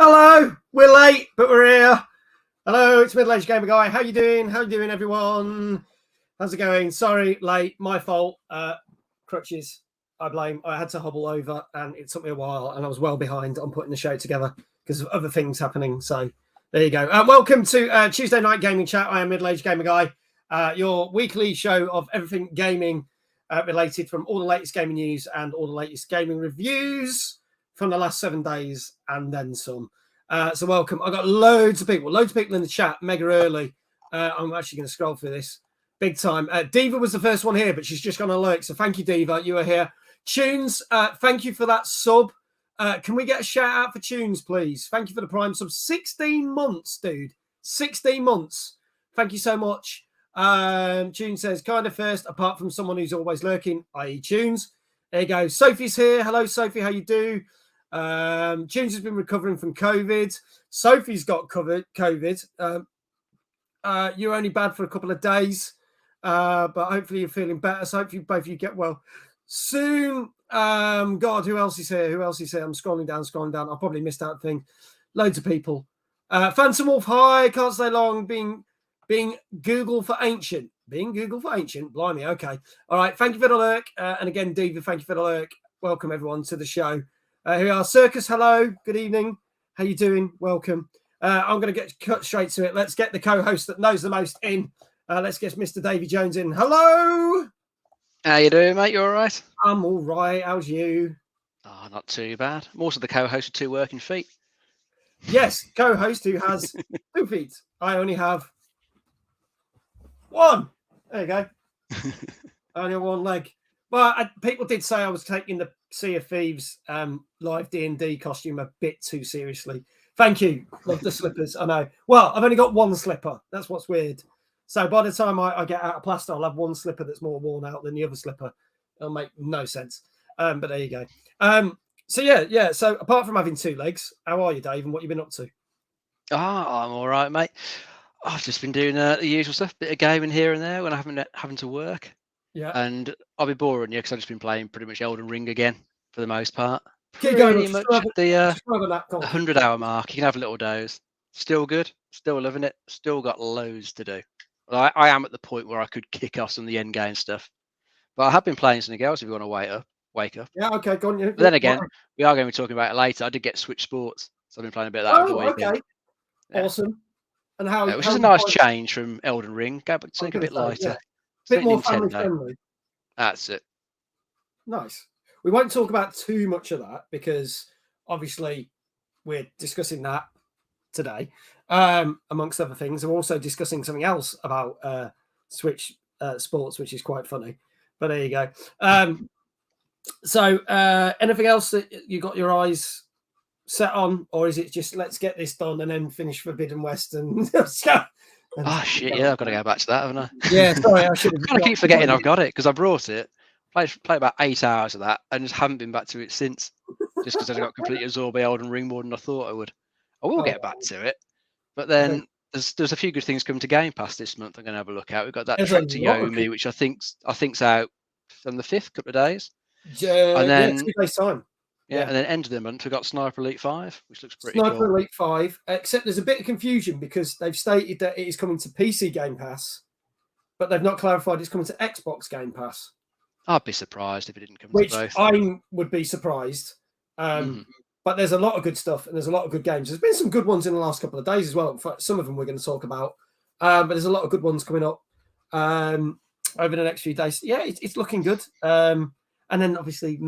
Hello, we're late, but we're here. Hello, it's Middle-Aged Gamer Guy. How you doing? How you doing, everyone? How's it going? Sorry, late. My fault. Crutches, I blame. I had to hobble over, and it took me a while, and I was well behind on putting the show together because of other things happening. So there you go. Welcome to Tuesday Night Gaming Chat. I am Middle-Aged Gamer Guy, your weekly show of everything gaming related, from all the latest gaming news and all the latest gaming reviews from the last 7 days and then some. So welcome. I've got loads of people in the chat, mega early. I'm actually going to scroll through this big time. Diva was the first one here, but she's just gone alert. So thank you, Diva. You are here. Tunes, thank you for that sub. Can we get a shout out for Tunes, please? Thank you for the Prime sub. 16 months, dude. 16 months. Thank you so much. Tunes says, kind of first, apart from someone who's always lurking, i.e. Tunes. There you go. Sophie's here. Hello, Sophie. How you do? Tunes has been recovering from COVID. Sophie's got COVID. You're only bad for a couple of days, but hopefully you're feeling better. So hopefully both of you get well soon. God, who else is here? I'm scrolling down. I probably missed out thing. Loads of people. Phantom Wolf, hi. Can't stay long. Being Google for ancient. Blimey. Okay. All right. Thank you for the lurk. And again, Diva, thank you for the lurk. Welcome everyone to the show. Here we are. Circus, hello. Good evening. How you doing? Welcome. I'm going to get cut straight to it. Let's get the co-host that knows the most in. Let's get Mr. Davy Jones in. Hello. How you doing, mate? You all right? I'm all right. How's you? Oh, not too bad. I'm also the co-host with 2 working feet. Yes, co-host who has 2 feet. I only have 1. There you go. Only have 1 leg. Well, people did say I was taking the Sea of Thieves live D&D costume a bit too seriously. Thank you. Love the slippers. I know. Well, I've only got 1 slipper. That's what's weird. So by the time I get out of plaster, I'll have 1 slipper that's more worn out than the other slipper. It'll make no sense. But there you go. So yeah. So apart from having 2 legs, how are you, Dave? And what you been up to? I'm all right, mate. I've just been doing the usual stuff, bit of gaming here and there when I haven't having to work. Yeah. And I'll be boring you because I've just been playing pretty much Elden Ring again for the most part. Keep going. Pretty much at the 100-hour mark. You can have a little doze. Still good. Still loving it. Still got loads to do. I am at the point where I could kick off some of the end game stuff. But I have been playing something else if you want to wake up. Yeah, okay, go on. But then again, we are going to be talking about it later. I did get Switch Sports, so I've been playing a bit of that over the weekend. Okay. Yeah. Awesome. And how? Which is a nice change from Elden Ring. Go back to something a bit lighter. A bit more family friendly. That's it. Nice. We won't talk about too much of that because obviously we're discussing that today, amongst other things. And we're also discussing something else about Switch Sports, which is quite funny. But there you go. So anything else that you got your eyes set on, or is it just let's get this done and then finish Forbidden West and shit, yeah, I've got to go back to that, haven't I? Yeah, sorry, I should have. I keep forgetting I've got it because I brought it, played about 8 hours of that, and just haven't been back to it since. Just because I got completely absorbed by Elden Ring more than I thought I would. I will get back to it, but then there's a few good things coming to Game Pass this month. I'm going to have a look at. We've got that Trek to Yomi, which I think's out on the 5th, couple of days, and then 2 days time. Yeah, and then end of the month, we've got Sniper Elite 5, which looks pretty cool. Sniper Elite 5, except there's a bit of confusion because they've stated that it is coming to PC Game Pass, but they've not clarified it's coming to Xbox Game Pass. I'd be surprised if it didn't come to both. I would be surprised. But there's a lot of good stuff and there's a lot of good games. There's been some good ones in the last couple of days as well. In fact, some of them we're going to talk about. But there's a lot of good ones coming up over the next few days. Yeah, it's looking good. And then obviously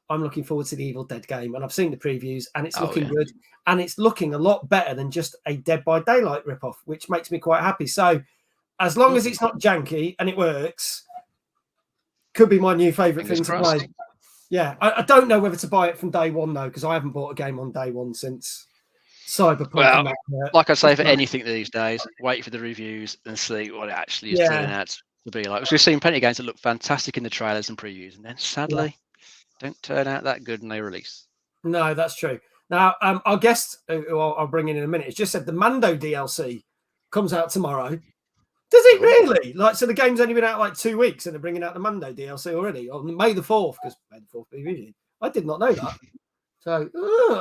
I'm looking forward to the Evil Dead game, and I've seen the previews, and it's looking good, and it's looking a lot better than just a Dead by Daylight ripoff, which makes me quite happy. So, as long as it's not janky and it works, could be my new favourite thing to play. Yeah, I don't know whether to buy it from day one though, because I haven't bought a game on day one since Cyberpunk. Well, like I say for anything these days, wait for the reviews and see what it actually is turning out to be like. We've seen plenty of games that look fantastic in the trailers and previews, and then sadly. Don't turn out that good when they release. No, that's true. Now, our guest, who I'll bring in a minute, has just said the Mando DLC comes out tomorrow. Does it really? So the game's only been out like 2 weeks and they're bringing out the Mando DLC already on May the 4th, because May the 4th be I did not know that. So,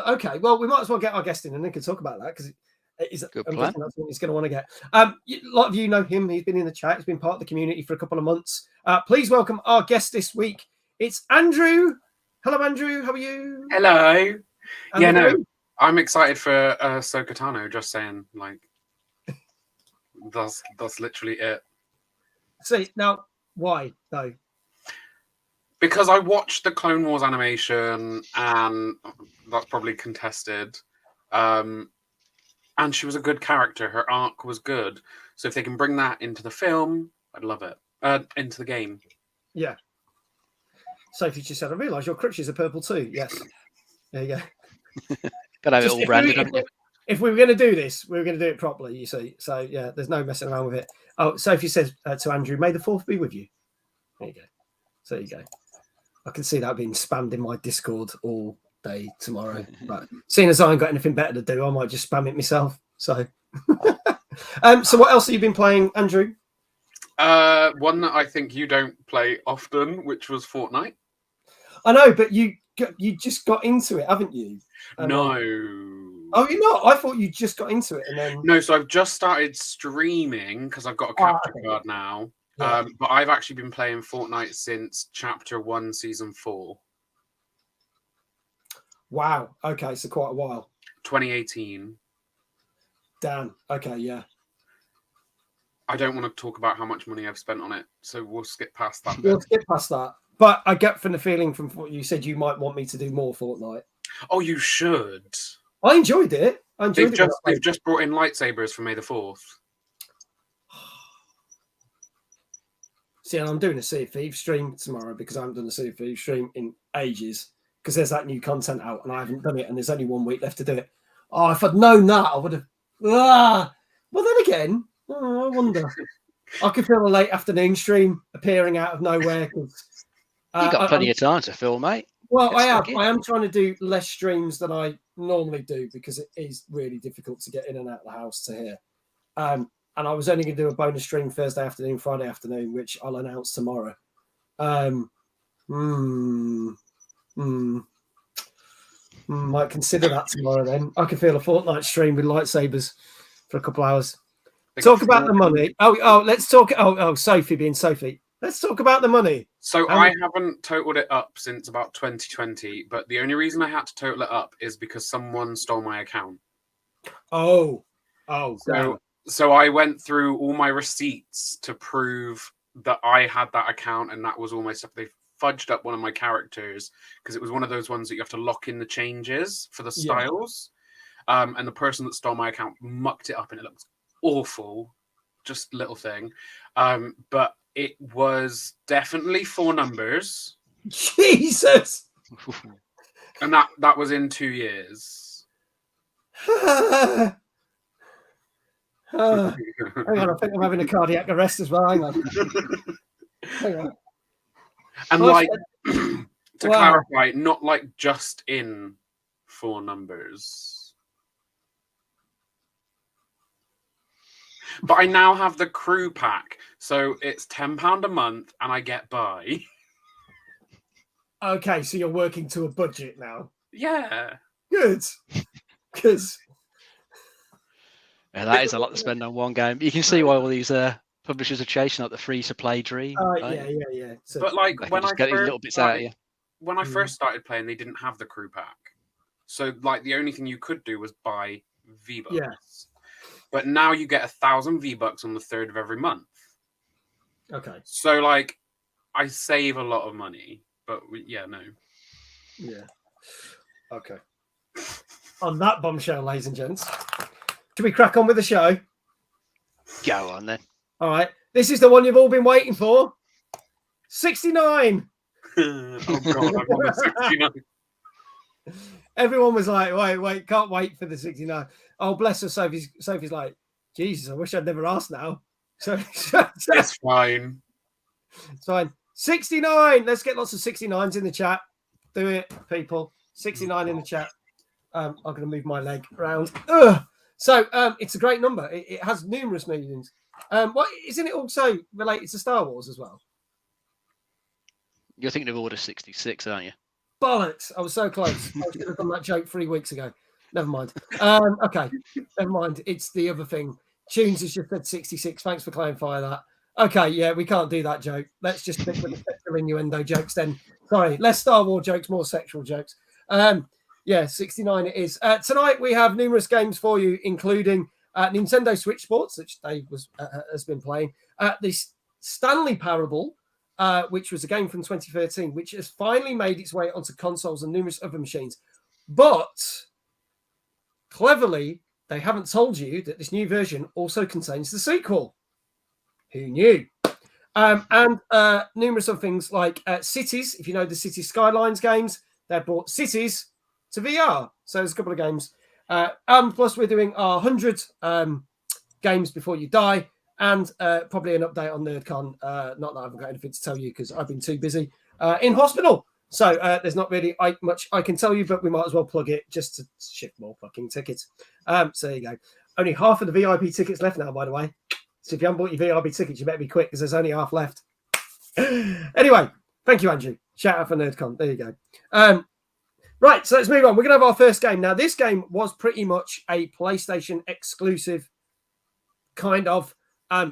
okay. Well, we might as well get our guest in and then can talk about that because I'm guessing that's what he's going to want to get. A lot of you know him. He's been in the chat. He's been part of the community for a couple of months. Please welcome our guest this week. It's Andrew. Hello, Andrew. How are you? Hello. I'm excited for Ahsoka Tano. Just saying, like, that's literally it. See, now, why though? Because I watched the Clone Wars animation, and that's probably contested. And she was a good character. Her arc was good. So if they can bring that into the film, I'd love it. Into the game. Yeah. Sophie just said, I realise your crutches are purple too. Yes. There you go. Got to have it all branded, haven't you? If we were going to do this, we were going to do it properly, you see. So, yeah, there's no messing around with it. Oh, Sophie says to Andrew, may the 4th be with you. There you go. So there you go. I can see that being spammed in my Discord all day tomorrow. But seeing as I ain't got anything better to do, I might just spam it myself. So, so what else have you been playing, Andrew? One that I think you don't play often, which was Fortnite. I know, but you just got into it, haven't you? No. Oh, you're not? I thought you just got into it and then... No, so I've just started streaming because I've got a capture card now. Yeah. But I've actually been playing Fortnite since Chapter 1, Season 4. Wow. Okay, so quite a while. 2018. Damn. Okay, yeah. I don't want to talk about how much money I've spent on it, so we'll skip past that. We'll skip past that. But I get from the feeling from what you said, you might want me to do more Fortnite. Oh, you should. I enjoyed it. They've just brought in lightsabers for May the 4th. See, and I'm doing a Sea of Thieves stream tomorrow because I haven't done a Sea of Thieves stream in ages because there's that new content out and I haven't done it and there's only 1 week left to do it. Oh, if I'd known that, I would have... Well, then again, I wonder. I could feel a late afternoon stream appearing out of nowhere. You've got plenty of time to film, mate. Well, I am trying to do less streams than I normally do because it is really difficult to get in and out of the house to here. And I was only going to do a bonus stream Thursday afternoon, Friday afternoon, which I'll announce tomorrow. Might consider that tomorrow then. I can feel a Fortnite stream with lightsabers for a couple hours. Talk about the money. Let's talk. Sophie being Sophie. Let's talk about the money. So I haven't totaled it up since about 2020, but the only reason I had to total it up is because someone stole my account. So I went through all my receipts to prove that I had that account, and that was all my stuff. They fudged up one of my characters because it was one of those ones that you have to lock in the changes for the styles. And the person that stole my account mucked it up, and it looked awful. Just little thing. But it was definitely 4 numbers. Jesus! And that was in 2 years. Hang on, I think I'm having a cardiac arrest as well. Hang on. And to clarify, not like just in 4 numbers. But I now have the crew pack, so it's £10 a month, and I get by. Okay, so you're working to a budget now. Yeah. Good. Because that is a lot to spend on one game. You can see why all these publishers are chasing like the free-to-play dream. Yeah. So, but like when I get these little bits out of you. When I first started playing, they didn't have the crew pack, so like the only thing you could do was buy V-Bucks. Yeah. But now you get 1,000 V-Bucks on the 3rd of every month. Okay. So like, I save a lot of money, but Yeah. Okay. On that bombshell, ladies and gents, do we crack on with the show? Go on then. All right. This is the one you've all been waiting for. 69. Oh God, I'm on the 69. Everyone was like, wait, can't wait for the 69. Oh, bless her. Sophie's like, Jesus, I wish I'd never asked now. So it's fine. It's fine. 69. Let's get lots of 69s in the chat. Do it, people. 69 in the chat. I'm going to move my leg around. So it's a great number. It has numerous meanings. Isn't it also related to Star Wars as well? You're thinking of Order 66, aren't you? bollocks! I was so close. I should have done that joke 3 weeks ago. Never mind. Okay, never mind. It's the other thing. Tunes has just said 66. Thanks for clarifying that. Okay, yeah, we can't do that joke. Let's just stick with the sexual innuendo jokes then. Sorry, less Star Wars jokes, more sexual jokes. Yeah, 69 it is. Tonight we have numerous games for you, including Nintendo Switch Sports, which Dave has been playing. This Stanley Parable, which was a game from 2013, which has finally made its way onto consoles and numerous other machines. But cleverly, they haven't told you that this new version also contains the sequel. Who knew? And numerous other things like Cities. If you know the Cities Skylines games, they've brought Cities to VR. So there's a couple of games. Plus, we're doing our 100 games before you die, and probably an update on NerdCon. Not that I haven't got anything to tell you because I've been too busy in hospital. So there's not really much I can tell you, but we might as well plug it just to ship more fucking tickets. So there you go. Only half of the VIP tickets left now, by the way. So if you haven't bought your VIP tickets, you better be quick because there's only half left. Anyway, thank you, Andrew. Shout out for NerdCon. There you go. Right, so let's move on. We're going to have our first game. Now, this game was pretty much a PlayStation exclusive kind of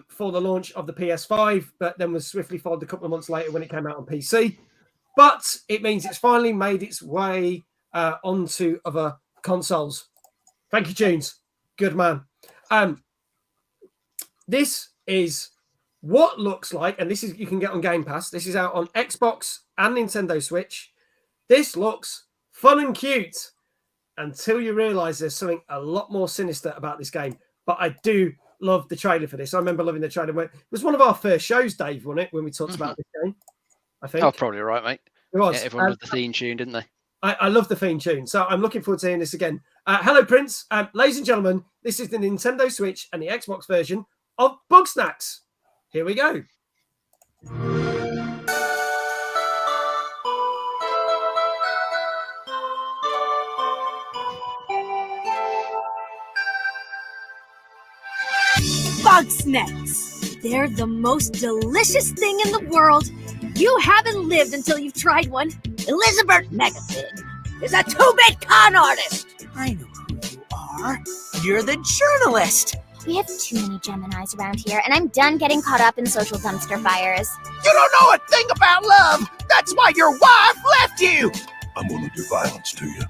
for the launch of the PS5, but then was swiftly followed a couple of months later when it came out on PC. But it means it's finally made its way onto other consoles. Thank you, Tunes. Good man. This is what looks like, and this is you can get on Game Pass. This is out on Xbox and Nintendo Switch. This looks fun and cute until you realise there's something a lot more sinister about this game. But I do love the trailer for this. I remember loving the trailer. It was one of our first shows, Dave, wasn't it, when we talked about this game? I think. Oh, probably right, mate. It was. Yeah, everyone loved the theme tune, didn't they? I love the theme tune. So I'm looking forward to hearing this again. Hello, Prince. Ladies and gentlemen, this is the Nintendo Switch and the Xbox version of Bugsnax. Here we go. Bugsnax. They're the most delicious thing in the world. You haven't lived until you've tried one. Elizabeth Megapig is a 2-bit con artist. I know who you are. You're the journalist. We have too many Geminis around here, and I'm done getting caught up in social dumpster fires. You don't know a thing about love. That's why your wife left you. I'm gonna do violence to you.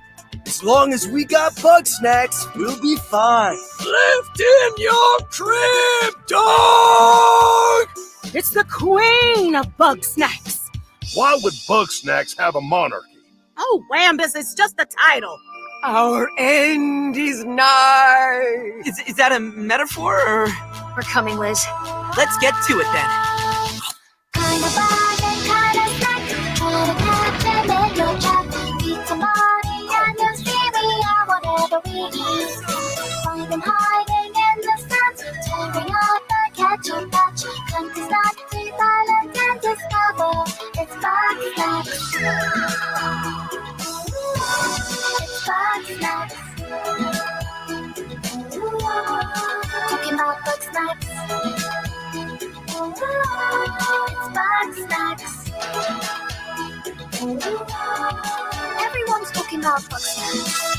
As long as we got Bugsnax, we'll be fine. Lift in your crib, dog! It's the queen of Bugsnax. Why would Bugsnax have a monarchy? Oh, Wambus, it's just the title. Our end is nigh. Is that a metaphor, or? We're coming, Liz. Let's get to it then. Kind of bag and kind of snack. Kind of catch them in your trap. Eat somebody and you're streaming out whatever we eat. Find them hiding in the stands. Tearing up a catching batch. Come to snack, be silent and discover. It's Bugsnax. Bugsnax. Talking about Bugsnax. It's Bugsnax. Everyone's talking about Bugsnax.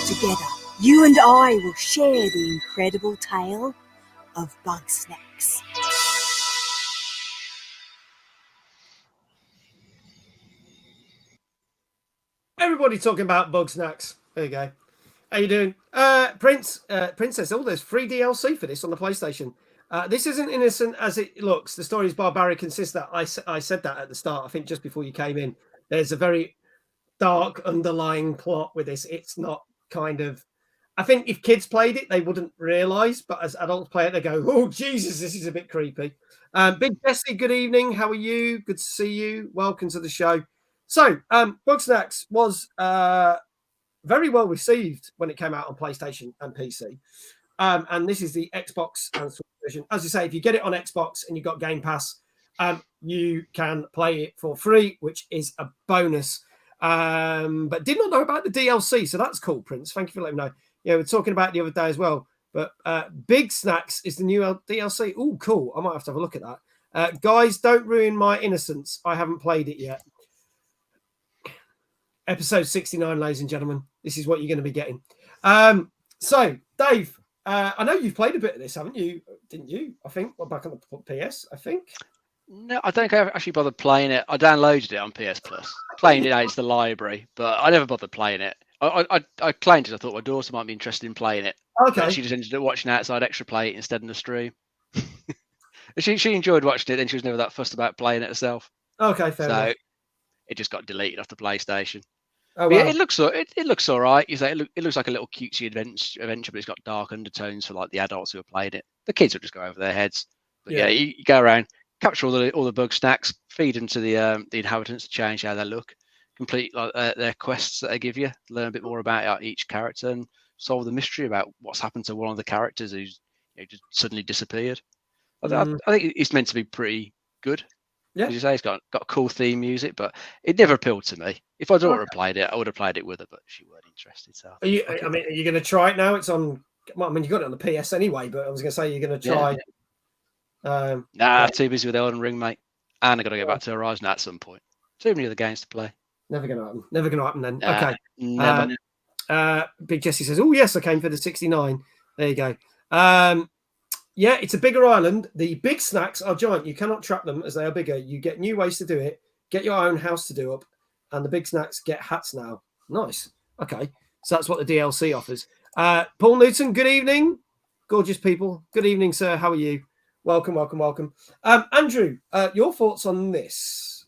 Together, you and I will share the incredible tale of Bugsnax. Everybody talking about Bugsnax. There you go. How you doing? Princess, there's free DLC for this on the PlayStation. This isn't innocent as it looks. The story is barbaric and sinister. I said that at the start, I think just before you came in. There's a very dark underlying plot with this. It's not kind of... I think if kids played it, they wouldn't realise, but as adults play it, they go, oh, Jesus, this is a bit creepy. Big Jesse, good evening. How are you? Good to see you. Welcome to the show. So, Bugsnax was very well received when it came out on PlayStation and PC. And this is the Xbox and Switch version. As I say, if you get it on Xbox and you've got Game Pass, you can play it for free, which is a bonus. But did not know about the DLC, so that's cool, Prince. Thank you for letting me know. Yeah, we were talking about it the other day as well. But Bugsnax is the new DLC. Oh, cool. I might have to have a look at that. Guys, don't ruin my innocence. I haven't played it yet. Episode 69, ladies and gentlemen. This is what you're going to be getting. So, Dave, I know you've played a bit of this, haven't you? Didn't you? I think. Well, back on the PS, I think. No, I don't think I've actually bothered playing it. I downloaded it on PS Plus, playing it out to the library, but I never bothered playing it. I claimed it. I thought my daughter might be interested in playing it. Okay. But she just ended up watching outside extra play it instead in the stream. she enjoyed watching it, and she was never that fussed about playing it herself. Okay, fair enough. So it just got deleted off the PlayStation. Oh, But wow. yeah, it looks all right. You say it looks like a little cutesy adventure, but it's got dark undertones for like the adults who are playing it. The kids will just go over their heads. But yeah, you go around, capture all the Bugsnax, feed them to the inhabitants to change how they look, complete like their quests that they give you, learn a bit more about each character, and solve the mystery about what's happened to one of the characters who's just suddenly disappeared. I think it's meant to be pretty good. Yeah. As you say, it's got cool theme music, but it never appealed to me. If my daughter had played it, I would have played it with her, but she weren't interested. So Are you going to try it now? It's on. Well, I mean, you got it on the PS anyway, but I was going to say you're going to try. Nah, too busy with Elden Ring, mate. And I got to go back to Horizon at some point. Too many other games to play. Never going to happen. Never going to happen then. Nah, Okay. Never. Big Jesse says, "Oh yes, I came for the 69." There you go. Yeah, it's a bigger island. The Bugsnax are giant. You cannot trap them as they are bigger. You get new ways to do it. Get your own house to do up, and the Bugsnax get hats now. Nice. Okay, so that's what the DLC offers. Paul Newton, good evening, gorgeous people. Good evening, sir. How are you? Welcome. Andrew, your thoughts on this?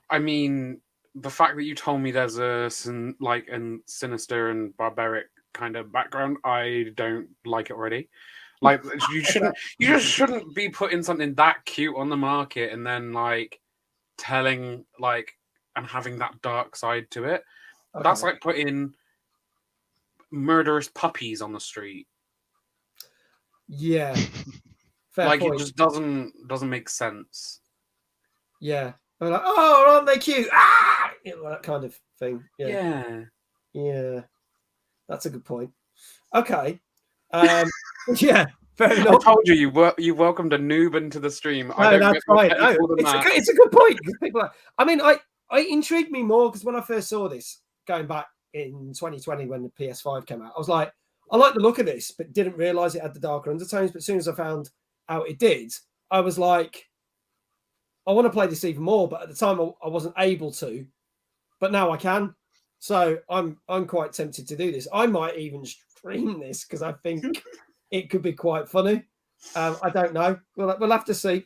I mean, the fact that you told me there's a sinister and barbaric kind of background, I don't like it already. Like you just shouldn't be putting something that cute on the market and then like telling like and having that dark side to it. Okay. That's like putting murderous puppies on the street. Yeah, fair like point. it just doesn't make sense. Yeah, I'm like, oh, aren't they cute? Ah, that kind of thing. Yeah. That's a good point. Okay. Yeah, fair enough. I told you welcomed a noob into the stream. No, that's right. No, it's a good point. People it intrigued me more because when I first saw this going back in 2020 when the PS5 came out, I was like, I like the look of this, but didn't realize it had the darker undertones. But as soon as I found out it did, I was like, I want to play this even more. But at the time, I wasn't able to. But now I can. So I'm quite tempted to do this. I might even stream this because I think it could be quite funny. I don't know. We'll have to see.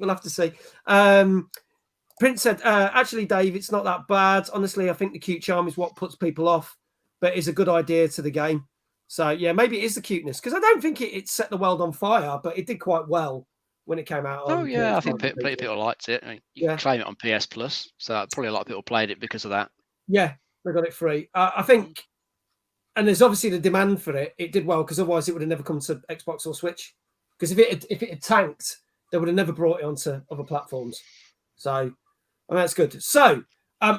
Prince said, actually, Dave, it's not that bad. Honestly, I think the cute charm is what puts people off, but it's a good idea to the game. So, yeah, maybe it is the cuteness because I don't think it set the world on fire, but it did quite well when it came out. I think people liked it. I mean, you can claim it on PS Plus, so probably a lot of people played it because of that. Yeah, they got it free. I think, and there's obviously the demand for it. It did well because otherwise it would have never come to Xbox or Switch. Because if it had tanked, they would have never brought it onto other platforms. So, I mean, that's good. So,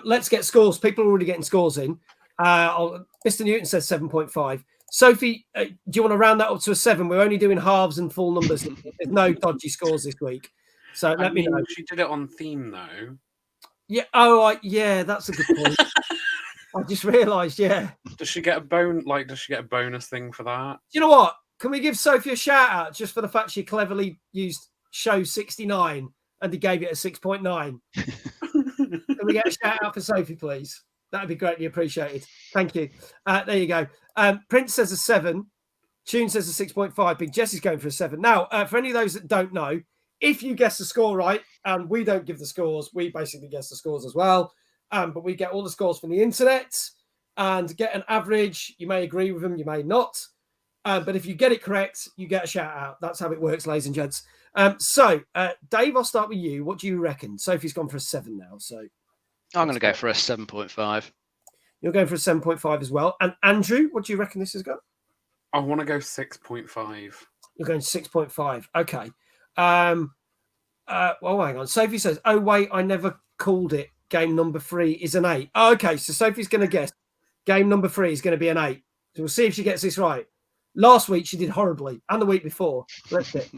let's get scores. People are already getting scores in. Mr. Newton says 7.5. Sophie, do you want to round that up to a 7? We're only doing halves and full numbers. There's no dodgy scores this week. So let me know. She did it on theme though. Yeah. Oh, yeah. That's a good point. I just realised. Yeah. Does she get a bonus thing for that? You know what? Can we give Sophie a shout out just for the fact she cleverly used show 69 and he gave it a 6.9? Can we get a shout out for Sophie, please? That'd be greatly appreciated. Thank you. There you go. Prince says a 7. Tune says a 6.5. Big Jesse's going for a 7. Now, for any of those that don't know, if you guess the score right, and we don't give the scores, we basically guess the scores as well. But we get all the scores from the internet and get an average. You may agree with them, you may not. But if you get it correct, you get a shout out. That's how it works, ladies and gents. So, Dave, I'll start with you. What do you reckon? Sophie's gone for a 7 now. So I'm going to go for a 7.5. You're going for a 7.5 as well. And Andrew, what do you reckon this has got? I want to go 6.5. You're going 6.5. Okay. Well, hang on. Sophie says, "Oh wait, I never called it. Game number 3 is an 8." Oh, okay, so Sophie's going to guess game number 3 is going to be an 8. So we'll see if she gets this right. Last week she did horribly, and the week before. Let's see.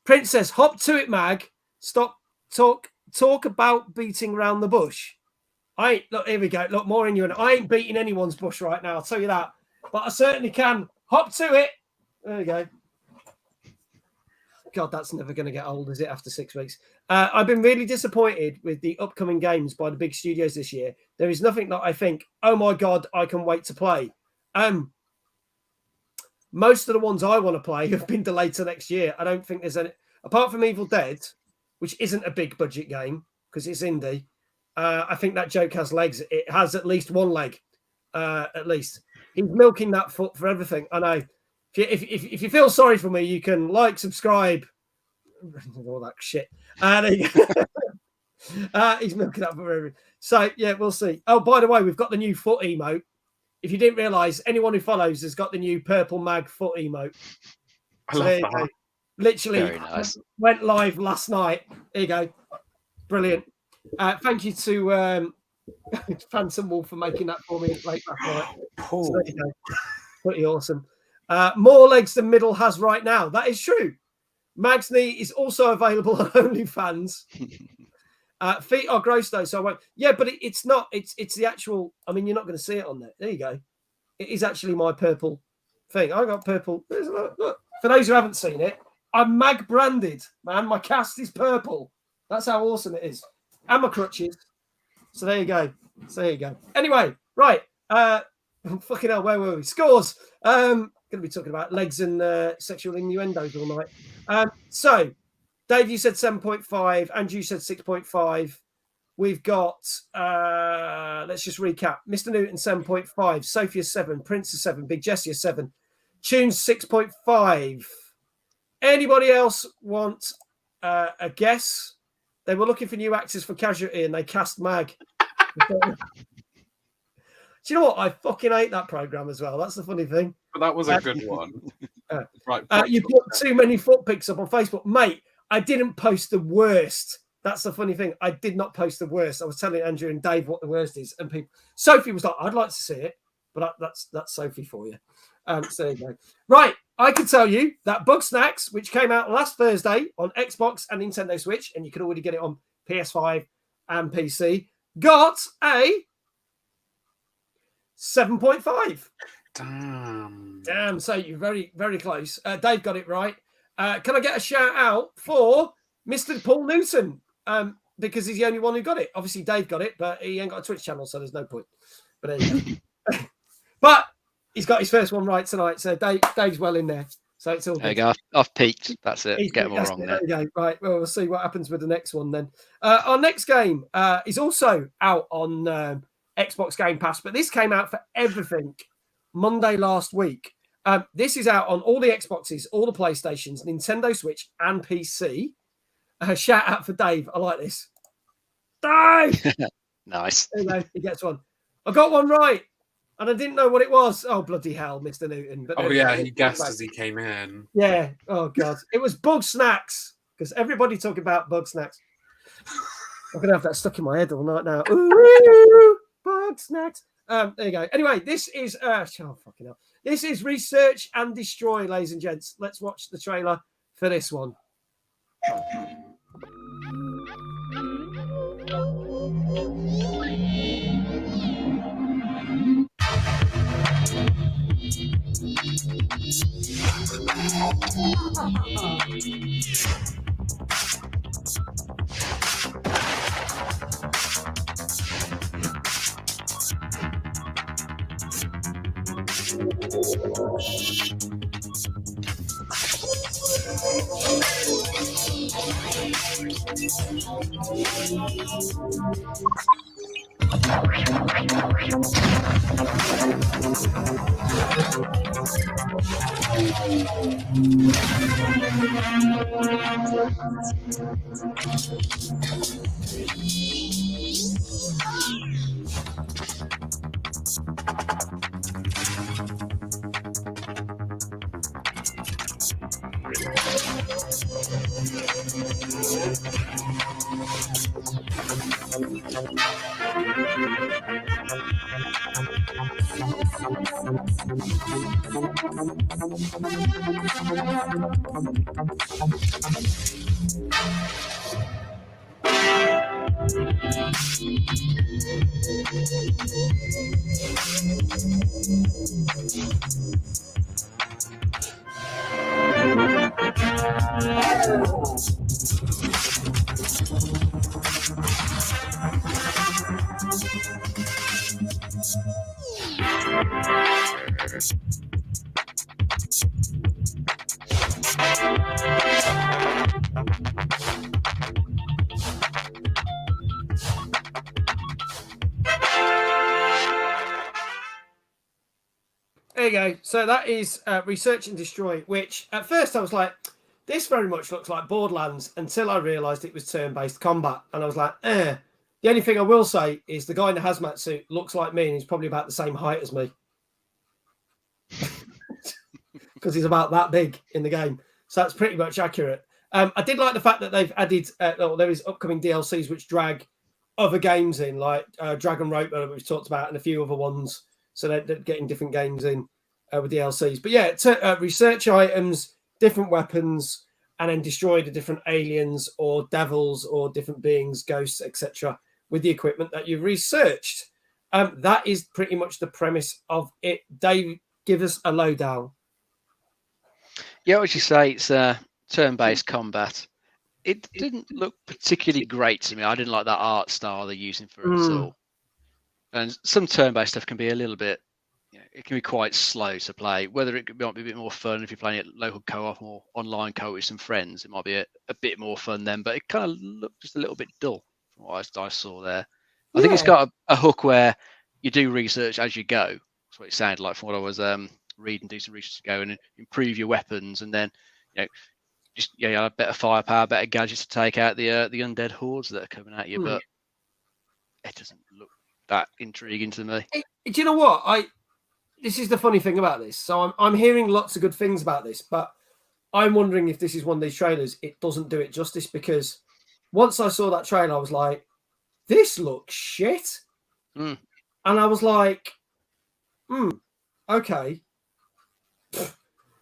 Princess, hop to it, Mag. Stop talk about beating around the bush. Look, here we go. Look, more in you, and I ain't beating anyone's bush right now. I'll tell you that. But I certainly can hop to it. There we go. God, that's never going to get old, is it, after 6 weeks? I've been really disappointed with the upcoming games by the big studios this year. There is nothing that I think, oh my God, I can wait to play. Most of the ones I want to play have been delayed to next year. I don't think there's any, apart from Evil Dead, which isn't a big budget game because it's indie. I think that joke has legs. It has at least one leg, at least. He's milking that foot for everything. I know. If you feel sorry for me, you can like, subscribe, all that shit. There you go. He's milking that for everything. So, yeah, we'll see. Oh, by the way, we've got the new foot emote. If you didn't realise, anyone who follows has got the new purple mag foot emote. I love that. Literally Very nice. Went live last night. There you go. Brilliant. Thank you to Phantom Wolf for making that for me late last night. So there you go. Pretty awesome. More legs than Middle has right now. That is true. Mag's knee is also available on OnlyFans. Feet are gross though, so I won't. Yeah, but it's not. It's the actual. I mean, you're not going to see it on there. There you go. It is actually my purple thing. I got purple. Look. For those who haven't seen it, I'm Mag branded, man. My cast is purple. That's how awesome it is. And my crutches. So there you go. Anyway, right. Fucking hell, where were we? Scores. Going to be talking about legs and sexual innuendos all night. So, Dave, you said 7.5, and you said 6.5. We've got, let's just recap. Mr. Newton, 7.5. Sophia, 7. Prince, 7. Big Jessie, 7. Tunes, 6.5. Anybody else want a guess? They were looking for new actors for Casualty, and they cast Mag. Do you know what? I fucking hate that program as well. That's the funny thing. But that was a good one. Right. You put too many foot pics up on Facebook. Mate, I didn't post the worst. That's the funny thing. I did not post the worst. I was telling Andrew and Dave what the worst is. And people, Sophie was like, I'd like to see it. But that's Sophie for you. So there you go. Right. I can tell you that Bugsnax, which came out last Thursday on Xbox and Nintendo Switch, and you can already get it on PS5 and PC, got a 7.5. Damn. So you're very, very close. Dave got it right. Can I get a shout out for Mr. Paul Newton? Because he's the only one who got it. Obviously, Dave got it, but he ain't got a Twitch channel, so there's no point. But there you go. But he's got his first one right tonight, so Dave's well in there. So it's all good. There you go. I've peaked. That's it. Get them all wrong there. There you go. Right. Well, we'll see what happens with the next one then. Our next game is also out on Xbox Game Pass, but this came out for everything Monday last week. This is out on all the Xboxes, all the PlayStations, Nintendo Switch, and PC. Shout out for Dave. I like this. Dave! Nice. There you go. He gets one. I got one right, and I didn't know what it was. Oh, bloody hell, Mr. Newton. But he guessed as he came in. Yeah. Oh, God. It was Bugsnax, because everybody talking about Bugsnax. I'm going to have that stuck in my head all night now. Ooh, Bugsnax. There you go. Anyway, this is fucking hell. This is Research and Destroy, ladies and gents. Let's watch the trailer for this one. There you go. So that is Research and Destroy, which at first I was like, this very much looks like Borderlands, until I realised it was turn-based combat. And I was like, eh. The only thing I will say is the guy in the hazmat suit looks like me, and he's probably about the same height as me. Because he's about that big in the game. So that's pretty much accurate. I did like the fact that they've added, there is upcoming DLCs which drag other games in, like Dragon Rope that we've talked about, and a few other ones. So they're getting different games in with DLCs. But yeah, research items, different weapons, and then destroy the different aliens or devils or different beings, ghosts, etc. with the equipment that you've researched. That is pretty much the premise of it. Dave, give us a lowdown. Yeah, what you say, it's turn-based combat. It didn't look particularly great to me. I didn't like that art style they're using for it at all. And some turn-based stuff can be a little bit, it can be quite slow to play. Whether it might be a bit more fun if you're playing it local co-op or online co-op with some friends, it might be a bit more fun then. But it kind of looked just a little bit dull from what I saw there. I think it's got a hook where you do research as you go. That's what it sounded like from what I was reading, do some research to go and improve your weapons, and then just have better firepower, better gadgets to take out the undead hordes that are coming at you. But it doesn't look that intriguing to me. Do you know what? This is the funny thing about this. So I'm hearing lots of good things about this, but I'm wondering if this is one of these trailers. It doesn't do it justice, because once I saw that trailer, I was like, this looks shit. And I was like, okay.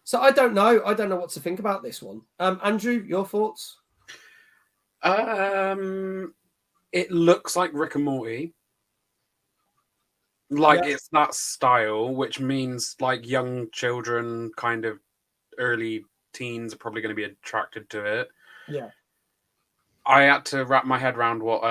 So I don't know. I don't know what to think about this one. Andrew, your thoughts? It looks like Rick and Morty. Like it's that style, which means like young children, kind of early teens, are probably going to be attracted to it. Yeah. I had to wrap my head around what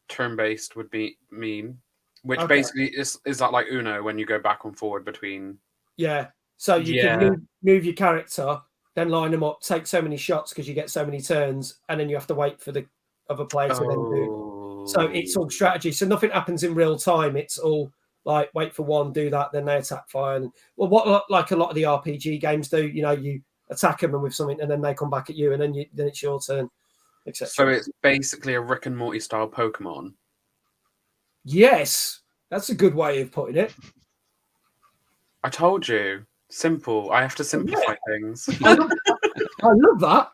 turn-based would mean, which basically is that like Uno, when you go back and forward between. Yeah. So you can move your character, then line them up, take so many shots because you get so many turns, and then you have to wait for the other player to then do. So it's all strategy. So nothing happens in real time. It's all like wait for one, do that, then they attack fire. And well, what like a lot of the RPG games do, you attack them with something, and then they come back at you, and then it's your turn, etc. So it's basically a Rick and Morty style Pokemon. Yes, that's a good way of putting it. I told you, simple. I have to simplify things. I love that.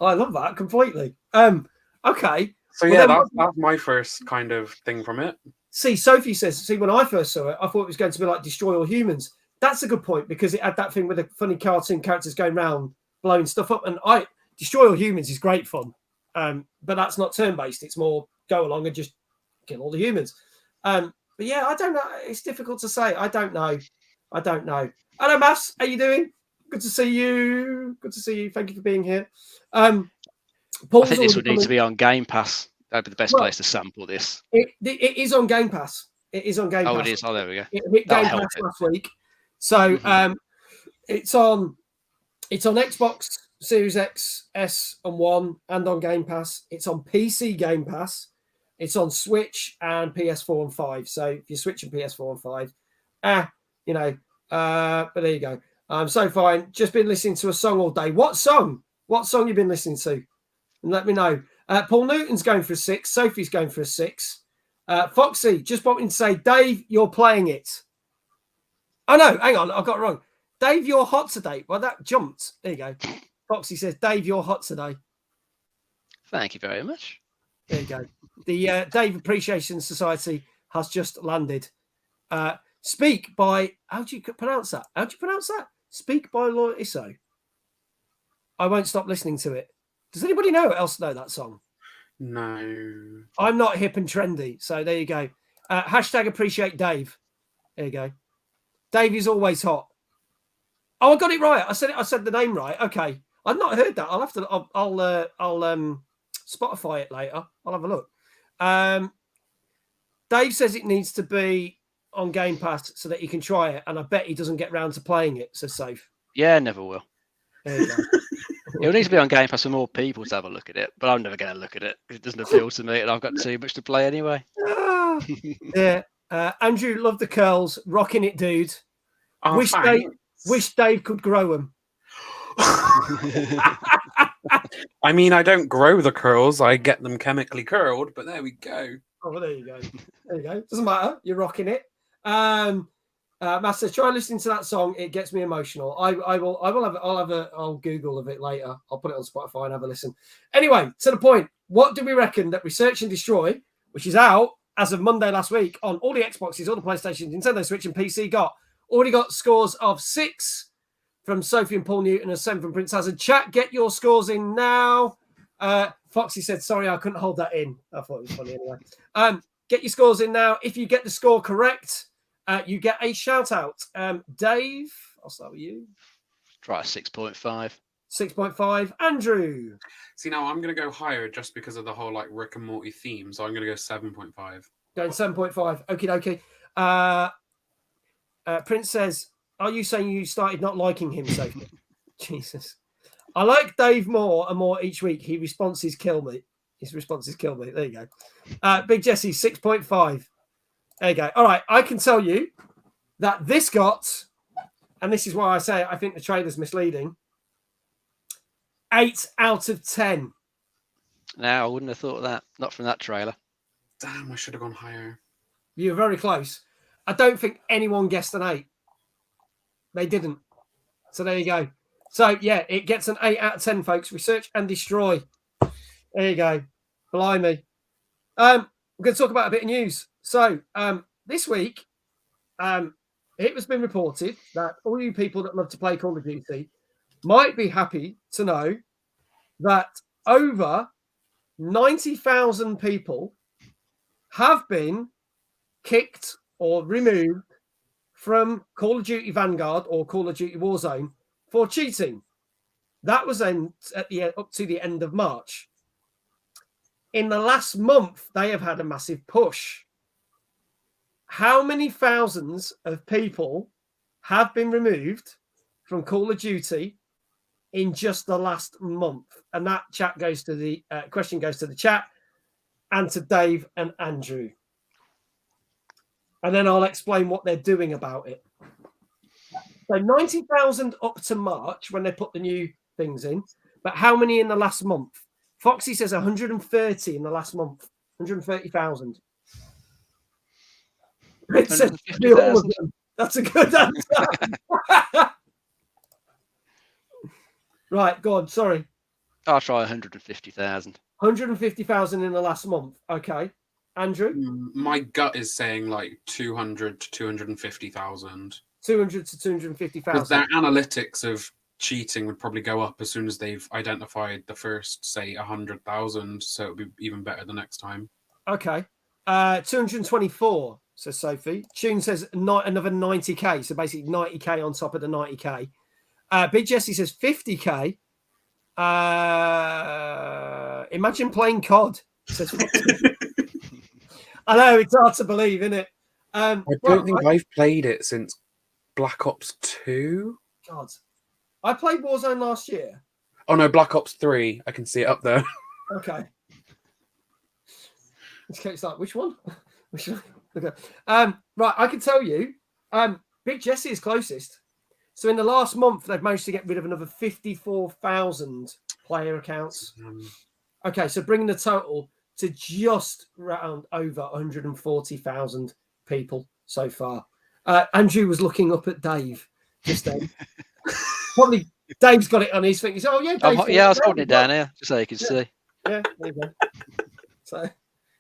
I love that completely. Okay. So yeah, that's my first kind of thing from it. See, Sophie says, when I first saw it, I thought it was going to be like Destroy All Humans. That's a good point, because it had that thing with the funny cartoon characters going around blowing stuff up. And Destroy All Humans is great fun, but that's not turn-based. It's more go along and just kill all the humans. But yeah, I don't know. It's difficult to say. I don't know. Hello, Mass. How you doing? Good to see you. Thank you for being here. I think this would need to be on Game Pass. That'd be the best place to sample this. It is on Game Pass. It is on Game Pass. Oh, it is. Oh, there we go. It hit Game Pass last week. So it's on Xbox Series X, S, and One, and on Game Pass. It's on PC Game Pass. It's on Switch and PS4 and 5. So if you're switching PS4 and 5, but there you go. So fine. Just been listening to a song all day. What song? What song you been listening to? And let me know. Paul Newton's going for a 6. Sophie's going for a 6. Foxy, just wanting to say, Dave, you're playing it. Oh, no, hang on. I got it wrong. Dave, you're hot today. Well, that jumped. There you go. Foxy says, Dave, you're hot today. Thank you very much. There you go. The Dave Appreciation Society has just landed. Speak by, how do you pronounce that? How do you pronounce that? Speak by Lord Isso. I won't stop listening to it. Does anybody else know that song? No. I'm not hip and trendy. So there you go. Hashtag appreciate Dave. There you go. Dave is always hot. Oh, I got it right. I said the name right. Okay. I've not heard that. I'll have to, I'll Spotify it later. I'll have a look. Dave says it needs to be on Game Pass so that you can try it, and I bet he doesn't get round to playing it. So safe. Yeah, never will. There you go. It'll need to be on Game Pass for more people to have a look at it, but I'm never going to look at it because it doesn't appeal to me, and I've got too much to play anyway. Yeah. Andrew, love the curls, rocking it, dude. Oh, Wish Dave could grow them. I mean, I don't grow the curls; I get them chemically curled. But there we go. Oh, well, there you go. There you go. Doesn't matter. You're rocking it. Master, try listening to that song. It gets me emotional. I'll Google of it later. I'll put it on Spotify and have a listen. Anyway, to the point. What do we reckon that Research and Destroy, which is out as of Monday last week on all the Xboxes, all the PlayStation, Nintendo Switch, and PC, already got scores of 6 from Sophie and Paul Newton and 7 from Prince Hazard. Chat, get your scores in now. Foxy said, sorry, I couldn't hold that in. I thought it was funny anyway. Get your scores in now. If you get the score correct, you get a shout out. Dave, I'll start with you. Try a 6.5. 6.5. Andrew. See, now I'm going to go higher just because of the whole like Rick and Morty theme. So I'm going to go 7.5. Going 7.5. Okie dokie. Prince says, are you saying you started not liking him, Sophie? Jesus. I like Dave more and more each week. His responses kill me. There you go. Big Jesse, 6.5. There you go. All right. I can tell you that this got, and this is why I say I think the trailer's misleading, 8 out of 10. No, I wouldn't have thought of that. Not from that trailer. Damn, I should have gone higher. You were very close. I don't think anyone guessed an 8. They didn't. So there you go. So, yeah, it gets an 8 out of 10, folks. Research and Destroy. There you go. Blimey. We're going to talk about a bit of news. So, this week, it has been reported that all you people that love to play Call of Duty might be happy to know that over 90,000 people have been kicked or removed from Call of Duty Vanguard or Call of Duty Warzone for cheating. That was up to the end of March. In the last month, they have had a massive push. How many thousands of people have been removed from Call of Duty in just the last month? And that chat goes to the question goes to the chat and to Dave and Andrew. And then I'll explain what they're doing about it. So 90,000 up to March when they put the new things in. But how many in the last month? Foxy says 130 in the last month. 130,000. That's a good answer. Right, go on. Sorry. I'll try 150,000. 150,000 in the last month. Okay. Andrew? My gut is saying like 200 to 250,000. 200 to 250,000. Because their analytics of cheating would probably go up as soon as they've identified the first, say, 100,000. So it'll be even better the next time. Okay. 224, says Sophie. Tune says another 90k. So basically 90k on top of the 90k. Big Jesse says 50k. Imagine playing COD. Says I know, it's hard to believe, isn't it? I don't think I've played it since Black Ops 2. God. I played Warzone last year. Oh, no, Black Ops 3. I can see it up there. Okay. It's like, which one? Which one? Okay. Right, I can tell you, Big Jesse is closest. So in the last month, they've managed to get rid of another 54,000 player accounts. Okay, so bringing the total to just round over 140,000 people so far. Andrew was looking up at Dave just then. Probably Dave's got it on his thing. He said, oh, yeah, Dave. I was holding it down here just so you can see. Yeah, there you go.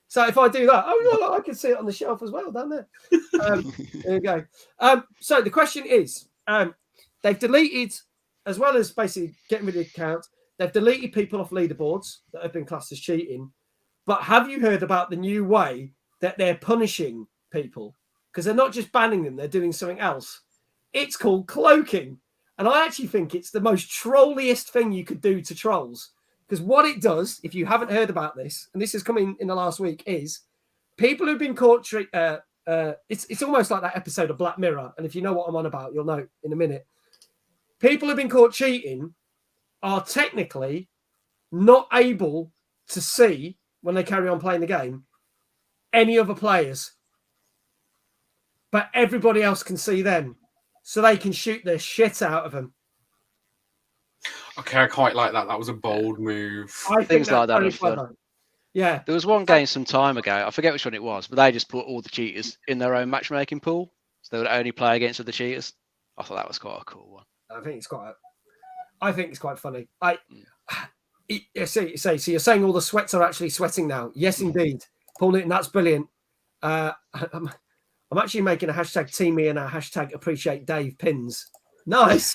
So if I do that, oh no, I can see it on the shelf as well down there. There you go. So the question is, they've deleted, as well as basically getting rid of the account, they've deleted people off leaderboards that have been classed as cheating. But have you heard about the new way that they're punishing people? Because they're not just banning them, they're doing something else. It's called cloaking. And I actually think it's the most trolliest thing you could do to trolls. Because what it does, if you haven't heard about this, and this has come in the last week, is people who've been caught. It's almost like that episode of Black Mirror. And if you know what I'm on about, you'll know in a minute. People who've been caught cheating are technically not able to see, when they carry on playing the game, any other players. But everybody else can see them. So they can shoot the shit out of them. Okay, I quite like that. That was a bold move. Things like that are fun. Yeah. There was one game some time ago, I forget which one it was, but they just put all the cheaters in their own matchmaking pool. So they would only play against other cheaters. I thought that was quite a cool one. I think it's quite funny. So you're saying all the sweats are actually sweating now? Yes, indeed. Paul Newton, that's brilliant. I'm actually making a hashtag team me and a hashtag appreciate Dave pins. Nice.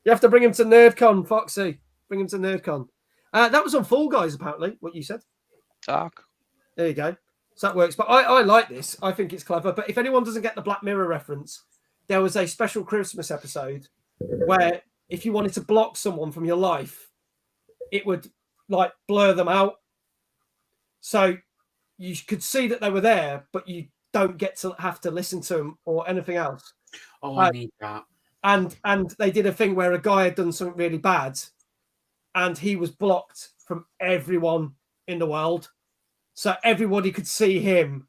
You have to bring him to NerdCon, Foxy. Bring him to NerdCon. That was on Fall Guys, apparently, what you said. Dark. There you go. So that works. But I like this. I think it's clever. But if anyone doesn't get the Black Mirror reference, there was a special Christmas episode where if you wanted to block someone from your life, it would like blur them out. So you could see that they were there, but you don't get to have to listen to them or anything else. Oh, I need that. And they did a thing where a guy had done something really bad and he was blocked from everyone in the world. So everybody could see him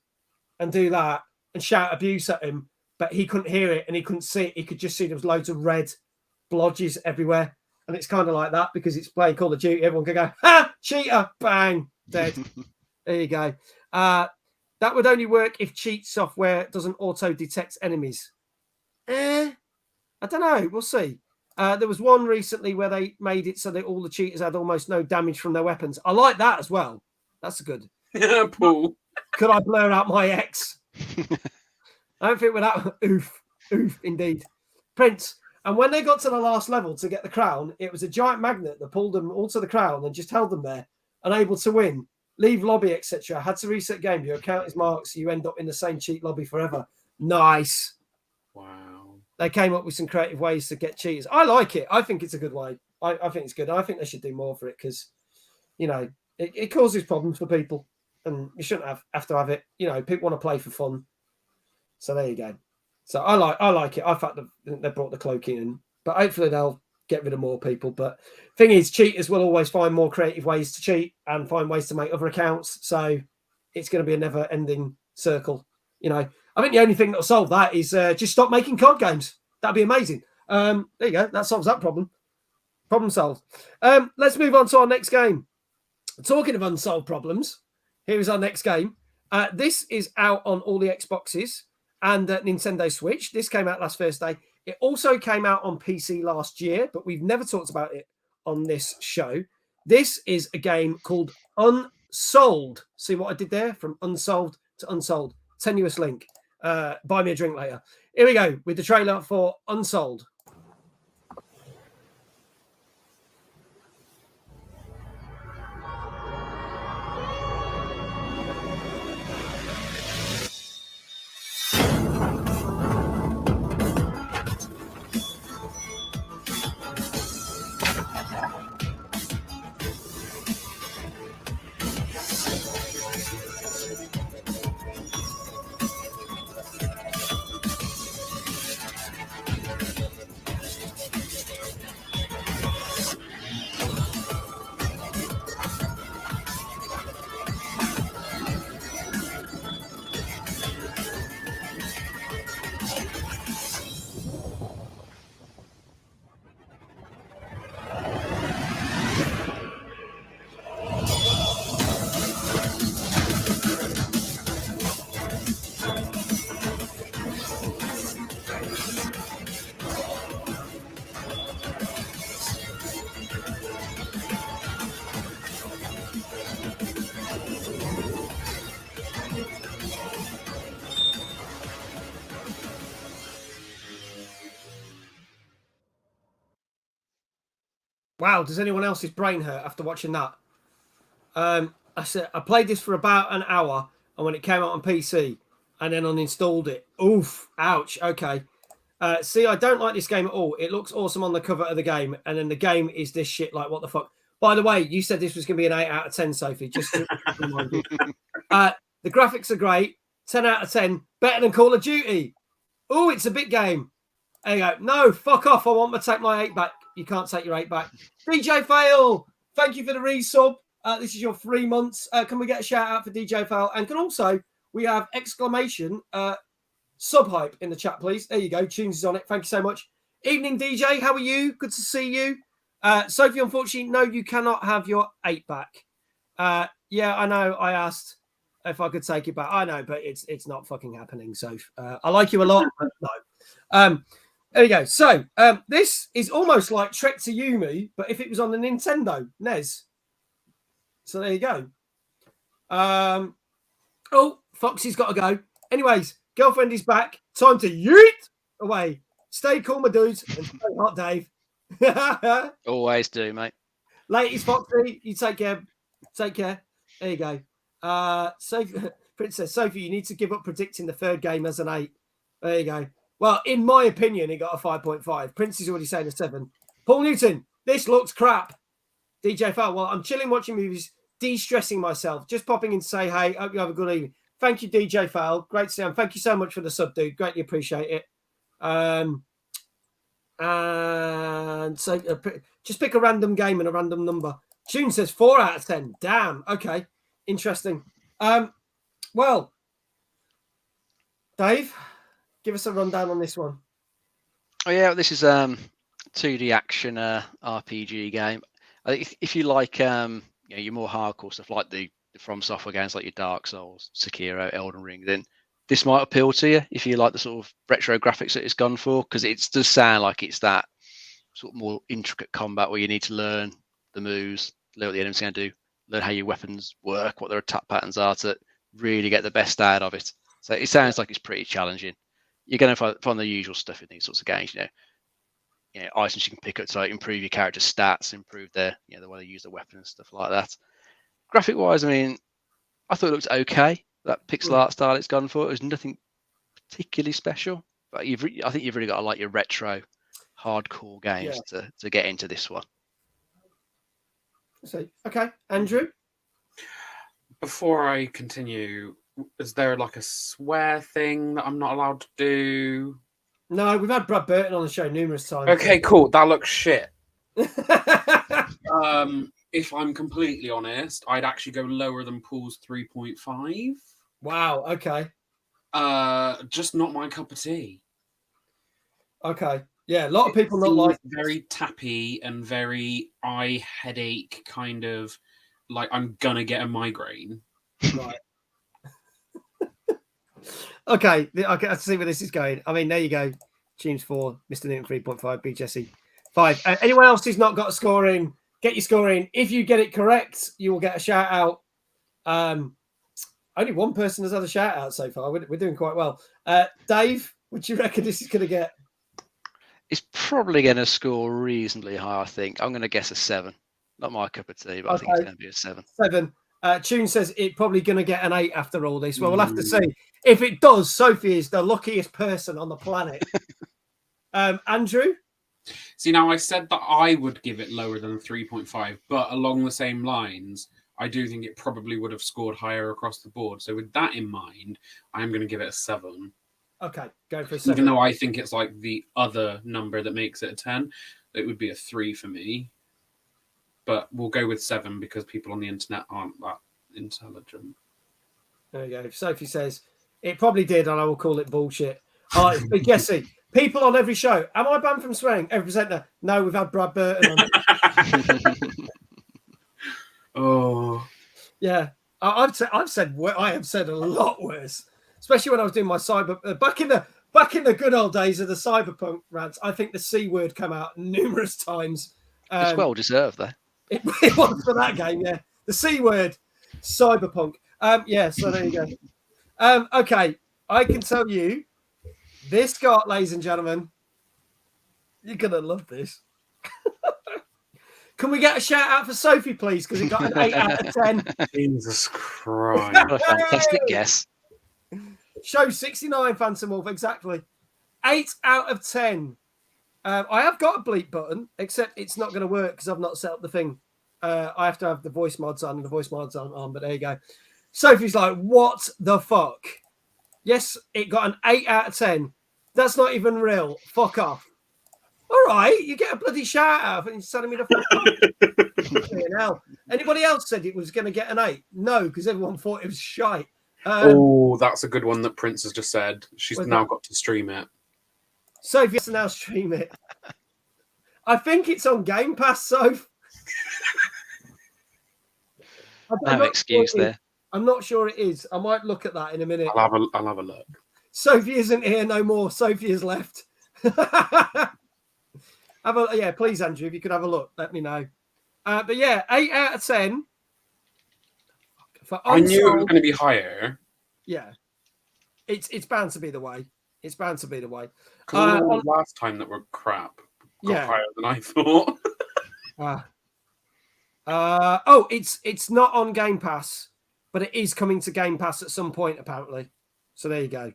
and do that and shout abuse at him, but he couldn't hear it and he couldn't see it. He could just see there was loads of red blodges everywhere. And it's kind of like that because it's playing Call of Duty. Everyone can go, ha, cheater, bang, dead. There you go. That would only work if cheat software doesn't auto-detect enemies. I don't know. We'll see. There was one recently where they made it so that all the cheaters had almost no damage from their weapons. I like that as well. That's good. Yeah, Paul. Could I blur out my ex? I don't think with that. Oof, indeed. Prince. And when they got to the last level to get the crown, it was a giant magnet that pulled them all to the crown and just held them there, unable to win. Leave lobby, etc. Had to reset game. Your account is marked, so you end up in the same cheat lobby forever. Nice. Wow. They came up with some creative ways to get cheaters. I like it. I think it's a good way. I think it's good. I think they should do more for it because, it causes problems for people and you shouldn't have to have it. People want to play for fun. So there you go. So I like it. I thought they brought the cloaking in, but hopefully they'll get rid of more people. But thing is, cheaters will always find more creative ways to cheat and find ways to make other accounts. So it's going to be a never-ending circle. I think the only thing that'll solve that is just stop making COD games. That'd be amazing. There you go. That solves that problem. Problem solved. Let's move on to our next game. Talking of unsolved problems, here is our next game. This is out on all the Xboxes and Nintendo Switch. This came out last Thursday. It also came out on PC last year, but we've never talked about it on this show. This is a game called Unsouled. See what I did there? From unsolved to unsold. Tenuous link. Buy me a drink later. Here we go with the trailer for Unsouled. Wow, does anyone else's brain hurt after watching that? I said I played this for about an hour, and when it came out on PC, and then uninstalled it. Oof, ouch. Okay. See, I don't like this game at all. It looks awesome on the cover of the game, and then the game is this shit. Like, what the fuck? By the way, you said this was going to be an 8 out of 10, Sophie. Just to remind you. The graphics are great. 10 out of 10. Better than Call of Duty. Oh, it's a big game. There you go. No, fuck off. I want to take my 8 back. You can't take your 8 back. DJ Fail, thank you for the resub. This is your 3 months. Can we get a shout out for DJ Fail? And can also, we have exclamation sub hype in the chat, please. There you go. Tunes is on it. Thank you so much. Evening, DJ. How are you? Good to see you. Sophie, unfortunately, no, you cannot have your 8 back. Yeah, I know. I asked if I could take it back. I know, but it's not fucking happening. So I like you a lot, but no. There you go. So this is almost like Trek to Yumi, but if it was on the Nintendo NES. So there you go. Oh, Foxy's got to go. Anyways, girlfriend is back. Time to yeet away. Stay cool, my dudes, and stay hot, Dave. Always do, mate. Ladies, Foxy, you take care. Take care. There you go. Sophie, Princess Sophie, you need to give up predicting the third game as an 8. There you go. Well, in my opinion, it got a 5.5. Prince is already saying a 7. Paul Newton, this looks crap. DJ Fal, well, I'm chilling watching movies, de-stressing myself, just popping in to say, hey, hope you have a good evening. Thank you, DJ Fal. Great to see you. Thank you so much for the sub, dude. Greatly appreciate it. And so just pick a random game and a random number. June says 4 out of 10. Damn. Okay. Interesting. Well, Dave, give us a rundown on this one. Oh yeah, this is 2D action RPG game. I think if you like your more hardcore stuff like the From Software games like your Dark Souls, Sekiro, Elden Ring, then this might appeal to you if you like the sort of retro graphics that it's gone for, because it does sound like it's that sort of more intricate combat where you need to learn the moves, learn what the enemy's going to do, learn how your weapons work, what their attack patterns are to really get the best out of it. So it sounds like it's pretty challenging. You're going to find the usual stuff in these sorts of games, you know, items you can pick up to improve your character's stats, improve their, the way they use the weapon and stuff like that. Graphic wise, I mean, I thought it looked okay. That pixel art style it's gone for, it was nothing particularly special. But I think you've really got to like your retro, hardcore games to get into this one. So, okay, Andrew. Before I continue, is there like a swear thing that I'm not allowed to do? No, we've had Brad Burton on the show numerous times. Okay, cool. That looks shit. If I'm completely honest, I'd actually go lower than Paul's 3.5. Wow. Okay. Just not my cup of tea. Okay. Yeah, a lot of people not like very tappy and very eye headache kind of like I'm gonna get a migraine. Right. Okay, I can see where this is going. I mean, there you go. James 4, Mr. Newton 3.5, B Jesse 5. Anyone else who's not got a score in, get your score in. If you get it correct, you will get a shout out. Only one person has had a shout out so far. We're doing quite well. Dave, what do you reckon this is going to get? It's probably going to score reasonably high, I think. I'm going to guess a 7. Not my cup of tea, but I think it's going to be a 7. 7. Tune says it's probably going to get an 8 after all this. Well, we'll have to see. If it does, Sophie is the luckiest person on the planet. Andrew? See, now I said that I would give it lower than 3.5, but along the same lines, I do think it probably would have scored higher across the board. So with that in mind, I'm going to give it a 7. Okay, go for a 7. Even though I think it's like the other number that makes it a 10, it would be a 3 for me. But we'll go with 7 because people on the internet aren't that intelligent. There you go. Sophie says, it probably did, and I will call it bullshit. All right, Big Jesse. People on every show. Am I banned from swearing? Every presenter. No, we've had Brad Burton on it. Oh. Yeah. I have said a lot worse. Especially when I was doing my cyber back in the good old days of the cyberpunk rants. I think the C word came out numerous times. It's well deserved, though. It was for that game, yeah. The C word, cyberpunk. Yeah, so there you go. Okay, I can tell you, this got, ladies and gentlemen, you're going to love this. Can we get a shout out for Sophie, please? Because it got an 8 out of 10. Jesus Christ. What a fantastic guess. Show 69, Phantom Wolf, exactly. 8 out of 10. I have got a bleep button, except it's not going to work because I've not set up the thing. I have to have the voice mods on, and the voice mods aren't on, but there you go. Sophie's like, what the fuck? Yes, it got an 8 out of 10. That's not even real. Fuck off. All right, you get a bloody shout out and you're telling me to fuck off. Hell. Anybody else said it was going to get an 8? No, because everyone thought it was shite. Oh, that's a good one that Prince has just said. She's now got to stream it. Sophie has to now stream it. I think it's on Game Pass, Soph. No excuse there. I'm not sure it is. I might look at that in a minute. I'll have a look. Sophie isn't here no more. Sophie has left. Yeah, please, Andrew, if you could have a look, let me know. But yeah, 8 out of 10. I knew it was going to be higher. Yeah, it's bound to be the way. It's bound to be the way. Last time that were crap got higher than I thought. It's not on Game Pass, but it is coming to Game Pass at some point apparently. So there you go.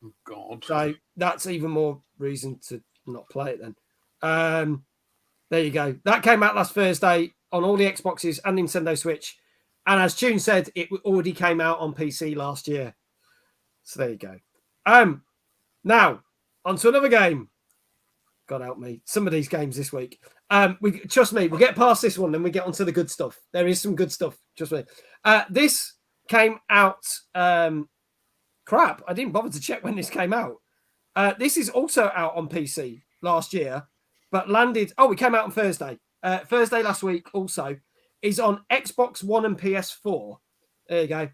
Oh, God. So that's even more reason to not play it then. There you go. That came out last Thursday on all the Xboxes and Nintendo Switch. And as Tune said, it already came out on PC last year. So there you go. Now, on to another game. God help me. Some of these games this week. Trust me, we'll get past this one and we get onto the good stuff. There is some good stuff. Trust me. This came out. Crap. I didn't bother to check when this came out. This is also out on PC last year, but landed. Oh, it came out on Thursday. Thursday last week also is on Xbox One and PS4. There you go.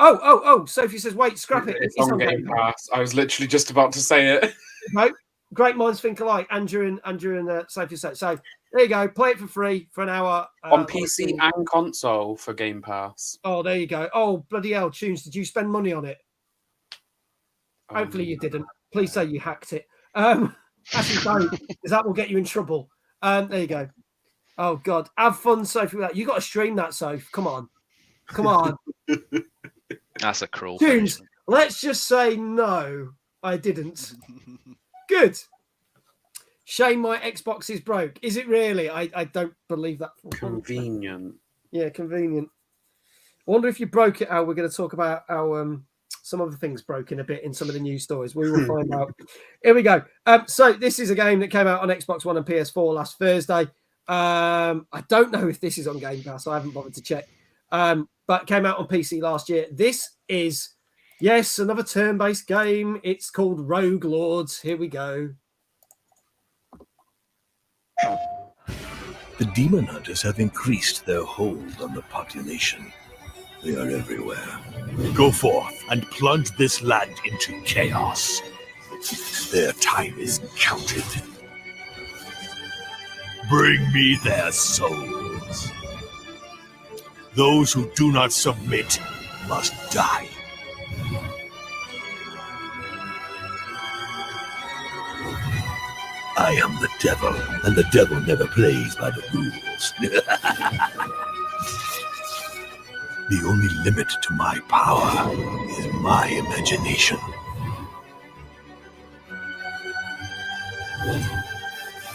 Oh, Sophie says, wait, scrap it. It's on Game Pass. I was literally just about to say it. No, great minds think alike. Andrew and Sophie said. So there you go. Play it for free for an hour. On PC and console for Game Pass. Oh, there you go. Oh, bloody hell, Tunes. Did you spend money on it? Hopefully you didn't. Please say you hacked it. Actually don't, because that will get you in trouble. There you go. Oh, God. Have fun, Sophie, with that. You got to stream that, Soph. Come on. That's a cruel Tunes, punishment. let's just say no, I didn't. Good. Shame my Xbox is broke. Is it really? I don't believe that. Convenient. Yeah, convenient. I wonder if you broke it, how we're going to talk about how some other things broke in a bit in some of the news stories. We will find out. Here we go. So this is a game that came out on Xbox One and PS4 last Thursday. I don't know if this is on Game Pass. I haven't bothered to check. But came out on PC last year. This is, yes, another turn-based game. It's called Rogue Lords. Here we go. The demon hunters have increased their hold on the population. They are everywhere. Go forth and plunge this land into chaos. Their time is counted. Bring me their souls. Those who do not submit must die. I am the devil, and the devil never plays by the rules. The only limit to my power is my imagination.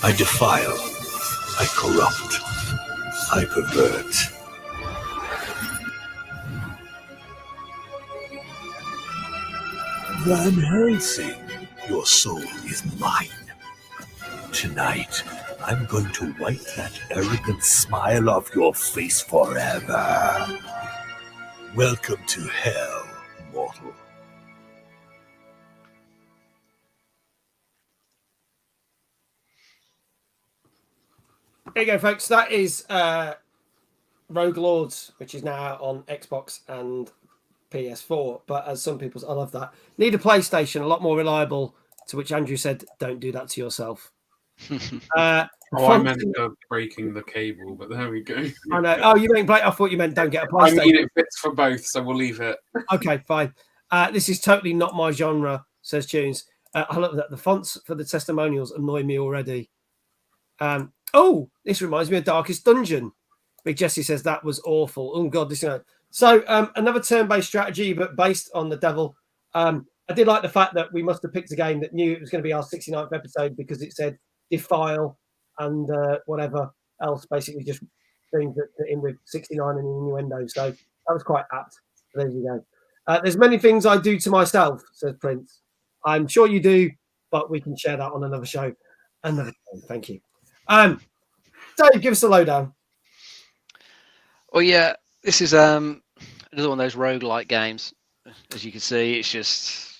I defile, I corrupt, I pervert. Van Helsing, your soul is mine. Tonight, I'm going to wipe that arrogant smile off your face forever. Welcome to hell, mortal. There you go, folks. That is Rogue Lords, which is now on Xbox and PS4. But as some people, I love that. Need a PlayStation, a lot more reliable. To which Andrew said, "Don't do that to yourself." I meant breaking the cable, but there we go. I know. Oh, you mean I thought you meant don't get a PlayStation. I mean, it fits for both, so we'll leave it. Okay, fine. This is totally not my genre, says Tunes. I love that the fonts for the testimonials annoy me already. Oh, this reminds me of Darkest Dungeon. Big Jesse says that was awful. Oh God, this. So another turn-based strategy, but based on the devil. I did like the fact that we must have picked a game that knew it was going to be our 69th episode because it said defile and whatever else, basically just things that fit in with 69 and innuendo. So that was quite apt. There you go. There's many things I do to myself, says Prince. I'm sure you do, but we can share that on another show. Another time. Thank you. Dave, give us a lowdown. Well, yeah, this is another one of those roguelike games. As you can see, it's just,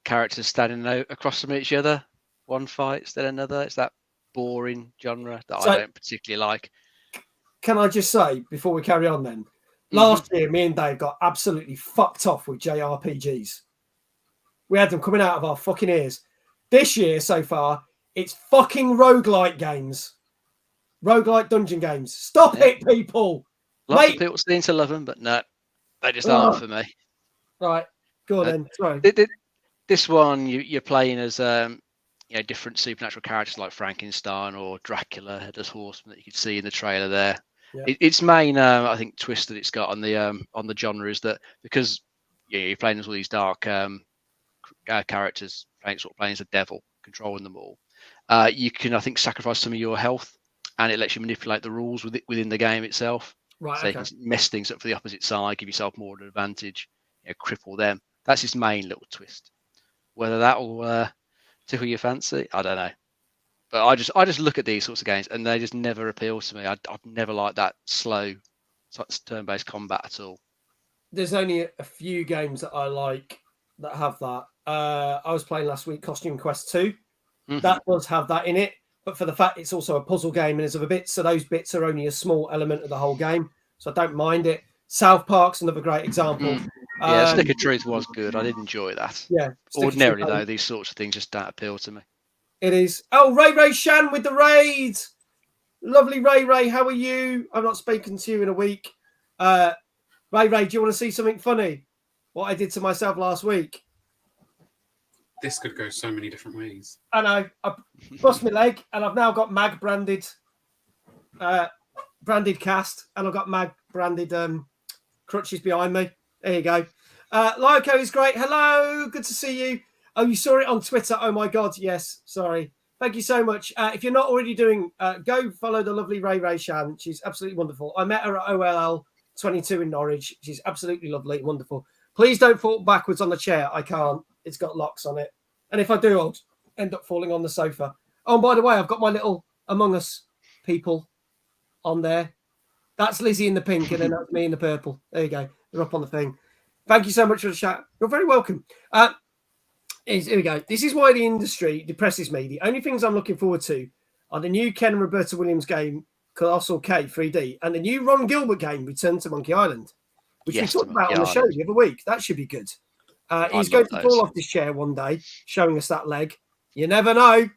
characters standing across from each other. One fights, then another. It's that boring genre that I don't particularly like. Can I just say, before we carry on then, last year, me and Dave got absolutely fucked off with JRPGs. We had them coming out of our fucking ears. This year, so far, it's fucking roguelike games. Roguelike dungeon games. Stop it, people! Lots of people seem to love them, but no, they just aren't for me. Right, go on then. Sorry. This one, you're playing as different supernatural characters like Frankenstein or Dracula, Headless Horseman that you could see in the trailer there. Yeah. Its main, I think, twist that it's got on the genre is that because you're playing as all these dark characters, playing as a devil, controlling them all, you can, I think, sacrifice some of your health, and it lets you manipulate the rules within the game itself. Right. So you can mess things up for the opposite side, give yourself more of an advantage, cripple them. That's his main little twist. Whether that will tickle your fancy, I don't know. But I just look at these sorts of games and they just never appeal to me. I've never liked that slow turn-based combat at all. There's only a few games that I like that have that. I was playing last week Costume Quest 2. That does have that in it. But for the fact it's also a puzzle game and there's other bits, so those bits are only a small element of the whole game. So I don't mind it. South Park's another great example. Yeah, Stick of Truth was good. I did enjoy that. Yeah. Ordinarily, though, these sorts of things just don't appeal to me. It is. Oh, Ray Shan with the raid. Lovely Ray, how are you? I've not spoken to you in a week. Ray, do you want to see something funny? What I did to myself last week? This could go so many different ways. I know. I bust my leg, and I've now got mag branded cast, and I've got mag branded crutches behind me. There you go. Lyco is great. Hello, good to see you. Oh, you saw it on Twitter. Oh my God, yes. Sorry. Thank you so much. If you're not already doing, go follow the lovely Ray Shan. She's absolutely wonderful. I met her at OLL 22 in Norwich. She's absolutely lovely, wonderful. Please don't fall backwards on the chair. I can't. It's got locks on it. And if I do, I'll end up falling on the sofa. Oh, and by the way, I've got my little Among Us people on there. That's Lizzie in the pink, and then that's me in the purple. There you go. They're up on the thing. Thank you so much for the chat. You're very welcome. Here we go. This is why the industry depresses me. The only things I'm looking forward to are the new Ken and Roberta Williams game, Colossal K 3D, and the new Ron Gilbert game, Return to Monkey Island, which we talked about on the show the other week. That should be good. He's going to fall off this chair one day, showing us that leg. You never know.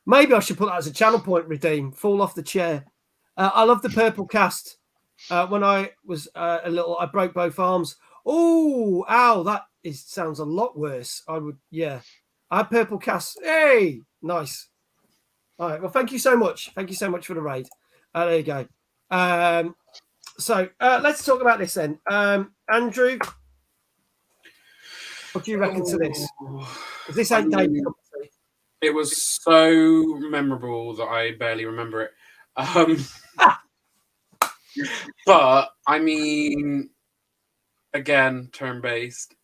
Maybe I should put that as a channel point, Redeem. Fall off the chair. I love the purple cast. When I was a little, I broke both arms. Oh, ow, that sounds a lot worse. I had purple cast. Hey, nice. All right, well, thank you so much. Thank you so much for the raid. There you go. So let's talk about this then. Andrew, what do you reckon to this? This ain't David. It was so memorable that I barely remember it. But I mean, again, turn-based.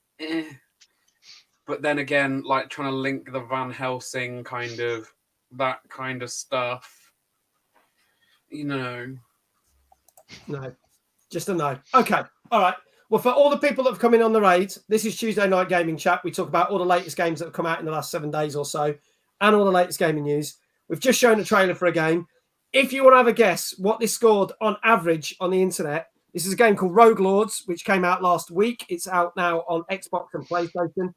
But then again, like trying to link the Van Helsing that kind of stuff. No, just a no. Okay, all right. Well, for all the people that have come in on the raid, this is Tuesday Night Gaming Chat. We talk about all the latest games that have come out in the last 7 days or so, and all the latest gaming news. We've just shown a trailer for a game. If you want to have a guess what this scored on average on the internet, this is a game called Rogue Lords, which came out last week. It's out now on Xbox and PlayStation.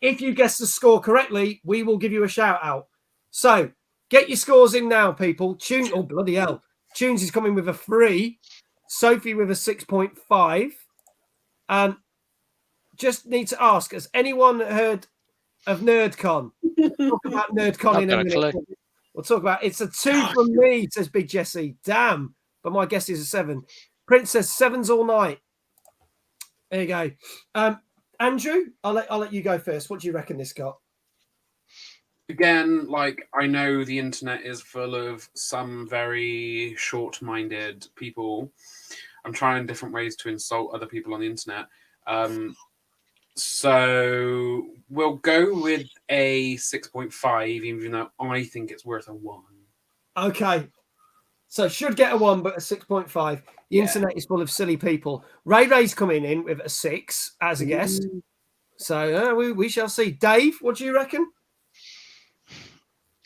If you guess the score correctly, we will give you a shout out. So get your scores in now, people. Oh, bloody hell. Tunes is coming with a 3. Sophie with a 6.5. Just need to ask, has anyone heard of NerdCon? Talk about NerdCon in a minute. We'll talk about it's a 2 from me, says Big Jesse. Damn, but my guess is a 7. Prince says 7's all night. There you go. Andrew, I'll let you go first. What do you reckon this got? Again, like, I know the internet is full of some very short-minded people. I'm trying different ways to insult other people on the internet. So we'll go with a 6.5, even though I think it's worth a 1. Okay. So should get a 1, but a 6.5. The internet is full of silly people. Ray's coming in with a 6 as a guess. So we shall see. Dave, what do you reckon?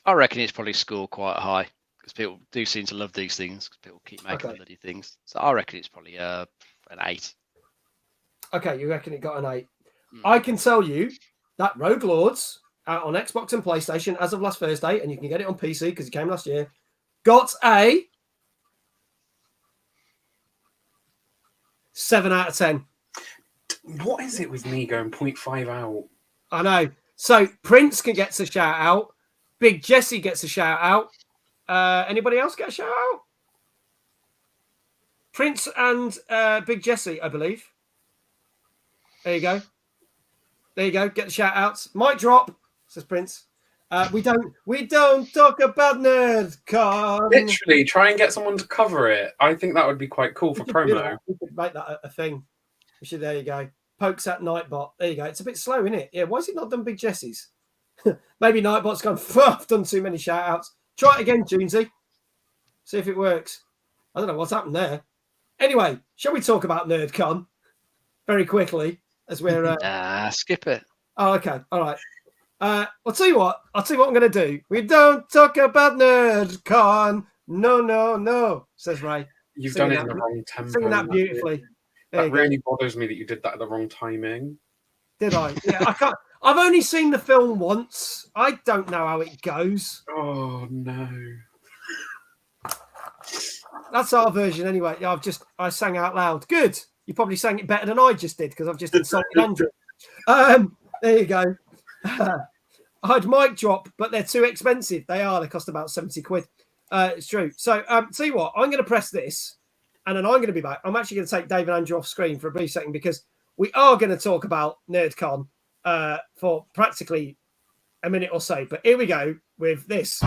I reckon it's probably scored quite high because people do seem to love these things. Because people keep making bloody things. So I reckon it's probably an 8. Okay, you reckon it got an 8. I can tell you that Rogue Lords out on Xbox and PlayStation as of last Thursday, and you can get it on PC because it came last year, got a 7 out of 10. What is it with me going 0.5 out? I know. So Prince gets a shout out. Big Jesse gets a shout out. Anybody else get a shout out? Prince and Big Jesse, I believe. There you go. There you go. Get the shout outs. Mic drop, says Prince. We don't talk about NerdCon. Literally, try and get someone to cover it. I think that would be quite cool for promo. We could make that a thing. We should. There you go. Pokes at Nightbot. There you go. It's a bit slow, isn't it? Yeah. Why is it not done Big Jesse's? Maybe Nightbot's gone. I've done too many shout outs. Try it again, Jonesy. See if it works. I don't know what's happened there. Anyway, shall we talk about NerdCon very quickly as we're skip it. Oh, okay. All right. I'll tell you what I'm going to do. We don't talk about NerdCon. No, says Ray. You've done it in the wrong tempo. Singing that beautifully. That really bothers me that you did that at the wrong timing. Did I? Yeah, I can't. I've only seen the film once. I don't know how it goes. Oh no. That's our version anyway. Yeah, I sang out loud. Good. You probably sang it better than I just did because I've just insulted Andrew. There you go. I'd mic drop, but they're too expensive. They are. They cost about 70 quid. It's true. So, tell you what, I'm going to press this, and then I'm going to be back. I'm actually going to take Dave and Andrew off screen for a brief second because we are going to talk about NerdCon for practically a minute or so. But here we go with this.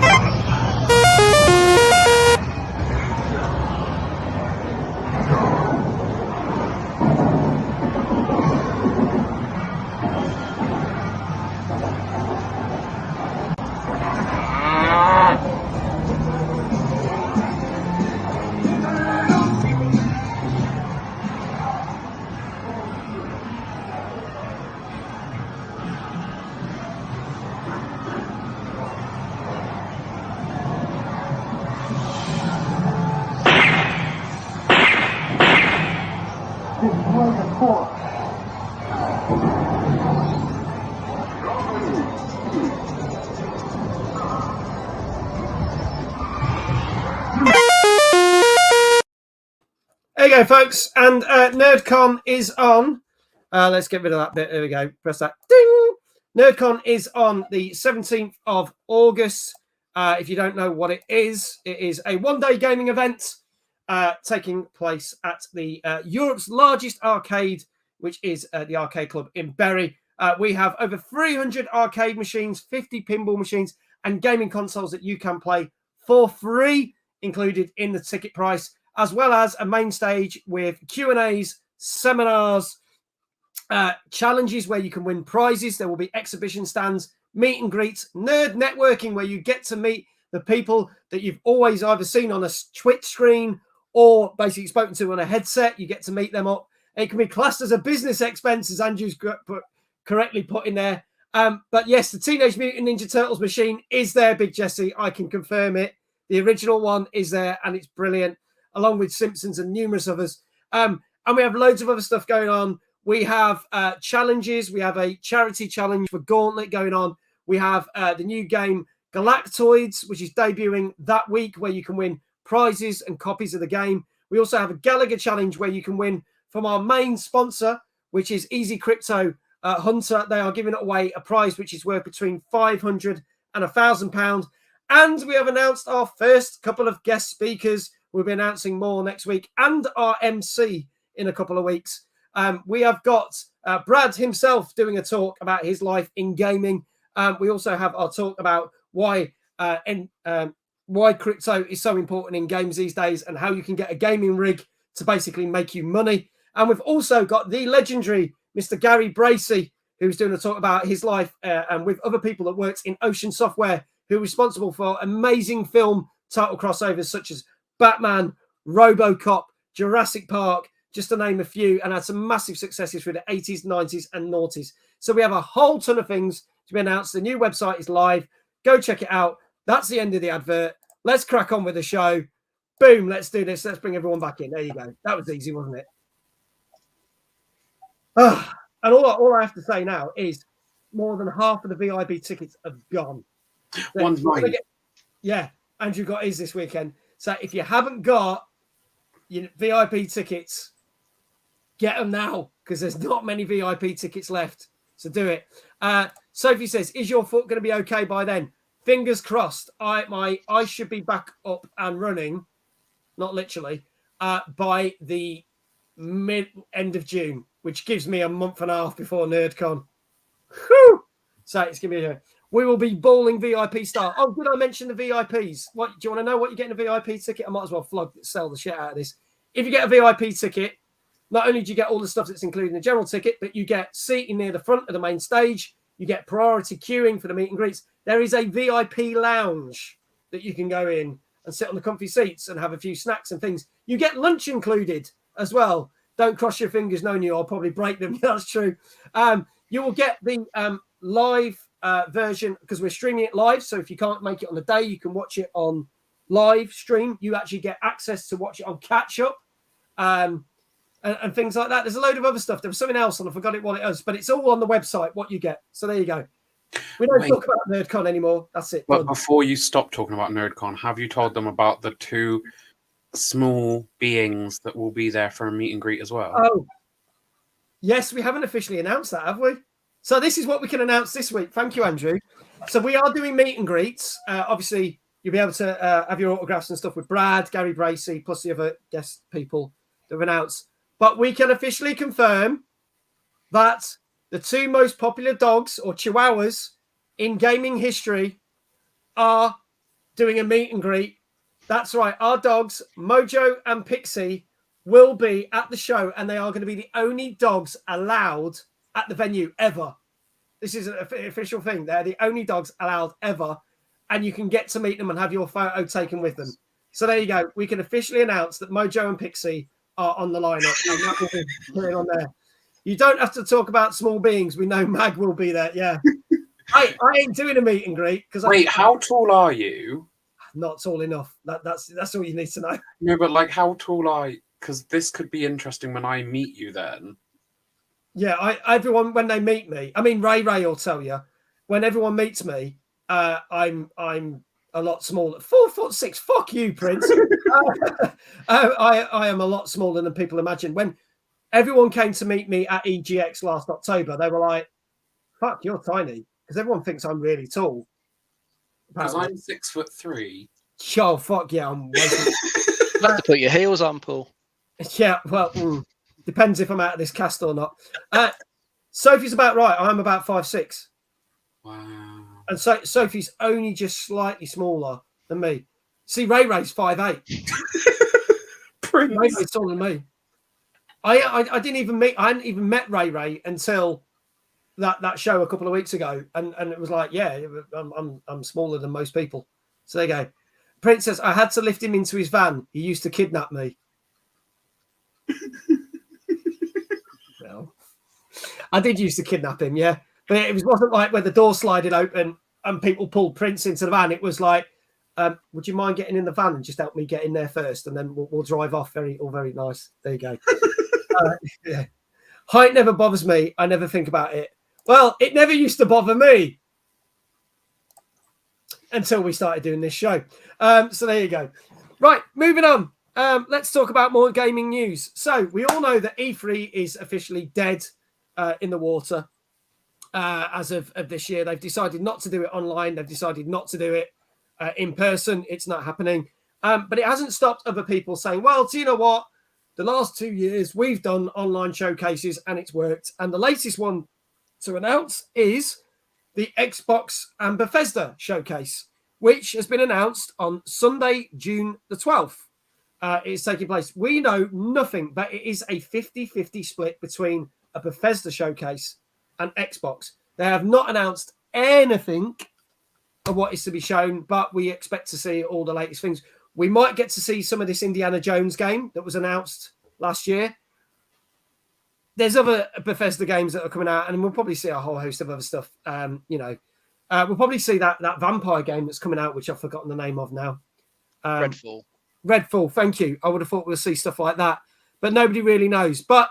There you go, folks. And NerdCon is on. Let's get rid of that bit. There we go. Press that. Ding! NerdCon is on the 17th of August. If you don't know what it is a one-day gaming event taking place at the Europe's largest arcade, which is the Arcade Club in Bury. We have over 300 arcade machines, 50 pinball machines, and gaming consoles that you can play for free, included in the ticket price, as well as a main stage with Q&As, seminars, challenges where you can win prizes. There will be exhibition stands, meet and greets, nerd networking where you get to meet the people that you've always either seen on a Twitch screen or basically spoken to on a headset. You get to meet them up. It can be classed as a business expense, as Andrew's correctly put in there. But yes, the Teenage Mutant Ninja Turtles machine is there, Big Jesse. I can confirm it. The original one is there, and it's brilliant, along with Simpsons and numerous others. And we have loads of other stuff going on. We have challenges. We have a charity challenge for Gauntlet going on. We have the new game Galactoids, which is debuting that week, where you can win prizes and copies of the game. We also have a Gallagher challenge where you can win from our main sponsor, which is Easy Crypto Hunter. They are giving away a prize which is worth between £500 and £1,000. And we have announced our first couple of guest speakers. We'll be announcing more next week, and our MC in a couple of weeks. We have got Brad himself doing a talk about his life in gaming. We also have our talk about why crypto is so important in games these days and how you can get a gaming rig to basically make you money. And we've also got the legendary Mr. Gary Bracey, who's doing a talk about his life and with other people that works in Ocean Software, who are responsible for amazing film title crossovers such as Batman, RoboCop, Jurassic Park, just to name a few, and had some massive successes through the 80s, 90s, and noughties. So we have a whole ton of things to be announced. The new website is live. Go check it out. That's the end of the advert. Let's crack on with the show. Boom, let's do this. Let's bring everyone back in. There you go. That was easy, wasn't it? And all I have to say now is more than half of the VIP tickets have gone. One's mine. Yeah, Andrew got his this weekend. So if you haven't got your VIP tickets, get them now, because there's not many VIP tickets left. So do it. Sophie says, is your foot going to be okay by then? Fingers crossed. I should be back up and running, not literally, by the end of June, which gives me a month and a half before NerdCon. Whew! So it's going to be we will be bowling VIP style. Oh, did I mention the VIPs? What do you want to know? What you get in a VIP ticket? I might as well sell the shit out of this. If you get a VIP ticket, not only do you get all the stuff that's included in the general ticket, but you get seating near the front of the main stage. You get priority queuing for the meet and greets. There is a VIP lounge that you can go in and sit on the comfy seats and have a few snacks and things. You get lunch included as well. Don't cross your fingers, knowing you, I'll probably break them. That's true. You will get the live version because we're streaming it live. So if you can't make it on the day, you can watch it on live stream. You actually get access to watch it on catch up and things like that. There's a load of other stuff. There was something else and I forgot what it was, but it's all on the website, what you get. So there you go. We don't talk about NerdCon anymore. That's it. But before you stop talking about NerdCon, have you told them about the two small beings that will be there for a meet and greet as well? Oh, yes, we haven't officially announced that, have we? So this is what we can announce this week. Thank you, Andrew. So we are doing meet and greets. Obviously, you'll be able to have your autographs and stuff with Brad, Gary Bracey, plus the other guest people that have announced. But we can officially confirm that the two most popular dogs or chihuahuas in gaming history are doing a meet and greet. That's right. Our dogs, Mojo and Pixie, will be at the show, and they are going to be the only dogs allowed at the venue ever. This is an official thing. They're the only dogs allowed ever, and you can get to meet them and have your photo taken with them. So there you go. We can officially announce that Mojo and Pixie are on the lineup, and that will be put on there. You don't have to talk about small beings. We know Mag will be there. Yeah. I ain't doing a meet and greet because. Wait, how tall are you? Not tall enough. That's all you need to know. No, but like, how tall are you? Because this could be interesting when I meet you then. Yeah, everyone when they meet me, I mean Ray will tell you, when everyone meets me, I'm a lot smaller. 4'6". Fuck you, Prince. I am a lot smaller than people imagine. When everyone came to meet me at EGX last October, they were like, "Fuck, you're tiny," because everyone thinks I'm really tall. Because I'm 6'3". Oh fuck yeah, I'm. You have to put your heels on, Paul. Yeah, well, depends if I'm out of this cast or not. Sophie's about right. I'm about 5'6". Wow. And so Sophie's only just slightly smaller than me. See, Ray's 5'8". Ray's taller than me. I hadn't even met Ray until that show a couple of weeks ago, and it was like, yeah, I'm smaller than most people. So there you go. Princess, I had to lift him into his van. He used to kidnap me. Well, I did used to kidnap him, yeah. But it wasn't like where the door slided open and people pulled Prince into the van. It was like, would you mind getting in the van and just help me get in there first, and then we'll drive off. Very nice. There you go. Yeah. Height never bothers me. I never think about it. Well, it never used to bother me until we started doing this show. So there you go. Right, moving on. Let's talk about more gaming news. So we all know that E3 is officially dead in the water as of this year. They've decided not to do it online. They've decided not to do it in person. It's not happening. But it hasn't stopped other people saying, well, do you know what? The last 2 years, we've done online showcases and it's worked. And the latest one to announce is the Xbox and Bethesda showcase, which has been announced on Sunday, June the 12th. It's taking place. We know nothing, but it is a 50-50 split between a Bethesda showcase and Xbox. They have not announced anything of what is to be shown, but we expect to see all the latest things. We might get to see some of this Indiana Jones game that was announced last year. There's other Bethesda games that are coming out, and we'll probably see a whole host of other stuff. We'll probably see that vampire game that's coming out, which I've forgotten the name of now. Redfall, thank you. I would have thought we'll see stuff like that, but nobody really knows. But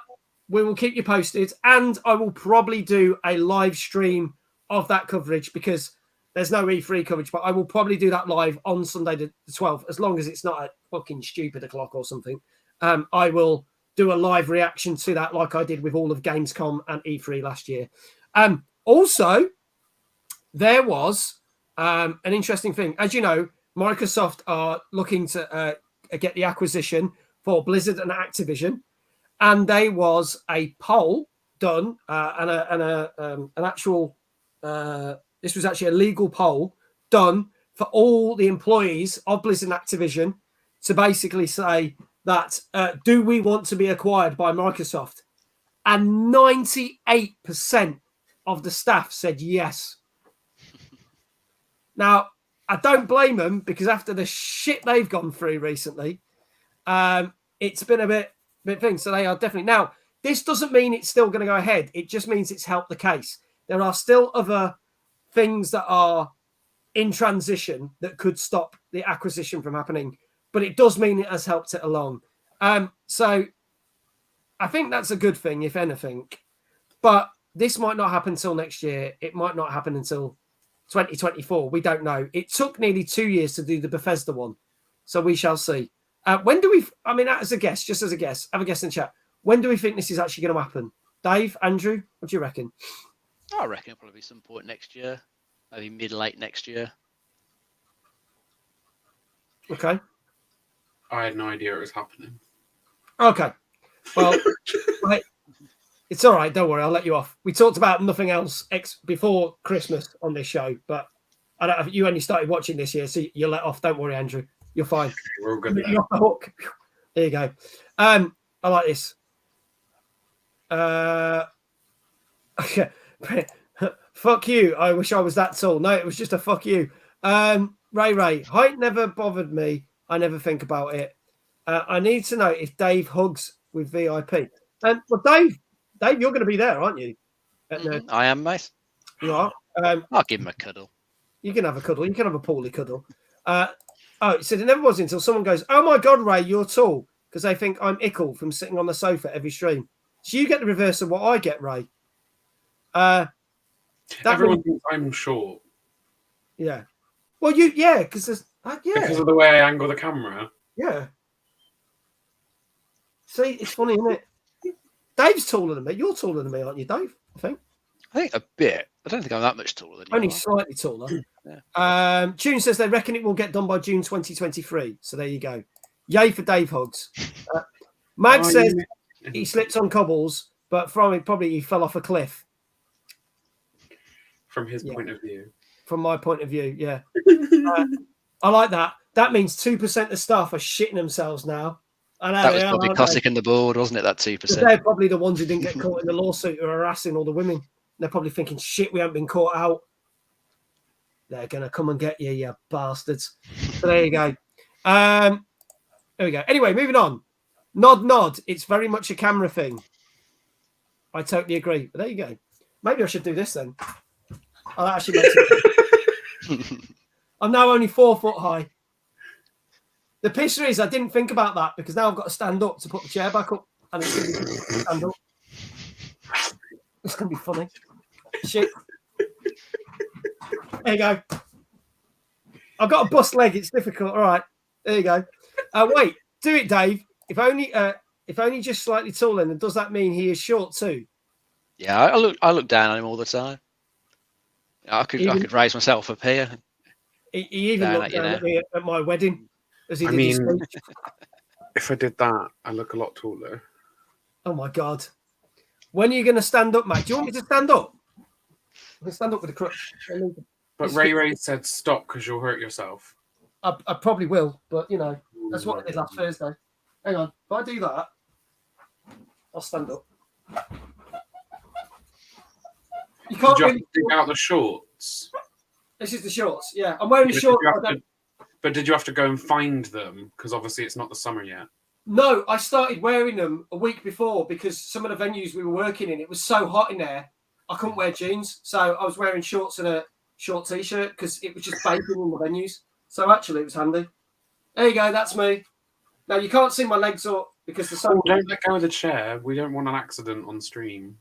we will keep you posted, and I will probably do a live stream of that coverage because there's no E3 coverage, but I will probably do that live on Sunday the 12th, as long as it's not at fucking stupid o'clock or something. I will do a live reaction to that like I did with all of Gamescom and E3 last year. Also, there was an interesting thing. As you know, Microsoft are looking to get the acquisition for Blizzard and Activision, and there was a poll done and an actual... this was actually a legal poll done for all the employees of Blizzard and Activision to basically say that, do we want to be acquired by Microsoft? And 98% of the staff said yes. Now, I don't blame them because after the shit they've gone through recently, it's been a bit thing. So they are definitely... Now, this doesn't mean it's still going to go ahead. It just means it's helped the case. There are still other things that are in transition that could stop the acquisition from happening, but it does mean it has helped it along. So I think that's a good thing, if anything, but this might not happen until next year. It might not happen until 2024. We don't know. It took nearly 2 years to do the Bethesda one. So we shall see. When do we, I mean, as a guess, just as a guess, have a guess in chat. When do we think this is actually going to happen? Dave, Andrew, what do you reckon? I reckon it'll probably be some point next year, maybe mid-late next year. Okay. I had no idea it was happening. Okay. Well, it's all right. Don't worry. I'll let you off. We talked about nothing else before Christmas on this show, but I don't. You only started watching this year, so you're let off. Don't worry, Andrew. You're fine. We're all good. You're off the hook. There you go. I like this. Okay. Fuck you. I wish I was that tall. No, it was just a fuck you. Ray, height never bothered me. I never think about it. I need to know if Dave hugs with VIP. Well, Dave, you're going to be there, aren't you? I am, mate. You are. I'll give him a cuddle. You can have a cuddle. You can have a poorly cuddle. It said it never was until someone goes, "Oh my God, Ray, you're tall," because they think I'm ickle from sitting on the sofa every stream. So you get the reverse of what I get, Ray. Everyone thinks I'm short. Yeah. Well, because there's because of the way I angle the camera. Yeah. See, it's funny, isn't it? Dave's taller than me. You're taller than me, aren't you, Dave? I think a bit. I don't think I'm that much taller than you. Only slightly taller. Yeah. Tune says they reckon it will get done by June 2023. So there you go. Yay for Dave hugs. Mag says he slipped on cobbles, but probably he fell off a cliff. From his point of view. From my point of view, yeah. I like that. That means 2% of staff are shitting themselves now. I know, that was probably classic in the board, wasn't it? That 2%. They're probably the ones who didn't get caught in the lawsuit who are harassing all the women. They're probably thinking, shit, we haven't been caught out. They're going to come and get you, you bastards. So there you go. There we go. Anyway, moving on. Nod. It's very much a camera thing. I totally agree. But there you go. Maybe I should do this then. I'll actually make it. I'm now only 4 foot high. The picture is I didn't think about that because now I've got to stand up to put the chair back up, and it's going to be stand up. It's going to be funny. Shit. There you go. I've got a bust leg. It's difficult. All right. There you go. Wait. Do it, Dave. If only just slightly taller. Then does that mean he is short too? Yeah, I look down on him all the time. I could raise myself up here. He even Down looked at you down now. at me at my wedding as he I did his mean- speech. If I did that, I look a lot taller. Oh my God. When are you going to stand up, mate? Do you want me to stand up? I can stand up with a crutch. But Ray said stop because you'll hurt yourself. I probably will, but you know, that's what I did last Thursday. Hang on. If I do that, I'll stand up. You can't Did you have really. to dig out the shorts? This is the shorts. Yeah, I'm wearing But shorts. did you have to go and find them? Because obviously it's not the summer yet. No, I started wearing them a week before because some of the venues we were working in, it was so hot in there, I couldn't wear jeans. So I was wearing shorts and a short t-shirt because it was just baking in the venues. So actually it was handy. There you go, that's me. Now you can't see my legs up because the sun. Oh, don't let go of the chair. We don't want an accident on stream.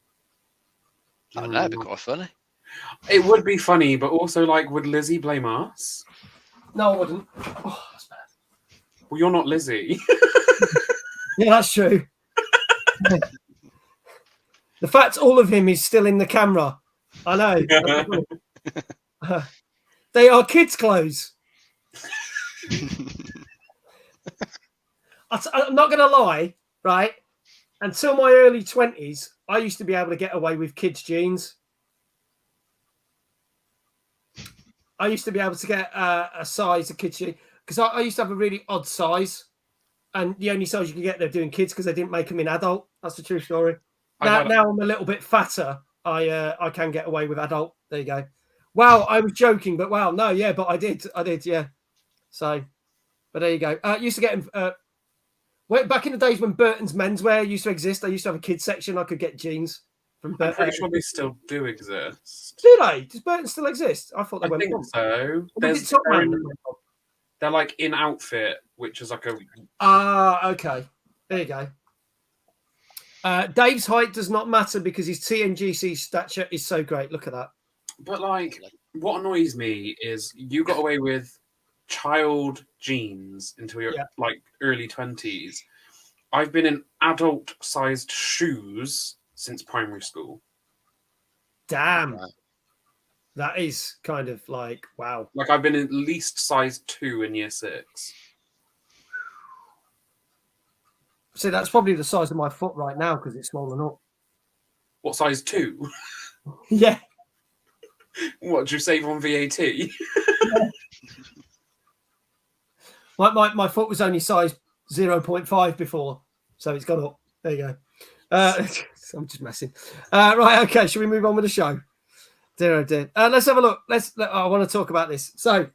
Oh, that'd be quite funny. It would be funny, but also, like, would Lizzie blame us? No, I wouldn't. Oh, that's bad. Well, you're not Lizzie. Yeah, that's true. The fact all of him is still in the camera. I know. They are kids' clothes. I'm not going to lie, right? Until my early 20s, I used to be able to get away with kids' jeans. I used to be able to get a size of kids' jeans because I used to have a really odd size. And the only size you could get, they're doing kids because they didn't make them in adult. That's the true story. Now I'm a little bit fatter. I can get away with adult. There you go. Wow, I was joking, but wow, no, yeah, but I did, yeah. So, but there you go. Used to get them. Back in the days when Burton's menswear used to exist, I used to have a kids section. I could get jeans from Burton. I'm pretty sure they still do exist. Do they? Does Burton still exist? I thought they I went think on. so. Or was it Topman that went on? They're like in outfit, which is like a. Okay. There you go. Dave's height does not matter because his TNGC stature is so great. Look at that. But like, what annoys me is you got away with child jeans until your like early 20s. I've been in adult-sized shoes since primary school. Damn. That is kind of like, wow. Like, I've been at least size 2 in year 6. See, that's probably the size of my foot right now because it's swollen up. What, size 2? Yeah. What, did you save on VAT? My foot was only size 0.5 before, so it's gone up. There you go. I'm just messing. Right, okay, shall we move on with the show? Dear, oh dear. Let's have a look. I want to talk about this. So,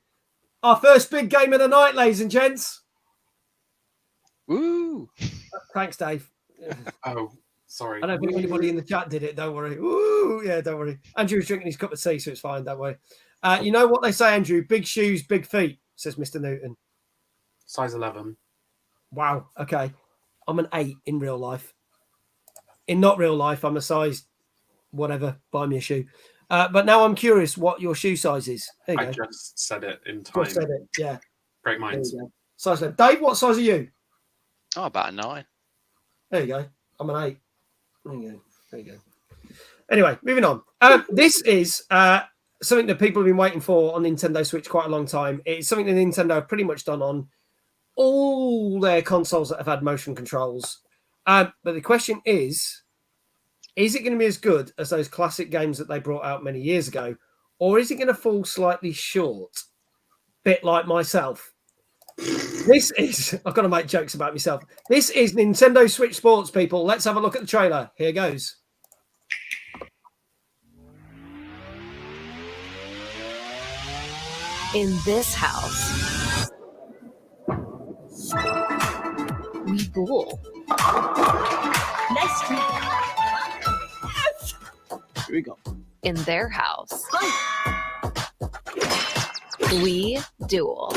our first big game of the night, ladies and gents. Woo! Thanks, Dave. Oh, sorry. I don't think anybody in the chat did it. Don't worry. Ooh, yeah, don't worry. Andrew's drinking his cup of tea, so it's fine. Don't worry. You know what they say, Andrew? Big shoes, big feet, says Mr. Newton. Size 11. Wow. Okay. I'm an 8 in real life. In not real life, I'm a size whatever. Buy me a shoe. But now I'm curious what your shoe size is. There you I go. just said it in time. Just said it. Yeah. Great minds. Size 11. Dave, what size are you? Oh, about a 9. There you go. I'm an 8. There you go. There you go. Anyway, moving on. This is something that people have been waiting for on Nintendo Switch quite a long time. It's something that Nintendo have pretty much done on all their consoles that have had motion controls. But the question is it going to be as good as those classic games that they brought out many years ago? Or is it going to fall slightly short? Bit like myself. This is, I've got to make jokes about myself. This is Nintendo Switch Sports, people. Let's have a look at the trailer. Here goes. In this house, we duel. Nice treat. Here we go. In their house, we duel.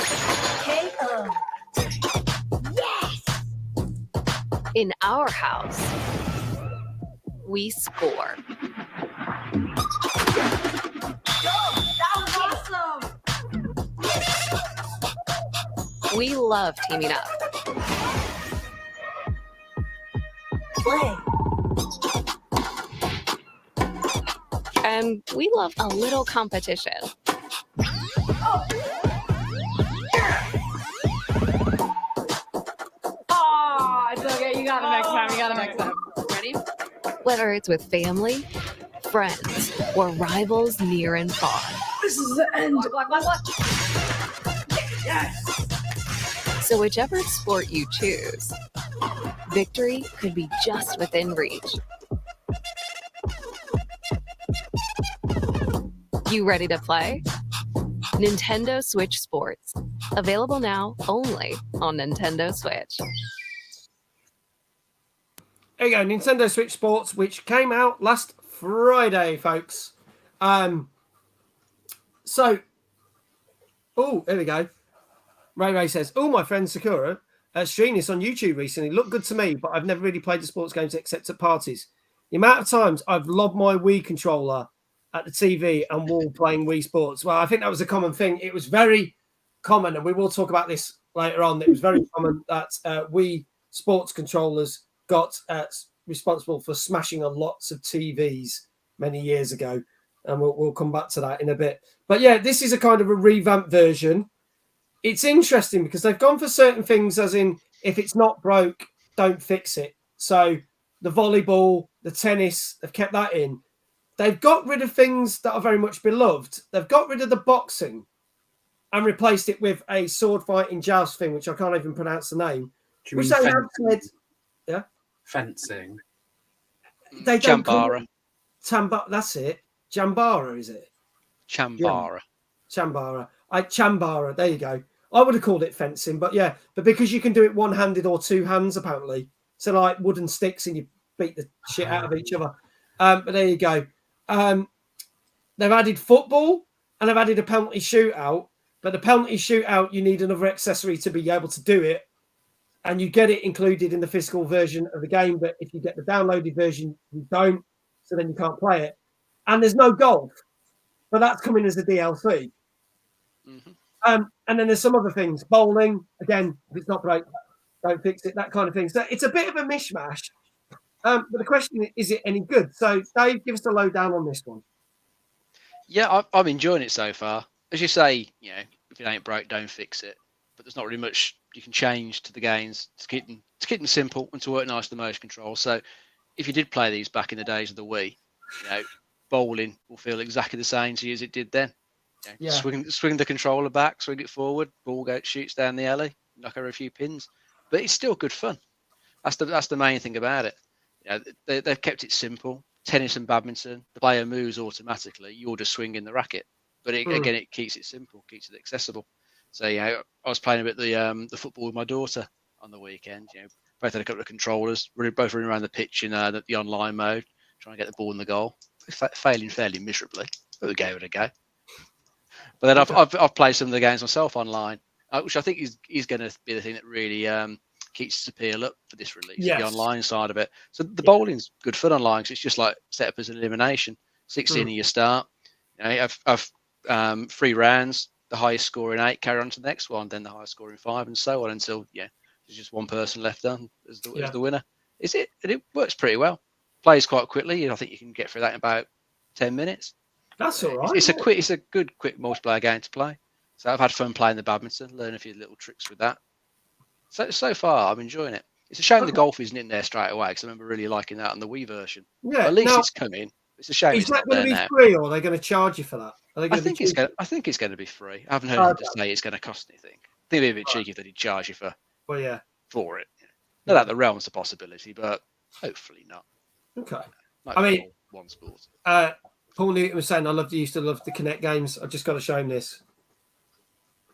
KO. Yes. In our house, we score. That was awesome. We love teaming up. Play. And we love a little competition. Whether it's with family, friends, or rivals near and far. This is the end. So whichever sport you choose, victory could be just within reach. You ready to play? Nintendo Switch Sports. Available now only on Nintendo Switch. There you go, Nintendo Switch Sports, which came out last Friday, folks. Here we go. Ray says, my friend Sakura streamed this on YouTube recently. Looked good to me, but I've never really played the sports games except at parties. The amount of times I've lobbed my Wii controller at the TV and wall playing Wii Sports. Well, I think that was a common thing. It was very common, and we will talk about this later on. It was very common that Wii Sports controllers got responsible for smashing on lots of TVs many years ago. And we'll come back to that in a bit. But yeah, this is a kind of a revamped version. It's interesting because they've gone for certain things, as in, if it's not broke, don't fix it. So the volleyball, the tennis, they've kept that in. They've got rid of things that are very much beloved. They've got rid of the boxing and replaced it with a sword fighting joust thing, which I can't even pronounce the name. Which they have said, yeah, fencing. They don't Chambara. That's it. Jambara, is it? Chambara. Chambara. Chambara. There you go. I would have called it fencing, but yeah, but because you can do it one-handed or two hands, apparently. So like wooden sticks and you beat the shit out of each other. But there you go. They've added football and they've added a penalty shootout. But the penalty shootout, you need another accessory to be able to do it. And you get it included in the physical version of the game. But if you get the downloaded version, you don't. So then you can't play it. And there's no golf. But that's coming as a DLC. Mm-hmm. And then there's some other things. Bowling, again, if it's not great, don't fix it, that kind of thing. So it's a bit of a mishmash. But the question is it any good? So, Dave, give us the lowdown on this one. Yeah, I'm enjoying it so far. As you say, if it ain't broke, don't fix it. But there's not really much you can change to the games to keep them simple and to work nice with the motion control. So, if you did play these back in the days of the Wii, bowling will feel exactly the same to you as it did then. Swing the controller back, swing it forward, ball shoots down the alley, knock over a few pins, but it's still good fun. That's the main thing about it. They've kept it simple. Tennis and badminton, the player moves automatically. You're just swinging the racket, but again, it keeps it simple, keeps it accessible. So I was playing a bit the football with my daughter on the weekend. Both had a couple of controllers, both running around the pitch in the online mode, trying to get the ball in the goal, failing fairly miserably, but we gave it a go. But then I've played some of the games myself online, which I think is going to be the thing that really keeps its appeal up for this release, the online side of it. So the bowling's good fun online because it's just like set up as an elimination. 16 of your start. You have 3 rounds, the highest score in 8 carry on to the next one, then the highest score in 5, and so on until there's just one person left on as the winner. And it works pretty well. Plays quite quickly. I think you can get through that in about 10 minutes. That's all right. It's a good quick multiplayer game to play. So I've had fun playing the badminton, learn a few little tricks with that. So far, I'm enjoying it. It's a shame the golf isn't in there straight away because I remember really liking that on the Wii version. Yeah, but at least it's coming. It's a shame. Is that going to be free, or are they going to charge you for that? I think it's going to be free. I haven't heard them to say it's going to cost anything. I think it'd be a bit cheeky if they did charge you for it. Not out the realm's a possibility, but hopefully not. Okay. I mean, one sport. Paul Newton was saying used to love the Kinect games. I've just got to show him this.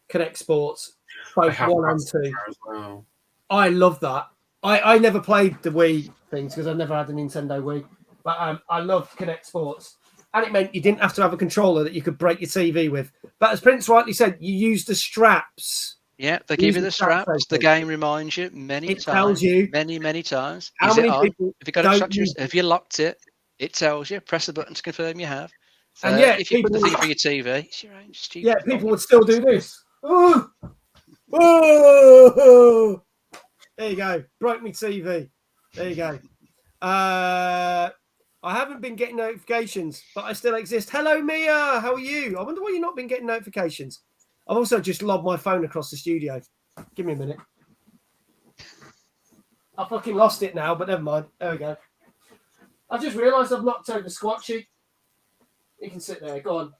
Kinect Sports, both 1 and 2. Well. I love that. I never played the Wii things because I never had a Nintendo Wii, but I loved Kinect Sports. And it meant you didn't have to have a controller that you could break your TV with. But as Prince rightly said, you use the straps. Yeah, they give you the straps. The game reminds you many times. It tells you many times. How many people if you locked it, it tells you. Press the button to confirm you have. And if you put the thing for your TV, it's your own stupid. Yeah, people would still do this. Oh, oh, there you go. Broke me TV. There you go. I haven't been getting notifications, but I still exist. Hello, Mia. How are you? I wonder why you've not been getting notifications. I've also just lobbed my phone across the studio. Give me a minute. I fucking lost it now, but never mind. There we go. I just realised I've knocked over Squatchy. He can sit there. Go on.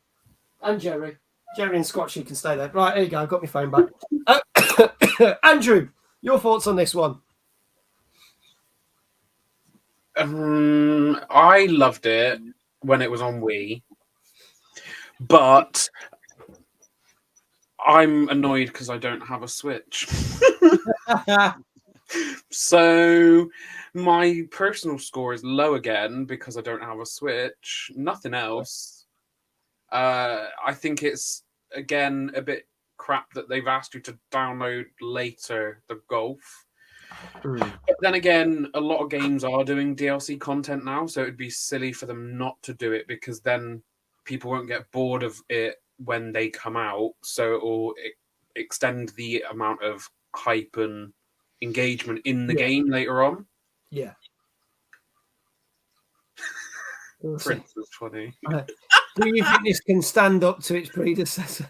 And Jerry. Jerry and Squatchy can stay there. Right, there you go. I've got my phone back. Andrew, your thoughts on this one? I loved it when it was on Wii, but I'm annoyed because I don't have a Switch. So my personal score is low again because I don't have a Switch. Nothing else. I think it's, again, a bit crap that they've asked you to download later the golf. But then again, a lot of games are doing DLC content now, so it'd be silly for them not to do it because then people won't get bored of it when they come out. So it will extend the amount of hype and engagement in the game later on. Yeah. Prince is funny. Do you think this can stand up to its predecessor?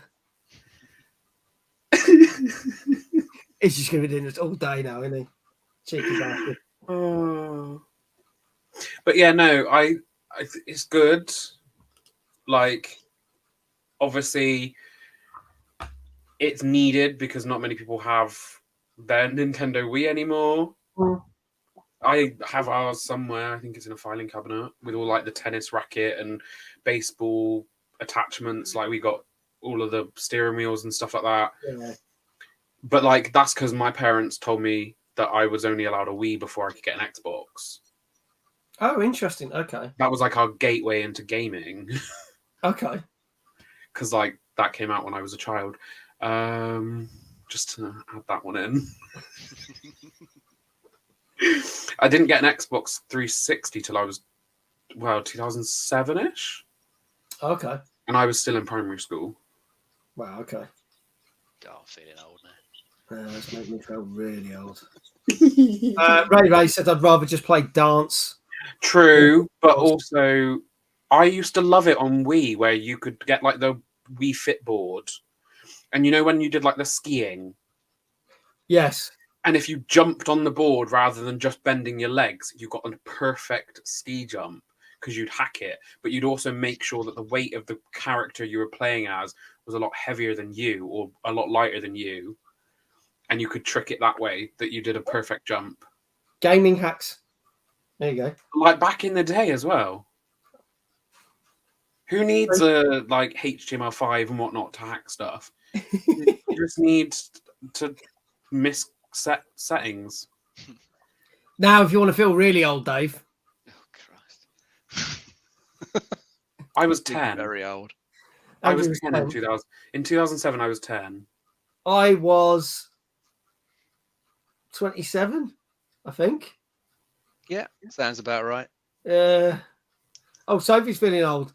He's just going to be doing this all day now, isn't he? Cheeky bastard. But yeah, no, it's good. Like, obviously, it's needed because not many people have their Nintendo Wii anymore. I have ours somewhere. I think it's in a filing cabinet with all like the tennis racket and baseball attachments. Like we got all of the steering wheels and stuff like that. Yeah. But like that's because my parents told me that I was only allowed a Wii before I could get an Xbox. Oh, interesting. Okay. That was like our gateway into gaming. Okay. Because like that came out when I was a child. Just to add that one in. I didn't get an Xbox 360 till I was, 2007-ish. Okay. And I was still in primary school. Wow, okay. God, I'm feeling old now. That's making me feel really old. Ray said I'd rather just play dance. True, but also I used to love it on Wii where you could get like the Wii Fit board. And you know when you did like the skiing? Yes. And if you jumped on the board rather than just bending your legs, you got a perfect ski jump because you'd hack it. But you'd also make sure that the weight of the character you were playing as was a lot heavier than you or a lot lighter than you. And you could trick it that way that you did a perfect jump. Gaming hacks. There you go. Like back in the day as well. Who needs a like HTML5 and whatnot to hack stuff? You just need to miss settings. Now, if you want to feel really old, Dave. Oh, Christ. I was 10. Very old. I was 10 in 2000. In 2007, I was 10. I was 27, I think. Yeah, sounds about right. Sophie's feeling old.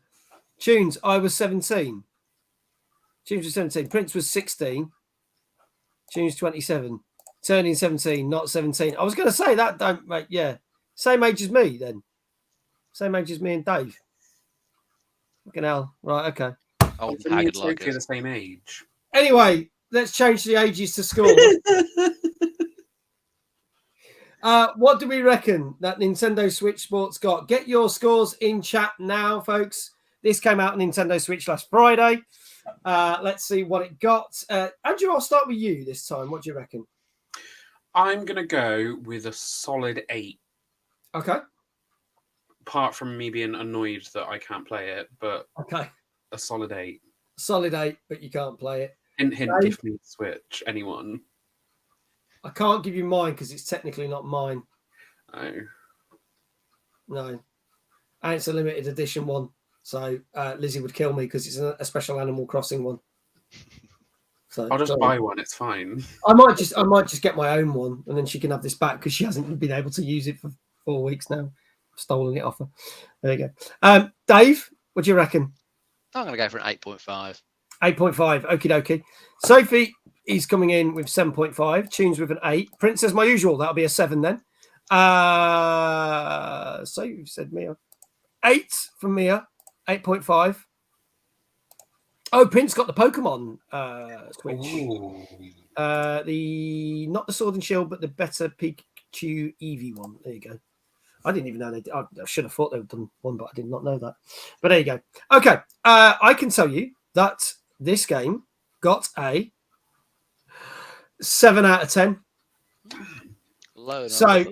Tunes, I was 17. Tunes was 17. Prince was 16. Tunes 27. Turning 17, not 17. I was going to say that, don't mate. Yeah. Same age as me, then. Same age as me and Dave. Fucking hell. Right, okay. Old Me and haggard Sophie like are us. the same age. Anyway, let's change the ages to score. What do we reckon that Nintendo Switch Sports got? Get your scores in chat now, folks. This came out on Nintendo Switch last Friday. Let's see what it got. Andrew, I'll start with you this time. What do you reckon? I'm going to go with a solid 8. Okay. Apart from me being annoyed that I can't play it, but Okay. a solid 8. Solid 8, but you can't play it. Hint, Dave? give me the Switch, anyone. I can't give you mine because it's technically not mine. Oh. No. And it's a limited edition one. So Lizzie would kill me because it's a special Animal Crossing one. So I'll just buy one, it's fine. I might just get my own one and then she can have this back because she hasn't been able to use it for 4 weeks now. I've stolen it off her. There you go. Dave, what do you reckon? I'm going to go for an 8.5. 8.5. Okie dokie. Sophie is coming in with 7.5. Tunes with an 8. Prince as my usual. That'll be a 7 then. So you said Mia. 8 from Mia. 8.5. Oh, Prince got the Pokemon Switch. The not the Sword and Shield, but the better Pikachu Eevee one. There you go. I didn't even know they did. I should have thought they had done one, but I did not know that. But there you go. Okay. I can tell you that this game got a 7 out of 10. Low. So,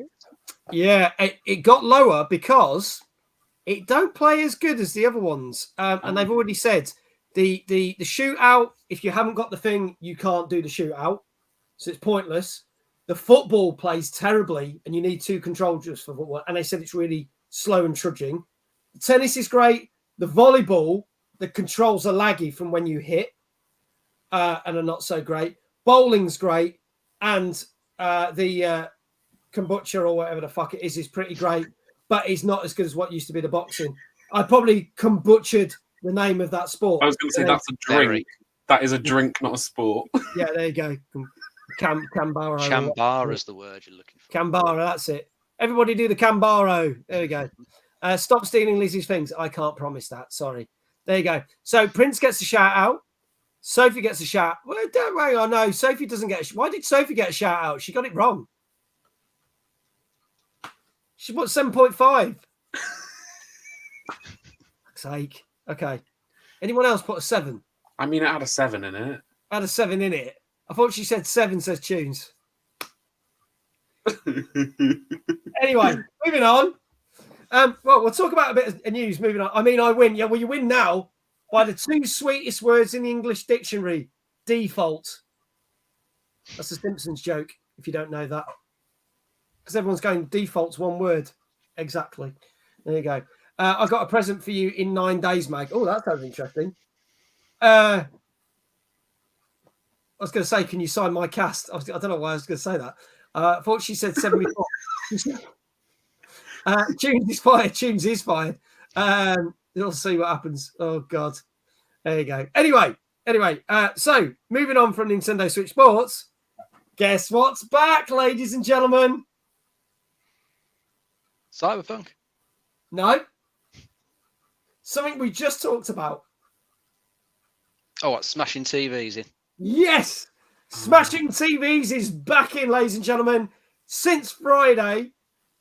yeah, it got lower because it don't play as good as the other ones. And they've already said the shootout, if you haven't got the thing, you can't do the shootout. So it's pointless. The football plays terribly and you need 2 controllers for football. And they said it's really slow and trudging. The tennis is great. The volleyball, the controls are laggy from when you hit and are not so great. Bowling's great. And the kombucha or whatever the fuck it is pretty great. But it's not as good as what used to be the boxing. I probably kombuchaed the name of that sport. I was going to say that's a drink. That is a drink, not a sport. Yeah, there you go. Cambaro. Chambara is the word you're looking for. Cambaro, that's it. Everybody do the Cambaro. There we go. Stop stealing Lizzie's things. I can't promise that. Sorry. There you go. So Prince gets a shout out. Sophie gets a shout. Well, don't worry. I know Sophie doesn't get. Why did Sophie get a shout out? She got it wrong. She put 7.5. Fuck's sake. Okay. Anyone else put a 7? I mean, it had a 7 in it. Had a 7 in it. I thought she said 7 says tunes. Anyway, moving on. Well, we'll talk about a bit of news. Moving on. I mean, I win. Yeah, well, you win now by the 2 sweetest words in the English dictionary. Default. That's a Simpsons joke, if you don't know that. Because everyone's going, default's 1 word. Exactly. There you go. I got a present for you in 9 days, Mag. Oh, that sounds interesting. I was going to say, can you sign my cast? I don't know why I was going to say that. I thought she said 74. Tunes is fired. Tunes is fired. You'll see what happens. Oh, God. There you go. Anyway. So moving on from Nintendo Switch Sports, guess what's back, ladies and gentlemen? Cyberpunk. No. Something we just talked about. Oh, what? Smashing TVs in. Yes. Smashing TVs is back in, ladies and gentlemen. Since Friday,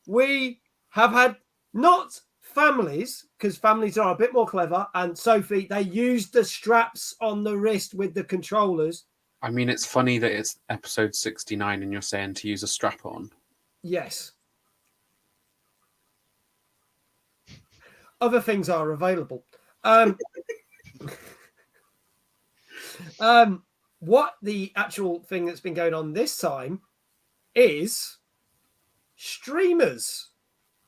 we have had not families, because families are a bit more clever. And Sophie, they used the straps on the wrist with the controllers. I mean, it's funny that it's episode 69 and you're saying to use a strap on. Yes. Other things are available. What the actual thing that's been going on this time is streamers,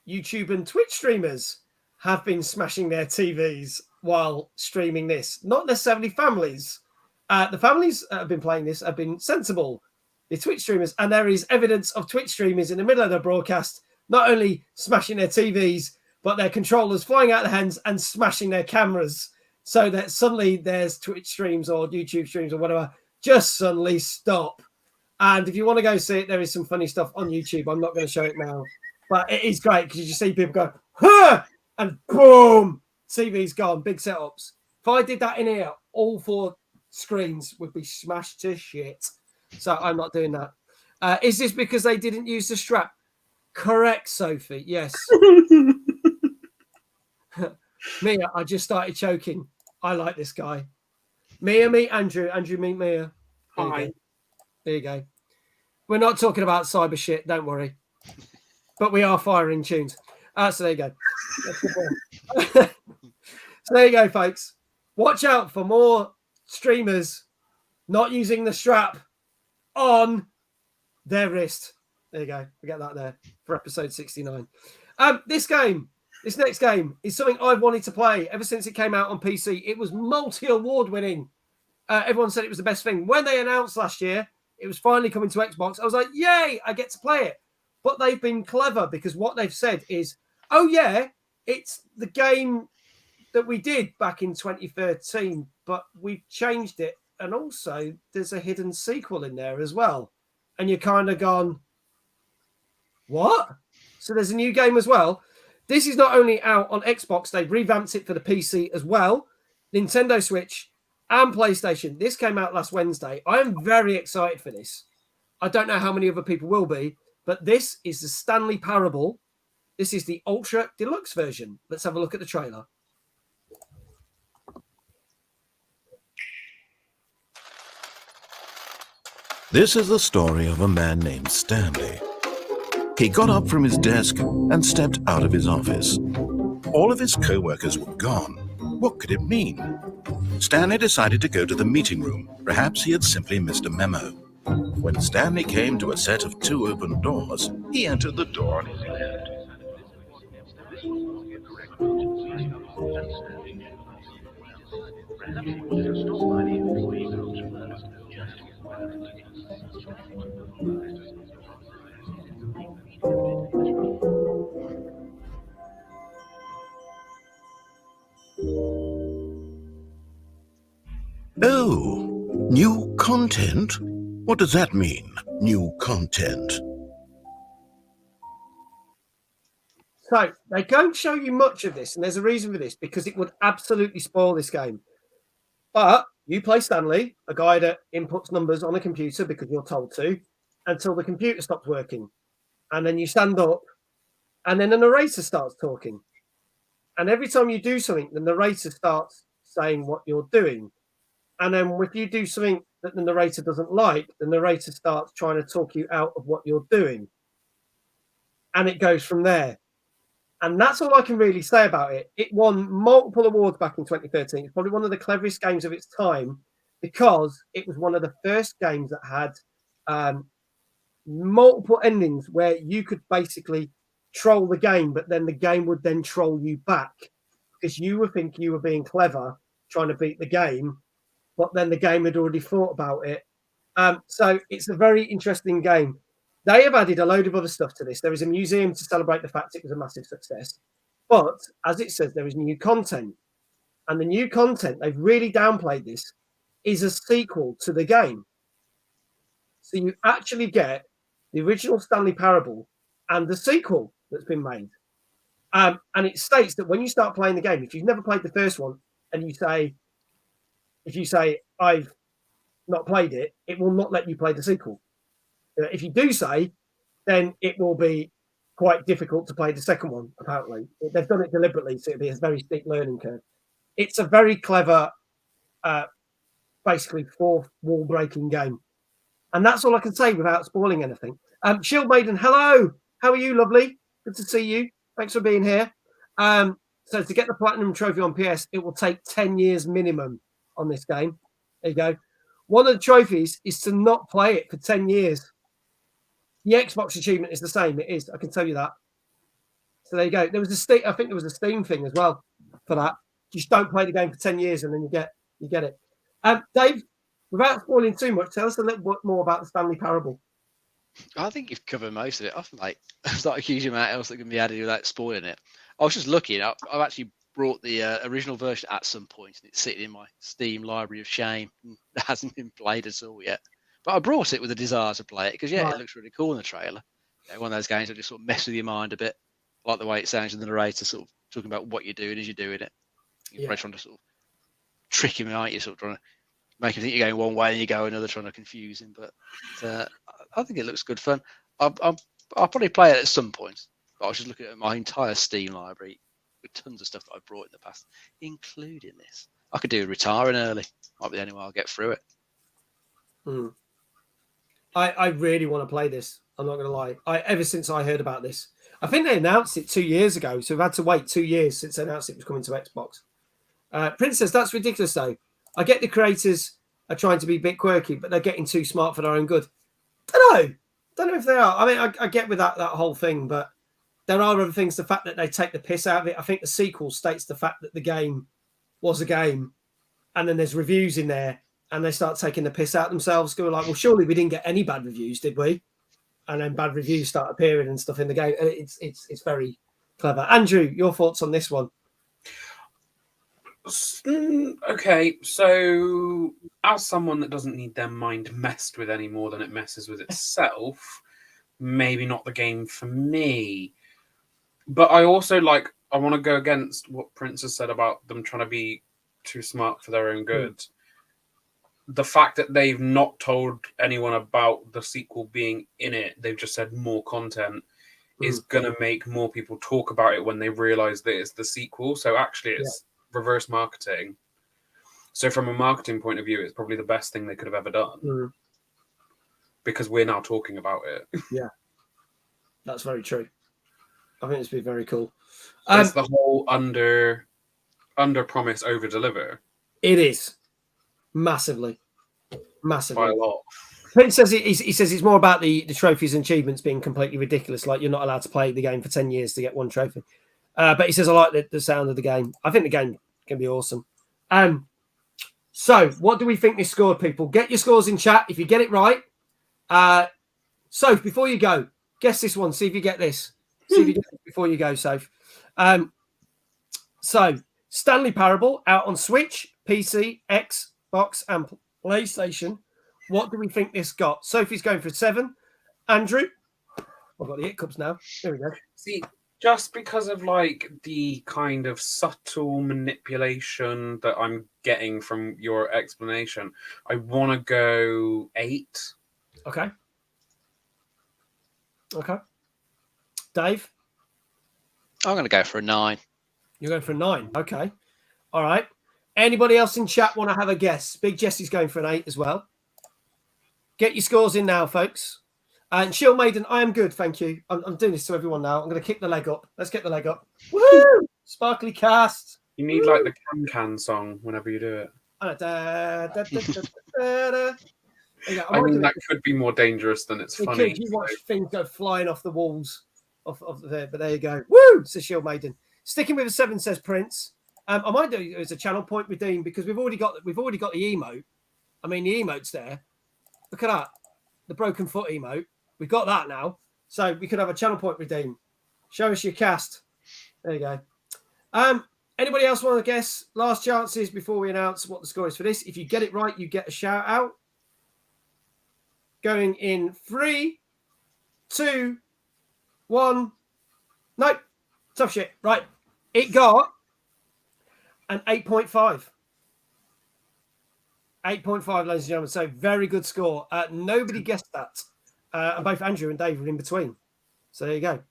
YouTube and Twitch streamers have been smashing their TVs while streaming this. Not necessarily families. The families that have been playing this have been sensible. The Twitch streamers, and there is evidence of Twitch streamers in the middle of the broadcast, not only smashing their TVs, but their controllers flying out of their hands and smashing their cameras. So that suddenly there's Twitch streams or YouTube streams or whatever just suddenly stop. And if you want to go see it, there is some funny stuff on YouTube. I'm not going to show it now, but it is great because you just see people go, huh! And boom, TV's gone. Big setups. If I did that in here, all 4 screens would be smashed to shit. So I'm not doing that. Is this because they didn't use the strap? Correct, Sophie. Yes. Mia, I just started choking. I like this guy. Mia, meet Andrew. Andrew, meet Mia. Hi. There you go. We're not talking about cyber shit. Don't worry. But we are firing tunes. So there you go. So there you go, folks. Watch out for more streamers not using the strap on their wrist. There you go. We get that there for episode 69. This next game is something I've wanted to play ever since it came out on PC. It was multi-award winning. Everyone said it was the best thing. When they announced last year, it was finally coming to Xbox. I was like, yay, I get to play it. But they've been clever because what they've said is, oh yeah, it's the game that we did back in 2013, but we've changed it. And also there's a hidden sequel in there as well. And you're kind of gone, what? So there's a new game as well. This is not only out on Xbox, they've revamped it for the PC as well, Nintendo Switch and PlayStation. This came out last Wednesday. I am very excited for this. I don't know how many other people will be, but this is the Stanley Parable This is the Ultra Deluxe version. Let's have a look at the trailer. This is the story of a man named Stanley. He got up from his desk and stepped out of his office. All of his co-workers were gone. What could it mean? Stanley decided to go to the meeting room. Perhaps he had simply missed a memo. When Stanley came to a set of 2 open doors, he entered the door on his left. Oh, new content? What does that mean, new content? So they don't show you much of this, and there's a reason for this, because it would absolutely spoil this game. But you play Stanley, a guy that inputs numbers on a computer because you're told to, until the computer stops working. And then you stand up, and then the narrator starts talking. And every time you do something, the narrator starts saying what you're doing. And then if you do something that the narrator doesn't like, the narrator starts trying to talk you out of what you're doing. And it goes from there. And that's all I can really say about it. It won multiple awards back in 2013. It's probably one of the cleverest games of its time because it was one of the first games that had multiple endings where you could basically troll the game, but then the game would then troll you back because you would think you were being clever trying to beat the game, but then the game had already thought about it. So it's a very interesting game. They have added a load of other stuff to this. There is a museum to celebrate the fact it was a massive success. But as it says, there is new content. And the new content, they've really downplayed this, is a sequel to the game. So you actually get the original Stanley Parable and the sequel that's been made. And it states that when you start playing the game, if you've never played the first one and if you say, I've not played it, it will not let you play the sequel. If you do say, then it will be quite difficult to play the second one, apparently. They've done it deliberately, so it'll be a very steep learning curve. It's a very clever, basically fourth wall-breaking game. And that's all I can say without spoiling anything. Shield Maiden, hello! How are you, lovely? Good to see you. Thanks for being here. So to get the Platinum Trophy on PS, it will take 10 years minimum on this game. There you go. One of the trophies is to not play it for 10 years. The Xbox achievement is the same. It is. I can tell you that. So there you go. There was I think there was a Steam thing as well for that. Just don't play the game for 10 years and then you get it. Dave, without spoiling too much, tell us a little bit more about the Stanley Parable. I think you've covered most of it. I think there's not a huge amount else that can be added without spoiling it. I was just looking. I've actually brought the original version at some point, and it's sitting in my Steam library of shame. It hasn't been played at all yet. But I brought it with a desire to play it because, It looks really cool in the trailer. One of those games that just sort of mess with your mind a bit. I like the way it sounds in the narrator, sort of talking about what you're doing as you're doing it. You're probably trying to sort of trick him, aren't you? Sort of trying to make him think you're going one way and you go another, trying to confuse him. But I think it looks good fun. I'll probably play it at some point. But I was just looking at my entire Steam library with tons of stuff that I've brought in the past, including this. I could do retiring early. Might be the only way I'll get through it. I really want to play this. I'm not going to lie. Ever since I heard about this, I think they announced it 2 years ago. So we've had to wait 2 years since they announced it was coming to Xbox. Princess, that's ridiculous, though. I get the creators are trying to be a bit quirky, but they're getting too smart for their own good. Don't know if they are. I mean, I get with that whole thing, but there are other things. The fact that they take the piss out of it. I think the sequel states the fact that the game was a game, and then there's reviews in there, and they start taking the piss out themselves, going like, well, surely we didn't get any bad reviews, did we? And then bad reviews start appearing and stuff in the game. And it's very clever. Andrew, your thoughts on this one? Okay, so as someone that doesn't need their mind messed with any more than it messes with itself, maybe not the game for me. But I also I want to go against what Prince has said about them trying to be too smart for their own good. The fact that they've not told anyone about the sequel being in it, they've just said more content, is going to make more people talk about it when they realize that it's the sequel. So actually, it's reverse marketing. So from a marketing point of view, it's probably the best thing they could have ever done because we're now talking about it. Yeah, that's very true. I think it's been very cool. It's the whole under promise, over deliver. It is massively. By a lot. Prince says he says it's more about the trophies and achievements being completely ridiculous. Like you're not allowed to play the game for 10 years to get one trophy. But he says I like the sound of the game. I think the game can be awesome. So what do we think this scored, people? Get your scores in chat if you get it right. So before you go, guess this one. See if you get this. See if you get it before you go, Soph. So Stanley Parable out on Switch, PC, Xbox, and PlayStation. What do we think this got? Sophie's going for 7. Andrew, I've got the hiccups now. There we go. See, just because of like the kind of subtle manipulation that I'm getting from your explanation, I want to go 8. Okay. Dave? I'm going to go for a 9. You're going for a 9. Okay. All right. Anybody else in chat want to have a guess? Big Jesse's going for an 8 as well. Get your scores in now, folks. And Shield Maiden, I am good, thank you. I'm doing this to everyone now. I'm going to kick the leg up. Let's get the leg up. Woo! Sparkly cast. You need like the can song whenever you do it. I mean, that could be more dangerous than it's funny. You watch things go flying off the walls of there, but there you go. Woo! Says Shield Maiden. Sticking with a 7, says Prince. I might do it as a channel point redeem because we've already got the emote. I mean, the emote's there. Look at that, the broken foot emote. We've got that now, so we could have a channel point redeem. Show us your cast. There you go. Anybody else want to guess? Last chances before we announce what the score is for this. If you get it right, you get a shout out. Going in 3, 2, 1. Nope, tough shit. Right, it got an 8.5. 8.5, ladies and gentlemen. So very good score. Nobody guessed that. And both Andrew and Dave were in between. So there you go.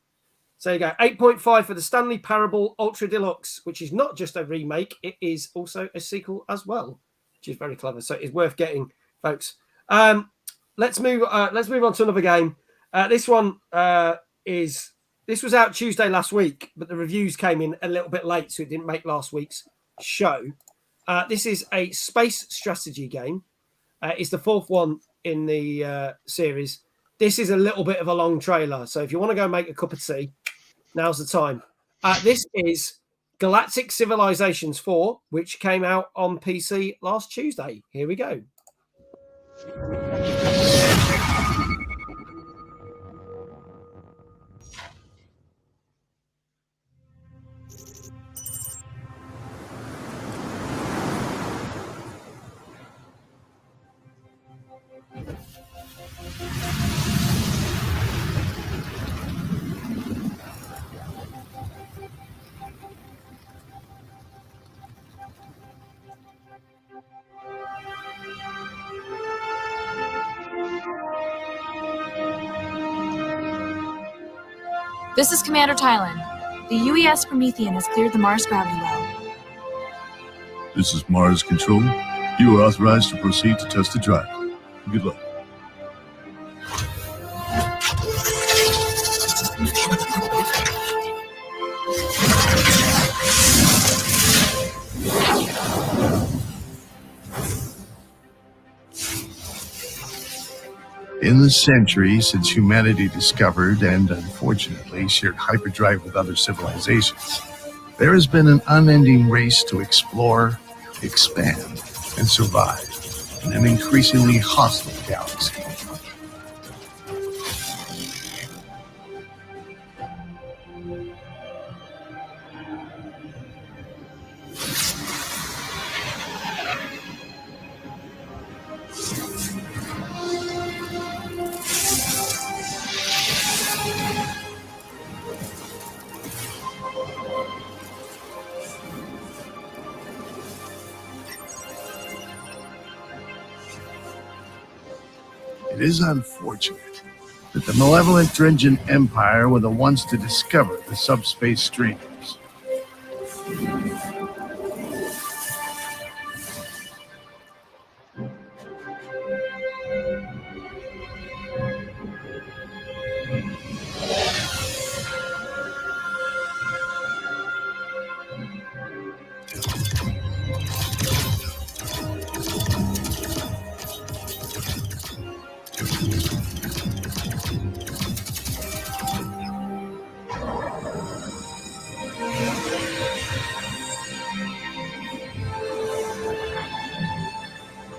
8.5 for the Stanley Parable Ultra Deluxe, which is not just a remake, it is also a sequel as well, which is very clever. So it's worth getting, folks. Let's move on to another game. This one this was out Tuesday last week, but the reviews came in a little bit late, so it didn't make last week's show. This is a space strategy game. It's the 4th one in the series. This is a little bit of a long trailer, so if you want to go make a cup of tea, now's the time. This is Galactic Civilisations 4, which came out on PC last Tuesday. Here we go. This is Commander Tylan. The UES Promethean has cleared the Mars gravity well. This is Mars Control. You are authorized to proceed to test the drive. Good luck. In the century since humanity discovered and unfortunately shared hyperdrive with other civilizations, there has been an unending race to explore, expand, and survive in an increasingly hostile galaxy. It is unfortunate, that the malevolent Drengen Empire were the ones to discover the subspace streams.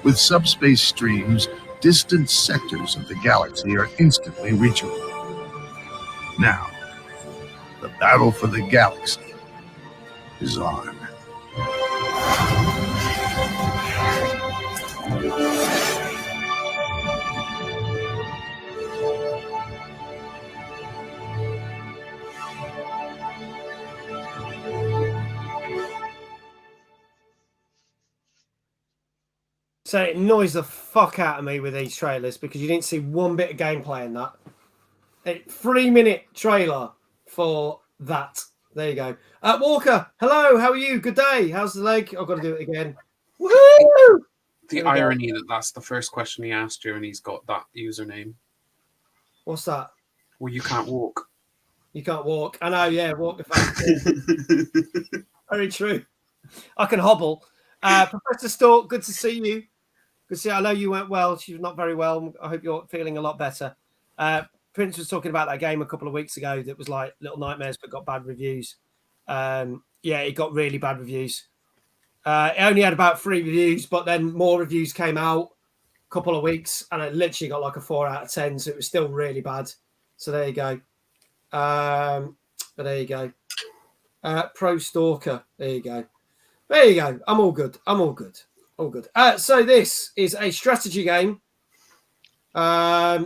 With subspace streams, distant sectors of the galaxy are instantly reachable. Now, the battle for the galaxy is on. So it annoys the fuck out of me with these trailers because you didn't see one bit of gameplay in that. A 3-minute trailer for that. There you go. Walker, hello, how are you? Good day. How's the leg? I've got to do it again. Woohoo! The irony that that's the first question he asked you and he's got that username. What's that? Well, you can't walk. You can't walk. I know, yeah, walk the fast. Very true. I can hobble. Professor Stork, good to see you. Good to see you. I know you weren't well. She was not very well. I hope you're feeling a lot better. Prince was talking about that game a couple of weeks ago that was like Little Nightmares but got bad reviews. Yeah, it got really bad reviews. It only had about 3 reviews, but then more reviews came out a couple of weeks and it literally got like a 4 out of 10, so it was still really bad. So there you go. But there you go. Pro Stalker. There you go. There you go. I'm all good. I'm all good. All good. So this is a strategy game. The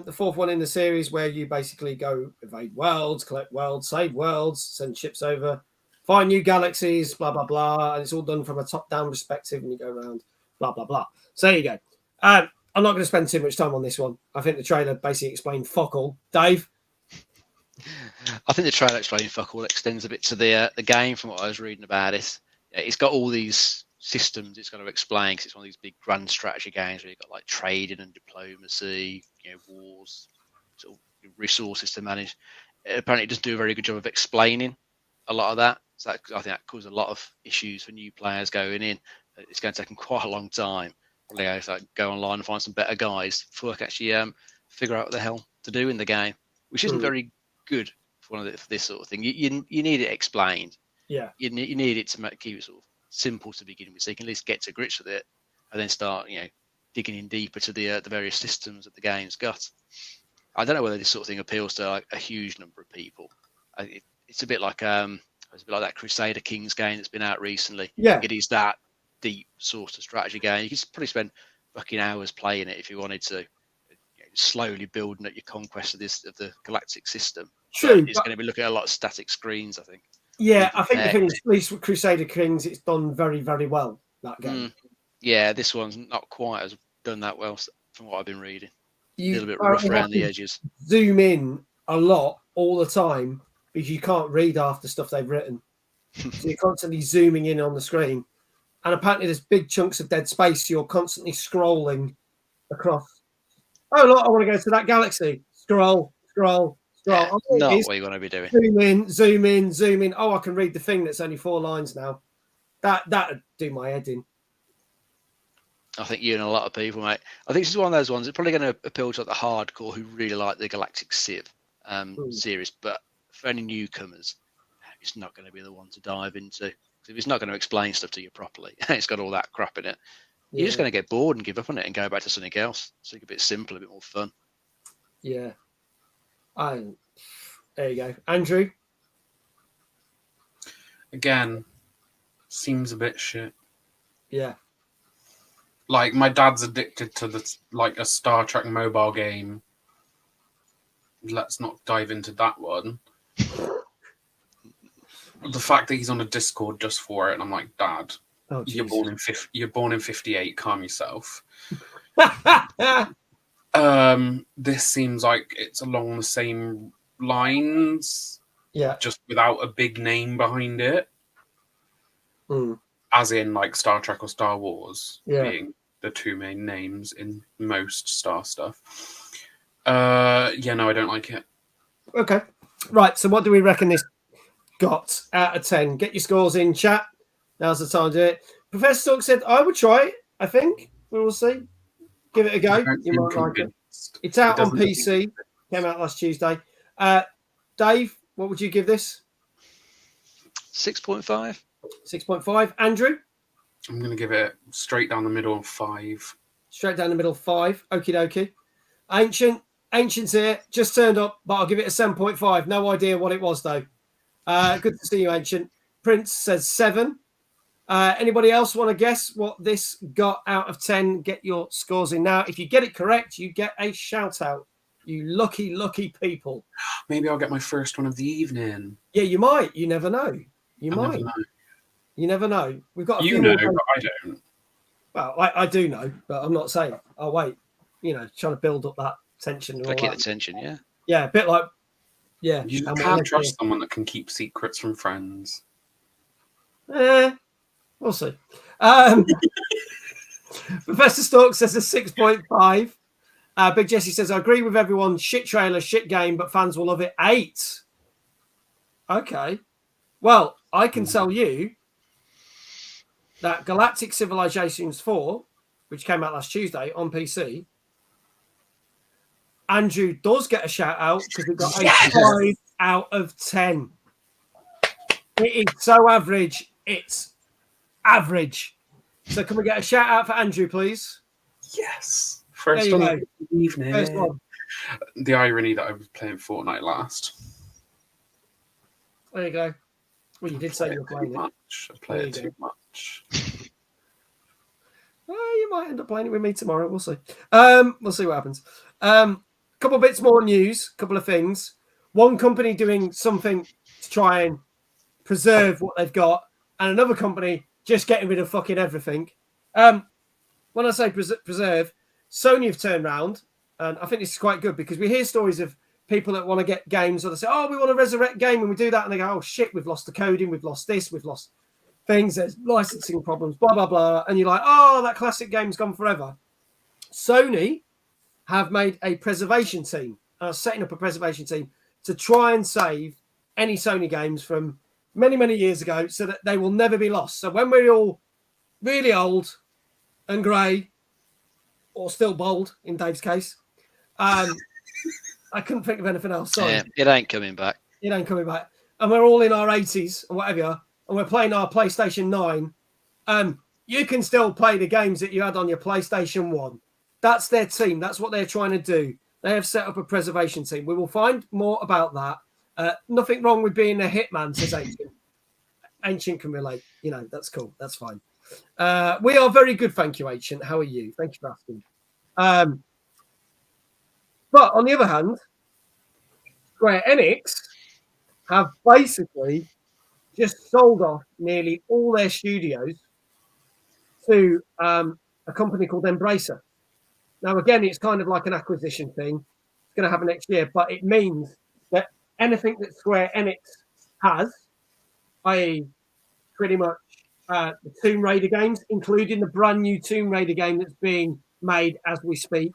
4th one in the series where you basically go evade worlds, collect worlds, save worlds, send ships over, find new galaxies, blah, blah, blah. And it's all done from a top-down perspective and you go around, blah, blah, blah. So there you go. I'm not going to spend too much time on this one. I think the trailer basically explained fuck all. Dave? I think the trailer explaining fuck all extends a bit to the game from what I was reading about it. It's got all these systems it's got to explain because it's one of these big grand strategy games where you've got like trading and diplomacy, wars, sort of resources to manage. Apparently it doesn't do a very good job of explaining a lot of that. So I think that causes a lot of issues for new players going in. It's going to take them quite a long time. Probably go online and find some better guys before I can actually figure out what the hell to do in the game, which isn't very good for this sort of thing. You need it explained. Yeah, you need it to keep it sort of simple to begin with, so you can at least get to grips with it, and then start digging in deeper to the various systems that the game's got. I don't know whether this sort of thing appeals to like a huge number of people. It's a bit like that Crusader Kings game that's been out recently. Yeah, it is that deep sort of strategy game. You can probably spend fucking hours playing it if you wanted to. Slowly building up your conquest of the galactic system. True, it's going to be looking at a lot of static screens, I think. Yeah, I think the thing is, at least with Crusader Kings, it's done very, very well, that game. Yeah, this one's not quite as done that well from what I've been reading. A little bit rough around the edges. Zoom in a lot all the time because you can't read half the stuff they've written. So you're constantly zooming in on the screen. And apparently there's big chunks of dead space. So you're constantly scrolling across. Oh, look, I want to go to that galaxy. Scroll. Not what you're going to be doing. Zoom in. Oh, I can read the thing that's only 4 lines now. That'd do my head in. I think you and a lot of people, mate. I think this is one of those ones that's probably going to appeal to the hardcore who really like the Galactic Civ series. But for any newcomers, it's not going to be the one to dive into. If it's not going to explain stuff to you properly, it's got all that crap in it. Yeah. You're just going to get bored and give up on it and go back to something else. Something a bit simpler, a bit more fun. Yeah. There you go. Andrew? Again, seems a bit shit. Yeah. Like, my dad's addicted to a Star Trek mobile game. Let's not dive into that one. The fact that he's on a Discord just for it, and I'm like, Dad, you're born in 58. Calm yourself. This seems like it's along the same lines, Yeah. just without a big name behind it. As in, like Star Trek or Star Wars being the two main names in most Star stuff. Yeah, no, I don't like it. Okay. Right, so what do we reckon this got out of 10? Get your scores in chat. Now's the time to do it. Professor Stork said, I would try it, I think. We will see. Give it a go. You might like it. It's out on PC. Came out last Tuesday. Dave, what would you give this? 6.5. 6.5. Andrew? I'm going to give it straight down the middle 5. Straight down the middle 5. Okie dokie. Ancient's here. Just turned up, but I'll give it a 7.5. No idea what it was, though. Good to see you, Ancient. Prince says 7. Anybody else want to guess what this got out of 10? Get your scores in now. If you get it correct, you get a shout out. You lucky, lucky people. Maybe I'll get my first one of the evening. Yeah, you might. You never know. You I might. never know. You never know. We've got a You few know, more. but I don't. Well, I do know, but I'm not saying. I'll wait. You know, trying to build up that tension. And all Keep that. the tension, yeah. Yeah, a bit like. Yeah. You and can't what trust someone that can keep secrets from friends. We'll see. Professor Stork says a 6.5. Big Jesse says, I agree with everyone. Shit trailer, shit game, but fans will love it. 8. Okay. Well, I can tell you that Galactic Civilisations 4, which came out last Tuesday on PC, Andrew does get a shout out because it got a 5 out of 10. It is so average. It's average. So can we get a shout out for Andrew, please? Yes. First one of the evening. First one. The irony that I was playing Fortnite last. There you go. Well, you did say you were playing it. I play it too much. Well, you might end up playing it with me tomorrow. We'll see. We'll see what happens. Couple bits more news. Couple of things. One company doing something to try and preserve what they've got, and another company just getting rid of fucking everything. When I say preserve, Sony have turned around, and I think this is quite good because we hear stories of people that want to get games, or they say, "Oh, we want to resurrect game," and we do that, and they go, "Oh shit, we've lost the coding, we've lost this, we've lost things. There's licensing problems, blah blah blah," and you're like, "Oh, that classic game's gone forever." Sony have made a preservation team, setting up a preservation team to try and save any Sony games from many years ago, so that they will never be lost. So when we're all really old and grey, or still bald in Dave's case, I couldn't think of anything else. Sorry. Yeah, it ain't coming back. It ain't coming back. And we're all in our 80s or whatever, and we're playing our PlayStation 9. You can still play the games that you had on your PlayStation 1. That's their team. That's what they're trying to do. They have set up a preservation team. We will find more about that. Nothing wrong with being a hitman, says Ancient. Ancient can relate. You know, that's cool. That's fine. We are very good, thank you, Ancient. How are you? Thank you for asking. But on the other hand, Square Enix have basically just sold off nearly all their studios to a company called Embracer. Now, again, it's kind of like an acquisition thing. It's going to happen next year, but it means that anything that Square Enix has, i.e. pretty much the Tomb Raider games, including the brand new Tomb Raider game that's being made as we speak,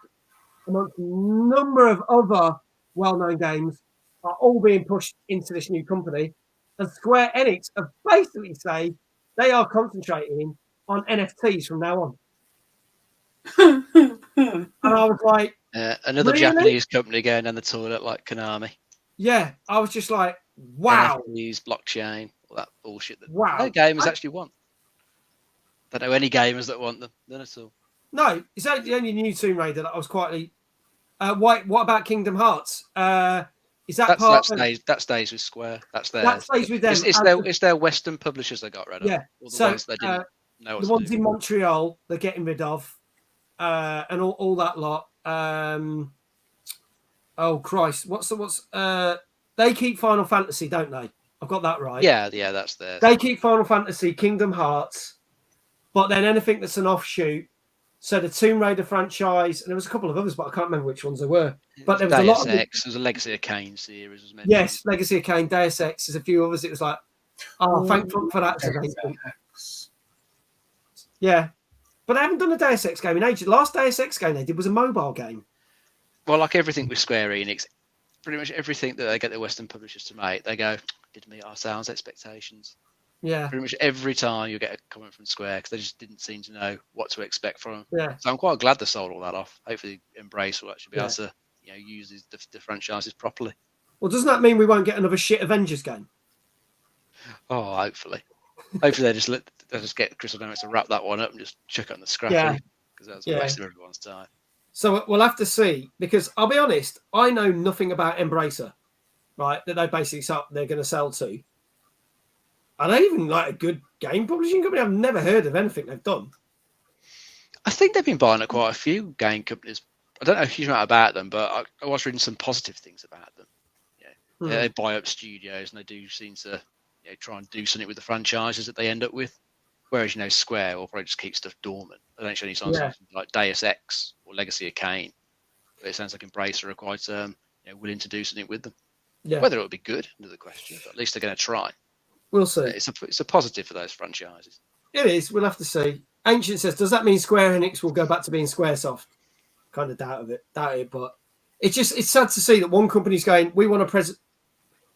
amongst a number of other well-known games, are all being pushed into this new company. And Square Enix have basically say they are concentrating on NFTs from now on. And I was like, another really? Japanese company going down the toilet like Konami. Yeah, I was just like, wow. NFTs, blockchain, all that bullshit that wow. no gamers actually want. Don't know any gamers that want them. None at all. No, it's only the only new Tomb Raider that I was quietly. What about Kingdom Hearts? Is that part that stays with Square. That stays with them. It's their Western publishers they got rid of. Yeah. Or the So ones they didn't know what the to ones do. in Montreal they're getting rid of, and all that lot. Oh Christ, they keep Final Fantasy, don't they? I've got that right. Yeah, that's theirs. They keep Final Fantasy, Kingdom Hearts, but then anything that's an offshoot So the Tomb Raider franchise, and there was a couple of others, but I can't remember which ones they were. But there was Deus a lot of Ex, there's a Legacy of Kain series. Was mentioned. yes, Legacy of Kain, Deus Ex. There's a few others. It was like, oh, thankful for that. Yeah, but they haven't done a Deus Ex game in ages. The last Deus Ex game they did was a mobile game. Well, like everything with Square Enix, pretty much everything that they get the Western publishers to make, they go, did meet our sales expectations. Yeah. Pretty much every time you get a comment from Square because they just didn't seem to know what to expect from them. Yeah. So I'm quite glad they sold all that off. Hopefully, Embrace will actually be able to, use the franchises properly. Well, doesn't that mean we won't get another shit Avengers game? Oh, hopefully. Hopefully they just get Crystal Dynamics to wrap that one up and just chuck it on the scrapper. Yeah. Because that's a waste of everyone's time. So we'll have to see, because I'll be honest, I know nothing about Embracer, right? That they basically they're going to sell to. Are they even like a good game publishing company? I've never heard of anything they've done. I think they've been buying up quite a few game companies. I don't know a huge amount about them, but I was reading some positive things about them. They buy up studios and they do seem to try and do something with the franchises that they end up with. Whereas, Square will probably just keep stuff dormant. They don't show any signs of like Deus Ex or Legacy of Kain. But it sounds like Embracer are quite willing to do something with them. Yeah. Whether it will be good, another question, but at least they're going to try. We'll see. It's a positive for those franchises. It is. We'll have to see. Ancient says, does that mean Square Enix will go back to being Squaresoft? Kind of doubt it, but it's sad to see that one company's going, we want to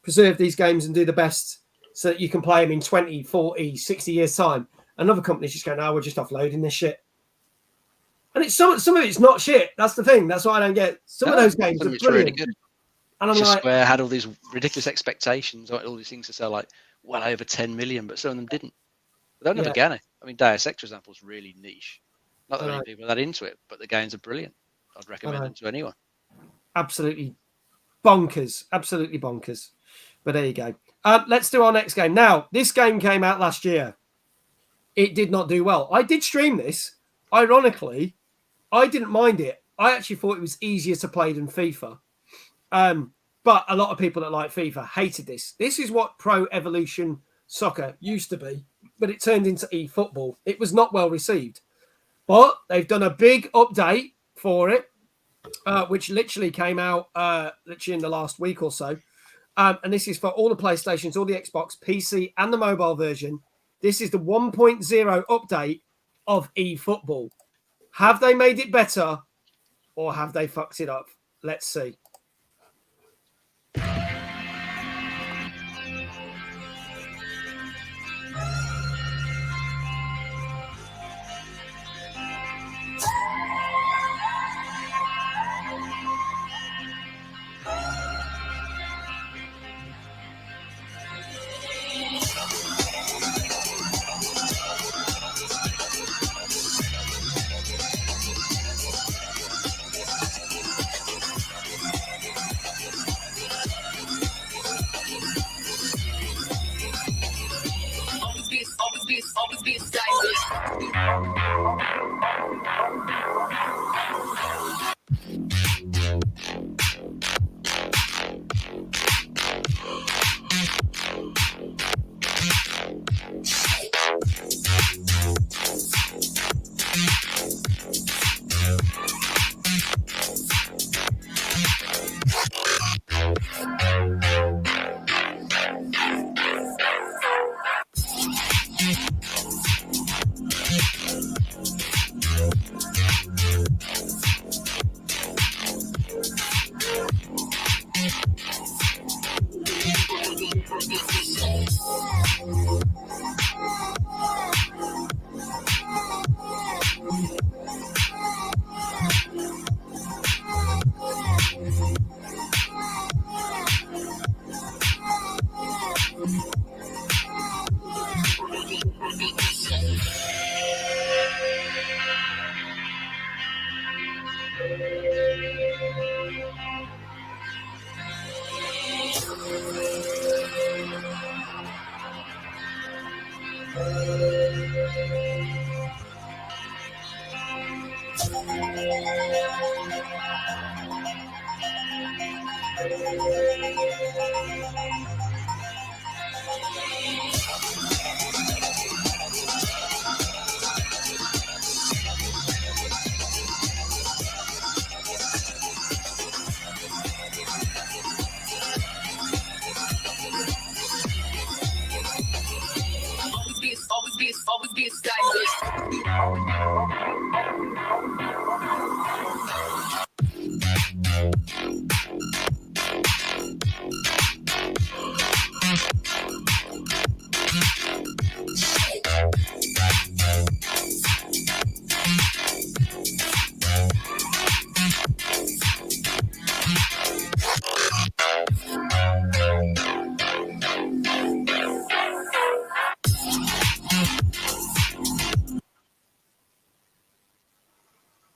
preserve these games and do the best so that you can play them in 20, 40, 60 years' time. Another company's just going, we're just offloading this shit. And it's some of it's not shit. That's the thing. That's what I don't get. Some of those games are brilliant. Really good. And I'm like, Square had all these ridiculous expectations, all these things to sell like well over 10 million, but some of them didn't. They don't never get it. I mean, Deus Ex, for example, is really niche. Not that many people are that into it, but the games are brilliant. I'd recommend them to anyone. Absolutely bonkers. Absolutely bonkers. But there you go. Let's do our next game. Now, this game came out last year. It did not do well. I did stream this. Ironically, I didn't mind it. I actually thought it was easier to play than FIFA. But a lot of people that like FIFA hated this. This is what Pro Evolution Soccer used to be, but it turned into eFootball. It was not well received. But they've done a big update for it, which literally came out literally in the last week or so. And this is for all the PlayStations, all the Xbox, PC, and the mobile version. This is the 1.0 update of eFootball. Have they made it better or have they fucked it up? Let's see.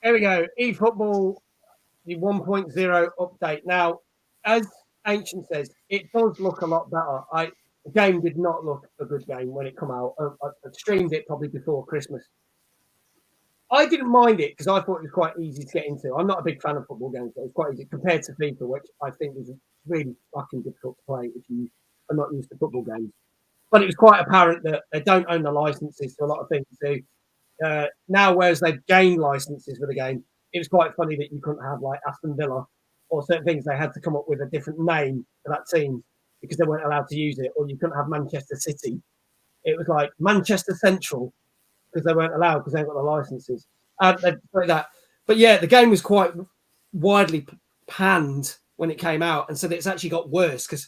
Here we go. eFootball, the 1.0 update. Now, as Ancient says, it does look a lot better. The game did not look a good game when it came out. I streamed it probably before Christmas. I didn't mind it because I thought it was quite easy to get into. I'm not a big fan of football games, but it's quite easy compared to FIFA, which I think is really fucking difficult to play if you are not used to football games. But it was quite apparent that they don't own the licenses to a lot of things. So now, whereas they've gained licenses for the game, it was quite funny that you couldn't have like Aston Villa or certain things. They had to come up with a different name for that team because they weren't allowed to use it, or you couldn't have Manchester City. It was like Manchester Central because they weren't allowed because they haven't got the licenses. But yeah, the game was quite widely panned when it came out, and so it's actually got worse because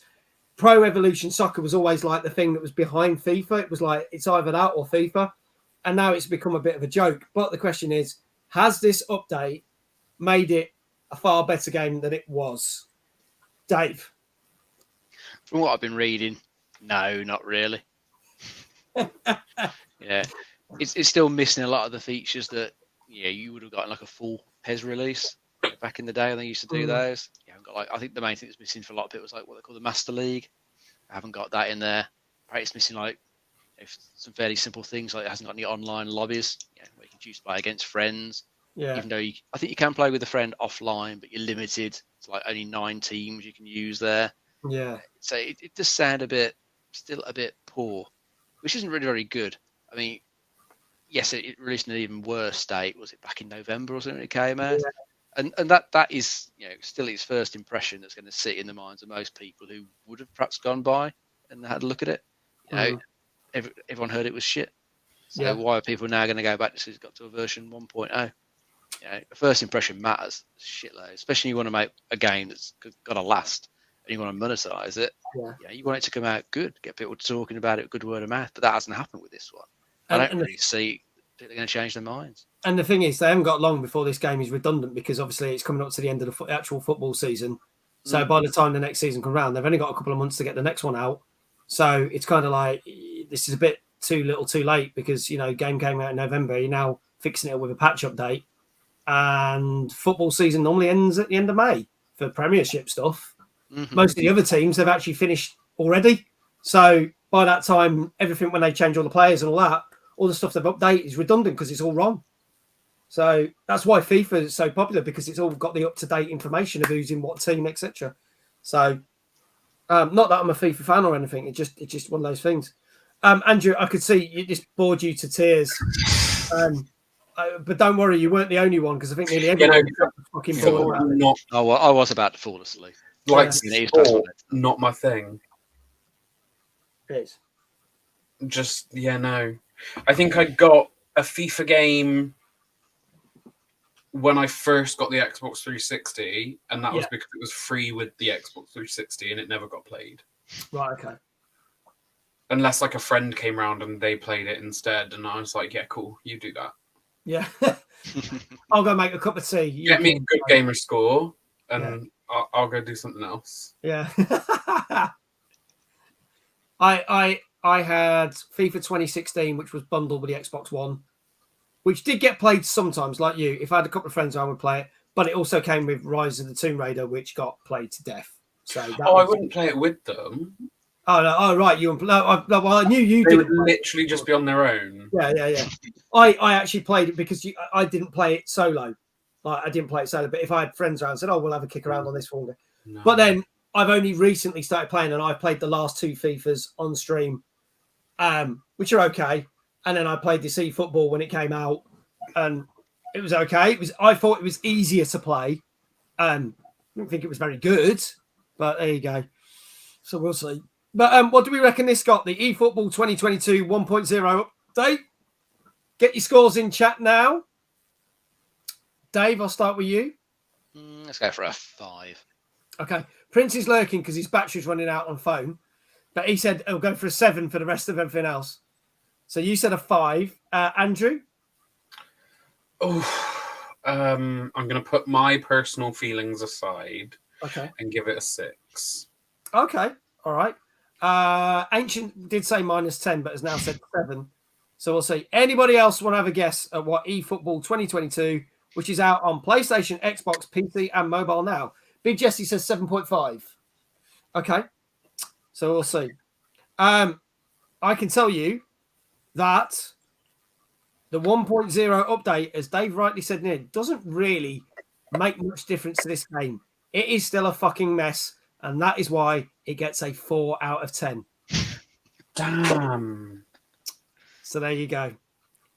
Pro Evolution Soccer was always like the thing that was behind FIFA. It was like it's either that or FIFA, and now it's become a bit of a joke. But the question is, has this update made it a far better game than it was? Dave? From what I've been reading, no, not really. Yeah. It's still missing a lot of the features that you would have gotten like a full PES release back in the day when they used to do those. You haven't got I think the main thing that's missing for a lot of people was like what they call the Master League. I haven't got that in there. Right, it's missing like some fairly simple things like it hasn't got any online lobbies where you can choose to play against friends. Yeah. Even though I think you can play with a friend offline, but you're limited to like only 9 teams you can use there. Yeah. So it does sound still a bit poor, which isn't really very good. I mean, yes, it released in an even worse state. Was it back in November or something it came out? Yeah. And that is still its first impression that's going to sit in the minds of most people who would have perhaps gone by and had a look at it. Everyone heard it was shit. So why are people now going to go back to it's got to a version 1.0? A first impression matters shitload, especially when you want to make a game that's got to last and you want to monetize it. Yeah. You want it to come out good, get people talking about it, good word of mouth, but that hasn't happened with this one. I don't really see they're going to change their minds. And the thing is, they haven't got long before this game is redundant because obviously it's coming up to the end of the actual football season. So by the time the next season comes around, they've only got a couple of months to get the next one out. So it's kind of like this is a bit too little, too late because game came out in November. You're now fixing it up with a patch update, and football season normally ends at the end of May for Premiership stuff. Mm-hmm. Most of the other teams have actually finished already. So by that time, everything when they change all the players and all that. All the stuff they've updated is redundant because it's all wrong. So that's why FIFA is so popular because it's all got the up-to-date information of who's in what team, etc. So not that I'm a FIFA fan or anything. It's just one of those things. Andrew, I could see it just bored you to tears. But don't worry, you weren't the only one because I think nearly everyone was fucking bored about it. I was about to fall asleep. Sport, not my thing. It is. Just, no. I think I got a FIFA game when I first got the Xbox 360, and that was because it was free with the Xbox 360, and it never got played. Right, okay. Unless, like, a friend came around and they played it instead, and I was like, yeah, cool, you do that. Yeah. I'll go make a cup of tea. Get me a good gamer score, and I'll go do something else. Yeah. I had FIFA 2016, which was bundled with the Xbox One, which did get played sometimes, like you. If I had a couple of friends, I would play it. But it also came with Rise of the Tomb Raider, which got played to death. So I wouldn't play it with them. Oh, no, right. I knew you They did. would literally just be on their own. Yeah. I actually played it because I didn't play it solo. Like I didn't play it solo, but if I had friends around, I said, "Oh, we'll have a kick around on this one." No. But then I've only recently started playing, and I've played the last 2 FIFAs on stream. Which are okay, and then I played this eFootball when it came out, and it was okay. I thought it was easier to play. I don't think it was very good, but there you go. So we'll see. But what do we reckon this got? The eFootball 2022 1.0 update? Get your scores in chat now. Dave, I'll start with you. Let's go for a 5. Okay. Prince is lurking because his battery's running out on phone. But he said he'll go for a 7 for the rest of everything else. So you said a 5. Andrew? I'm going to put my personal feelings aside and give it a 6. Okay. All right. Ancient did say -10, but has now said 7. So we'll see. Anybody else want to have a guess at what eFootball 2022, which is out on PlayStation, Xbox, PC, and mobile now? Big Jesse says 7.5. Okay. So we'll see. I can tell you that the 1.0 update, as Dave rightly said, doesn't really make much difference to this game. It is still a fucking mess, and that is why it gets a 4 out of 10. Damn. So there you go.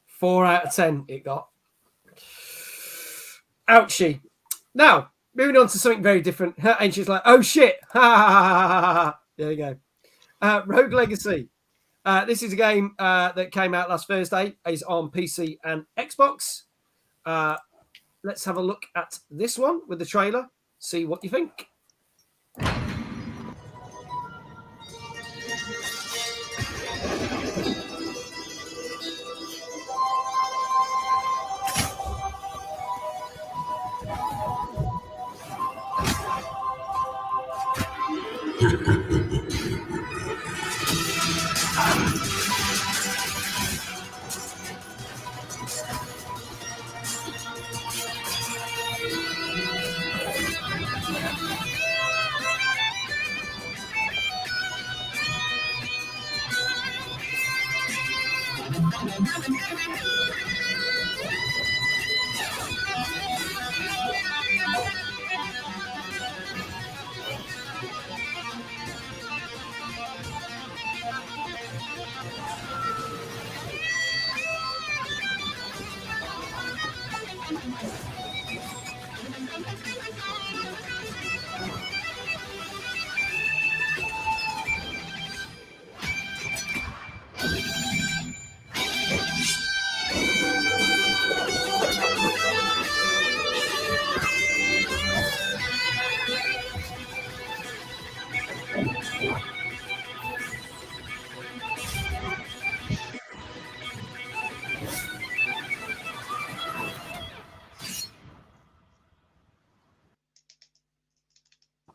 4 out of 10 it got. Ouchie. Now, moving on to something very different. Ancient's like, oh shit. There you go. Rogue Legacy. This is a game that came out last Thursday. It's on PC and Xbox. Let's have a look at this one with the trailer. See what you think.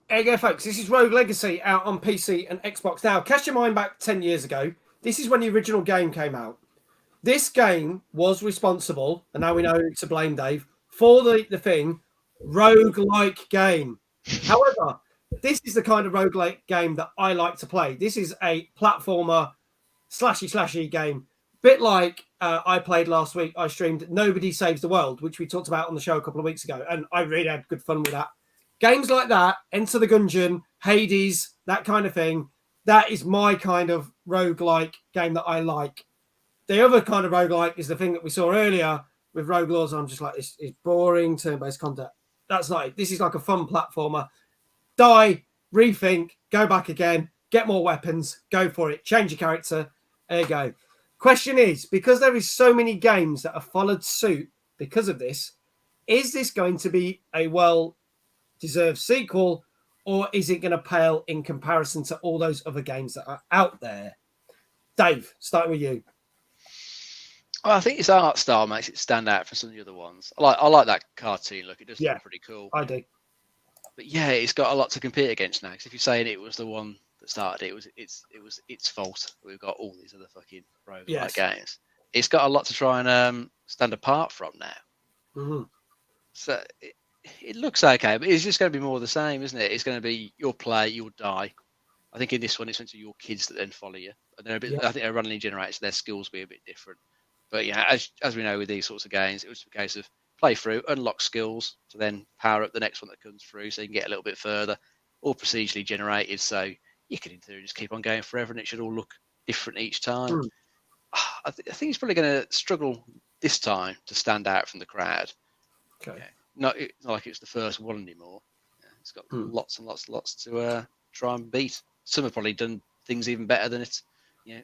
There you go, folks. This is Rogue Legacy out on PC and Xbox. Now, cast your mind back 10 years ago. This is when the original game came out. This game was responsible, and now we know to blame Dave, for the thing, rogue-like game. However, this is the kind of rogue-like game that I like to play. This is a platformer, slashy game. Bit like I played last week. I streamed Nobody Saves the World, which we talked about on the show a couple of weeks ago, and I really had good fun with that. Games like that, Enter the Gungeon, Hades, that kind of thing, that is my kind of roguelike game that I like. The other kind of roguelike is the thing that we saw earlier with Rogue Laws. I'm just like, it's boring turn-based content. That's not it. This is like a fun platformer. Die, rethink, go back again, get more weapons, go for it, change your character. There you go. Question is, because there is so many games that have followed suit because of this, is this going to be a well-deserved sequel, or is it going to pale in comparison to all those other games that are out there? Dave, starting with you. Well, I think its art style makes it stand out from some of the other ones. I like that cartoon look. It does look pretty cool. I do. But yeah, it's got a lot to compete against now. Because if you're saying it was the one that started it, it was its fault. We've got all these other fucking roguelike games. It's got a lot to try and stand apart from now. Mm-hmm. So it looks okay, but it's just going to be more of the same, isn't it? It's going to be you'll play, you'll die. I think in this one, it's meant to be your kids that then follow you. And they're a bit. I think they're randomly generated, so their skills will be a bit different. But yeah, as we know with these sorts of games, it was a case of play through, unlock skills to then power up the next one that comes through, so you can get a little bit further, all procedurally generated. So you can in theory just keep on going forever, and it should all look different each time. I think he's probably going to struggle this time to stand out from the crowd. Okay. Yeah. It's not like it's the first one anymore. Yeah, it's got lots and lots to try and beat. Some have probably done things even better than it.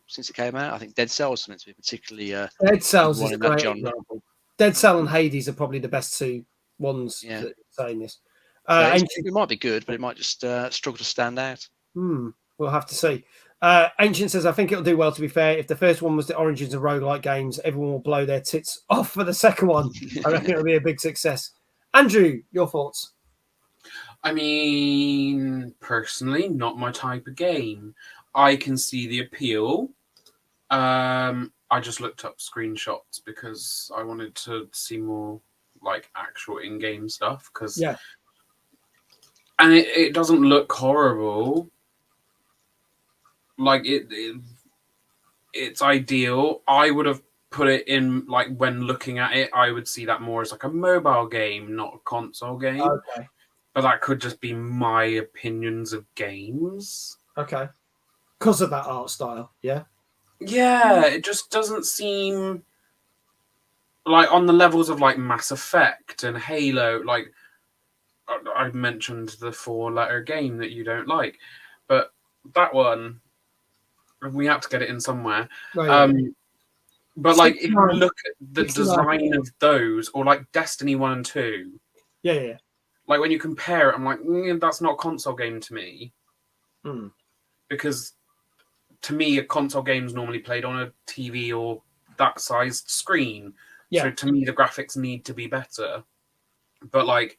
since it came out. I think Dead Cells is meant to be particularly Dead Cells one is a in that great genre. example. Dead Cell and Hades are probably the best two ones that saying this. So it might be good, but it might just struggle to stand out. We'll have to see. Ancient says, I think it'll do well, to be fair. If the first one was the origins of roguelike games, everyone will blow their tits off for the second one. I reckon it'll be a big success. Andrew, your thoughts? I mean, personally, not my type of game. I can see the appeal. I just looked up screenshots because I wanted to see more like actual in-game stuff. And it doesn't look horrible. Like it's ideal. I would have put it in, like, when looking at it, I would see that more as like a mobile game, not a console game. Okay. But that could just be my opinions of games. Okay. Because of that art style, yeah? Yeah, it just doesn't seem like on the levels of like Mass Effect and Halo. Like, I mentioned the 4-letter game that you don't like, but that one, we have to get it in somewhere. Right, but like, if you look at the design of those, or like Destiny 1 and 2, yeah. Like, when you compare it, I'm like, that's not a console game to me. Because to me, a console game is normally played on a TV or that sized screen. Yeah. So to me, the graphics need to be better. But like,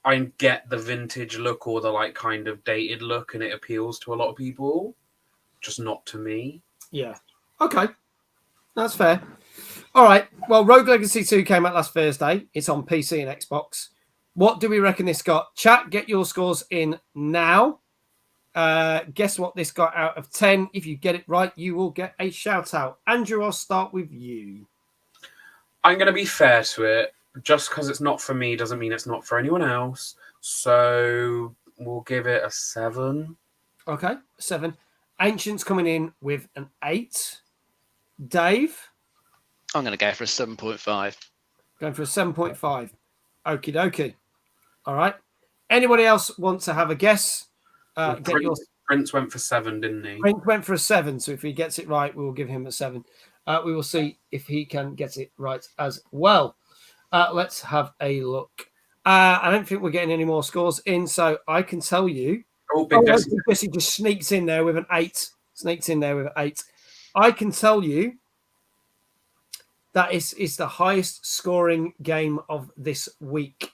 I get the vintage look or the like kind of dated look, and it appeals to a lot of people. Just not to me. Yeah. Okay. That's fair. All right. Well, Rogue Legacy 2 came out last Thursday. It's on PC and Xbox. What do we reckon this got? Chat, get your scores in now. Guess what this got out of 10. If you get it right, you will get a shout out. Andrew, I'll start with you. I'm going to be fair to it. Just because it's not for me doesn't mean it's not for anyone else. So we'll give it a 7. Okay, 7. Ancient's coming in with an 8. Dave? I'm going to go for a 7.5. Going for a 7.5. Okie dokie. All right. Anybody else want to have a guess? Prince went for 7, didn't he? Prince went for a 7. So if he gets it right, we will give him a 7. We will see if he can get it right as well. Let's have a look. I don't think we're getting any more scores in, so I can tell you. Jesse just sneaks in there with an 8. I can tell you that is the highest scoring game of this week.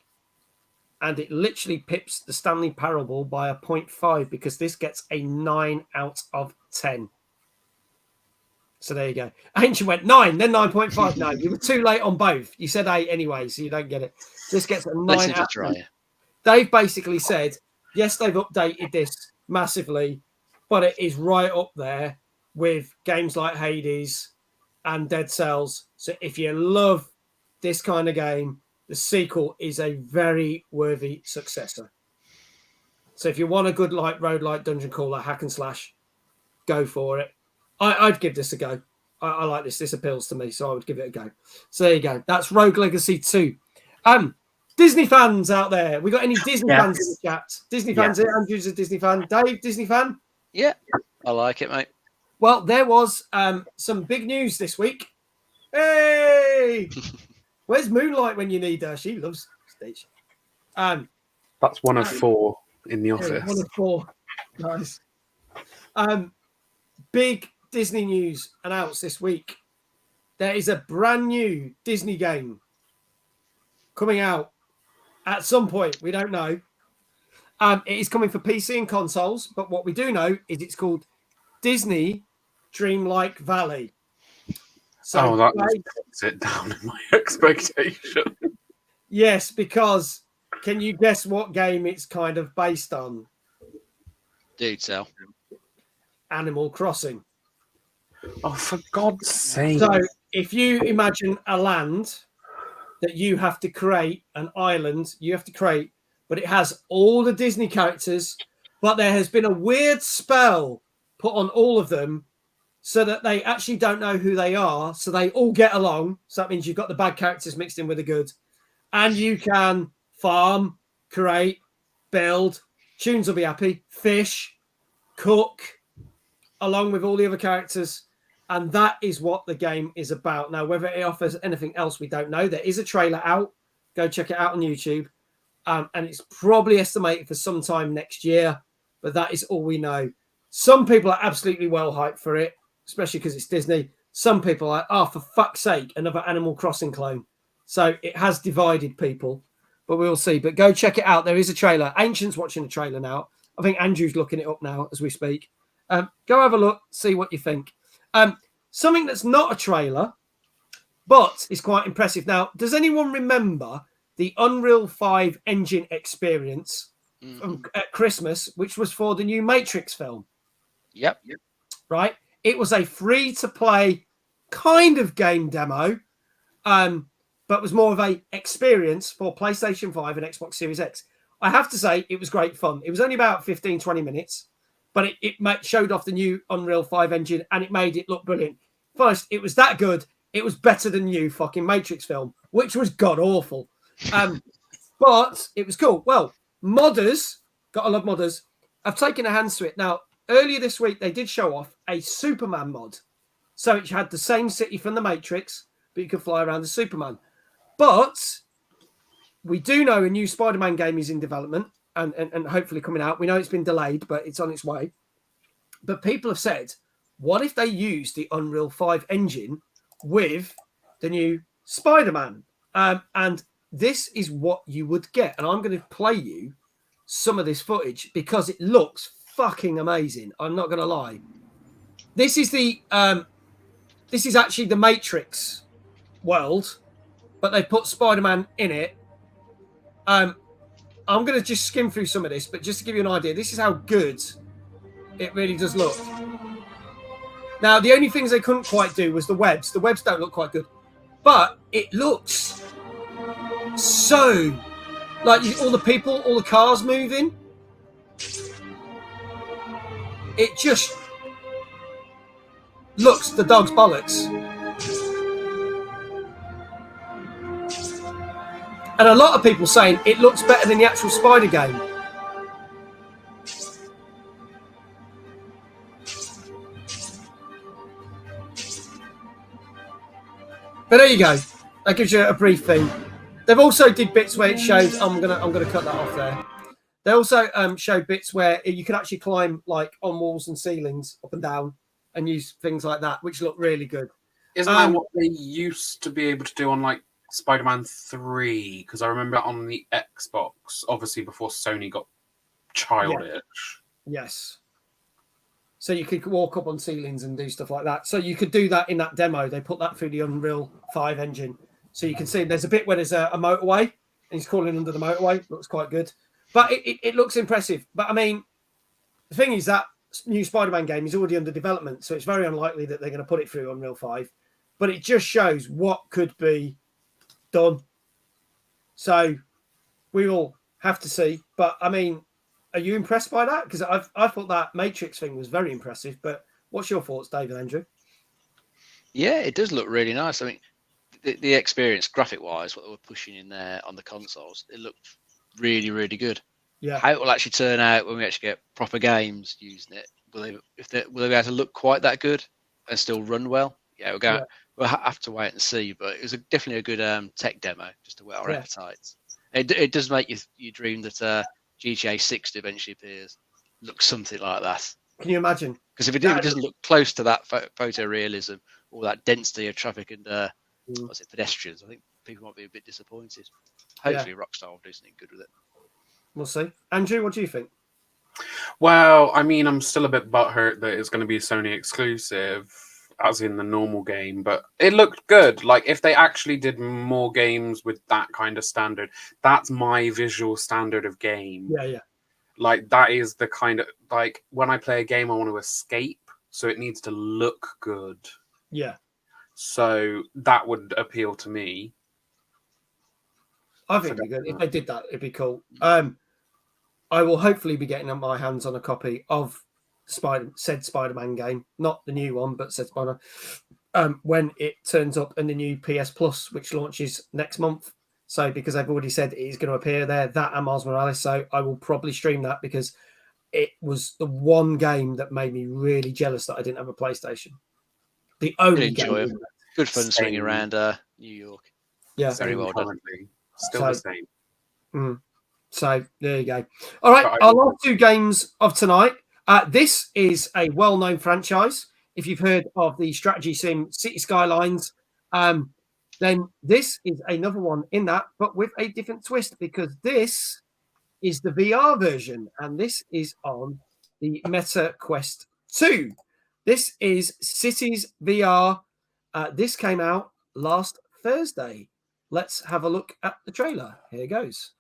And it literally pips the Stanley Parable by a 0.5 because this gets a 9 out of 10. So there you go. Ancient went 9, then 9.5. No, you were too late on both. You said 8 anyway, so you don't get it. This gets a 9 out of 10. Dave basically said, yes, they've updated this massively, but it is right up there with games like Hades and Dead Cells. So if you love this kind of game, the sequel is a very worthy successor. So if you want a good like roguelike dungeon crawler hack and slash, go for it. I'd give this a go. I like this. This appeals to me, so I would give it a go. So there you go. That's Rogue Legacy 2. Disney fans out there. We got any Disney fans in the chat? Disney fans here. Andrew's a Disney fan. Dave, Disney fan? Yeah, I like it, mate. Well, there was some big news this week. Hey! Where's Moonlight when you need her? She loves stage. That's one of 4 in the office. One of 4. Nice. Big Disney news announced this week. There is a brand new Disney game coming out at some point. We don't know. It is coming for PC and consoles, but what we do know is it's called Disney Dreamlike Valley. So that puts it down in my expectation. Yes, because can you guess what game it's kind of based on? Dude, so Animal Crossing. Oh, for God's sake. So if you imagine a land that you have to create, an island you have to create, but it has all the Disney characters, but there has been a weird spell put on all of them so that they actually don't know who they are, so they all get along. So that means you've got the bad characters mixed in with the good. And you can farm, create, build, Tunes will be happy, fish, cook, along with all the other characters. And that is what the game is about. Now, whether it offers anything else, we don't know. There is a trailer out. Go check it out on YouTube. And it's probably estimated for sometime next year. But that is all we know. Some people are absolutely well hyped for it, especially because it's Disney. Some people are, oh, for fuck's sake, another Animal Crossing clone. So it has divided people. But we'll see. But go check it out. There is a trailer. Ancient's watching the trailer now. I think Andrew's looking it up now as we speak. Go have a look. See what you think. Something that's not a trailer, but is quite impressive. Now, does anyone remember the Unreal 5 engine experience at Christmas, which was for the new Matrix film? Yep. Right? It was a free-to-play kind of game demo, but was more of a experience for PlayStation 5 and Xbox Series X. I have to say, it was great fun. It was only about 15, 20 minutes, but it showed off the new Unreal 5 engine, and it made it look brilliant. First, it was that good. It was better than new fucking Matrix film, which was god-awful. But it was cool. Well, modders, gotta love modders, have taken their hands to it. Now, earlier this week, they did show off a Superman mod. So it had the same city from the Matrix, but you could fly around as Superman. But we do know a new Spider-Man game is in development and hopefully coming out. We know it's been delayed, but it's on its way. But people have said, what if they use the Unreal 5 engine with the new Spider-Man? And this is what you would get. And I'm going to play you some of this footage because it looks fucking amazing. I'm not going to lie. This is actually the Matrix world, but they put Spider-Man in it. I'm going to just skim through some of this, but just to give you an idea, this is how good it really does look. Now, the only things they couldn't quite do was the webs. The webs don't look quite good, but it looks so like all the people, all the cars moving. It just looks the dog's bollocks. And a lot of people saying it looks better than the actual Spider game. But there you go. That gives you a brief thing. They've also did bits where it showed. I'm gonna cut that off there. They also showed bits where you could actually climb like on walls and ceilings up and down and use things like that, which look really good. Isn't that what they used to be able to do on like Spider-Man 3? Because I remember on the Xbox, obviously before Sony got childish. Yes. So you could walk up on ceilings and do stuff like that. So you could do that in that demo. They put that through the Unreal 5 engine. So you can see there's a bit where there's a motorway and he's crawling under the motorway. Looks quite good. But it looks impressive. But I mean, the thing is that new Spider-Man game is already under development. So it's very unlikely that they're going to put it through Unreal 5. But it just shows what could be done. So we will have to see. But I mean, are you impressed by that? Because I thought that Matrix thing was very impressive. But what's your thoughts, David, Andrew? Yeah, it does look really nice. I mean, the experience, graphic-wise, what they were pushing in there on the consoles, it looked really, really good. Yeah. How it will actually turn out when we actually get proper games using it? Will they be able to look quite that good and still run well? Yeah, we'll have to wait and see. But it was definitely a good tech demo just to whet our appetites. It does make you dream that GTA 6 eventually appears, looks something like that. Can you imagine? Because if it doesn't look close to that photorealism, all that density of traffic and pedestrians, I think people might be a bit disappointed. Hopefully, Rockstar will do something good with it. We'll see. Andrew, what do you think? Well, I mean, I'm still a bit butthurt that it's going to be a Sony exclusive, as in the normal game, but it looked good. Like, if they actually did more games with that kind of standard, that's my visual standard of game. Yeah. Like, that is the kind of, like, when I play a game, I want to escape, so it needs to look good. Yeah. So that would appeal to me. I think it'd be good. If they did that, it'd be cool. I will hopefully be getting my hands on a copy of said Spider-Man game, not the new one, but said Spider-Man, when it turns up in the new PS Plus, which launches next month. So because I've already said it is going to appear there, that and Miles Morales. So I will probably stream that because it was the one game that made me really jealous that I didn't have a PlayStation. The only Good enjoy game. it. Good fun Same. swinging around New York. Yeah. Very well done. Currently. Still the same. So there you go. All right, But our last 2 games of tonight. This is a well-known franchise. If you've heard of the strategy sim City Skylines, then this is another one in that, but with a different twist, because this is the VR version, and this is on the Meta Quest 2. This is Cities VR. This came out last Thursday. Let's have a look at the trailer. Here goes.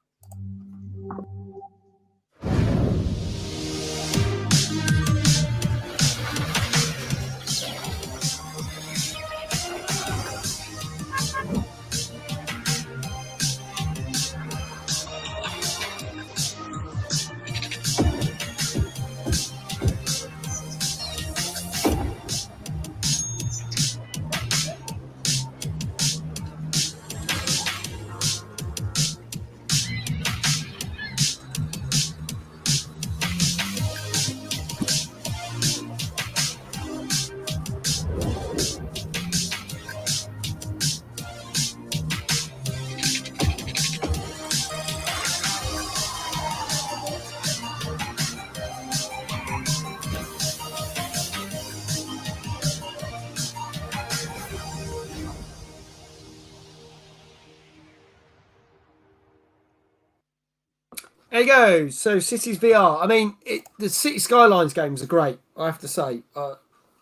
There you go. So Cities VR. I mean, the City Skylines games are great. I have to say,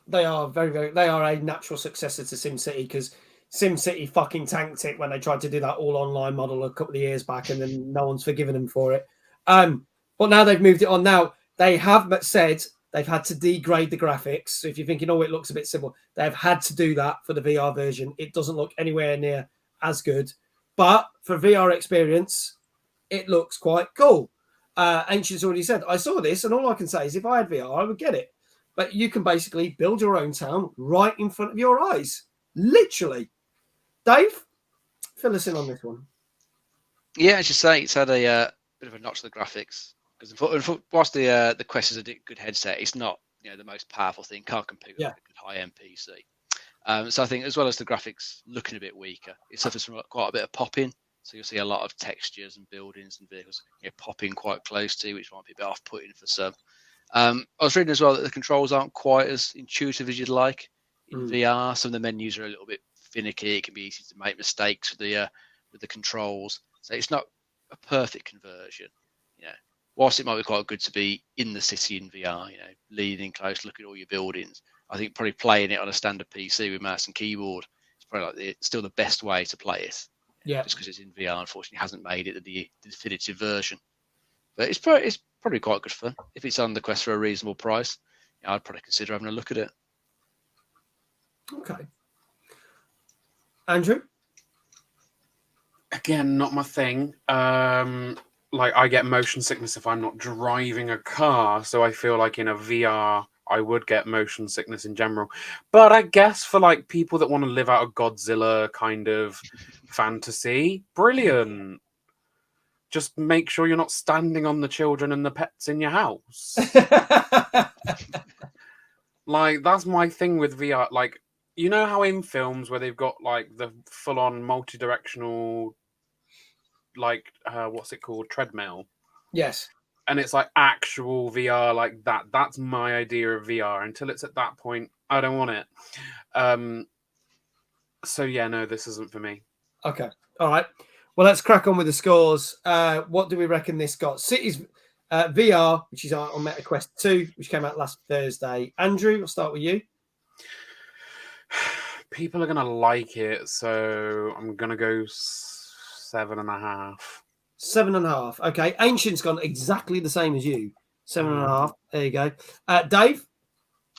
they are they are a natural successor to SimCity, because SimCity fucking tanked it when they tried to do that all online model a couple of years back, and then no one's forgiven them for it. But now they've moved it on. Now they have said they've had to degrade the graphics. So if you're thinking, oh, it looks a bit simple, they've had to do that for the VR version. It doesn't look anywhere near as good, but for VR experience, it looks quite cool. Ancient's already said, I saw this, and all I can say is if I had VR, I would get it. But you can basically build your own town right in front of your eyes. Literally. Dave, fill us in on this one. Yeah, as you say, it's had a bit of a notch to the graphics. Because whilst the Quest is a good headset, it's not the most powerful thing. Can't compete with a good high-end PC. So I think as well as the graphics looking a bit weaker, it suffers from quite a bit of pop-in. So you'll see a lot of textures and buildings and vehicles popping quite close to, which might be a bit off-putting for some. I was reading as well that the controls aren't quite as intuitive as you'd like in VR. Some of the menus are a little bit finicky. It can be easy to make mistakes with the controls. So it's not a perfect conversion. Whilst it might be quite good to be in the city in VR, leaning close, looking at all your buildings, I think probably playing it on a standard PC with mouse and keyboard is probably still the best way to play it. Yeah. Just because it's in VR, unfortunately, hasn't made it the definitive version. But it's probably quite good fun. If it's on the Quest for a reasonable price, I'd probably consider having a look at it. Okay. Andrew? Again, not my thing. I get motion sickness if I'm not driving a car, so I feel like in a VR I would get motion sickness in general. But I guess for people that want to live out a Godzilla kind of fantasy, brilliant. Just make sure you're not standing on the children and the pets in your house. That's my thing with VR. How in films where they've got the full-on multi-directional what's it called, treadmill? Yes. And it's actual VR like that. That's my idea of VR. Until it's at that point, I don't want it. So yeah, no, this isn't for me. Okay. All right. Well, let's crack on with the scores. What do we reckon this got? Cities VR, which is on Meta Quest 2, which came out last Thursday. Andrew, I'll start with you. People are going to like it, so I'm going to go 7.5. 7.5. Okay. Ancient's gone exactly the same as you. 7.5. There you go. Dave?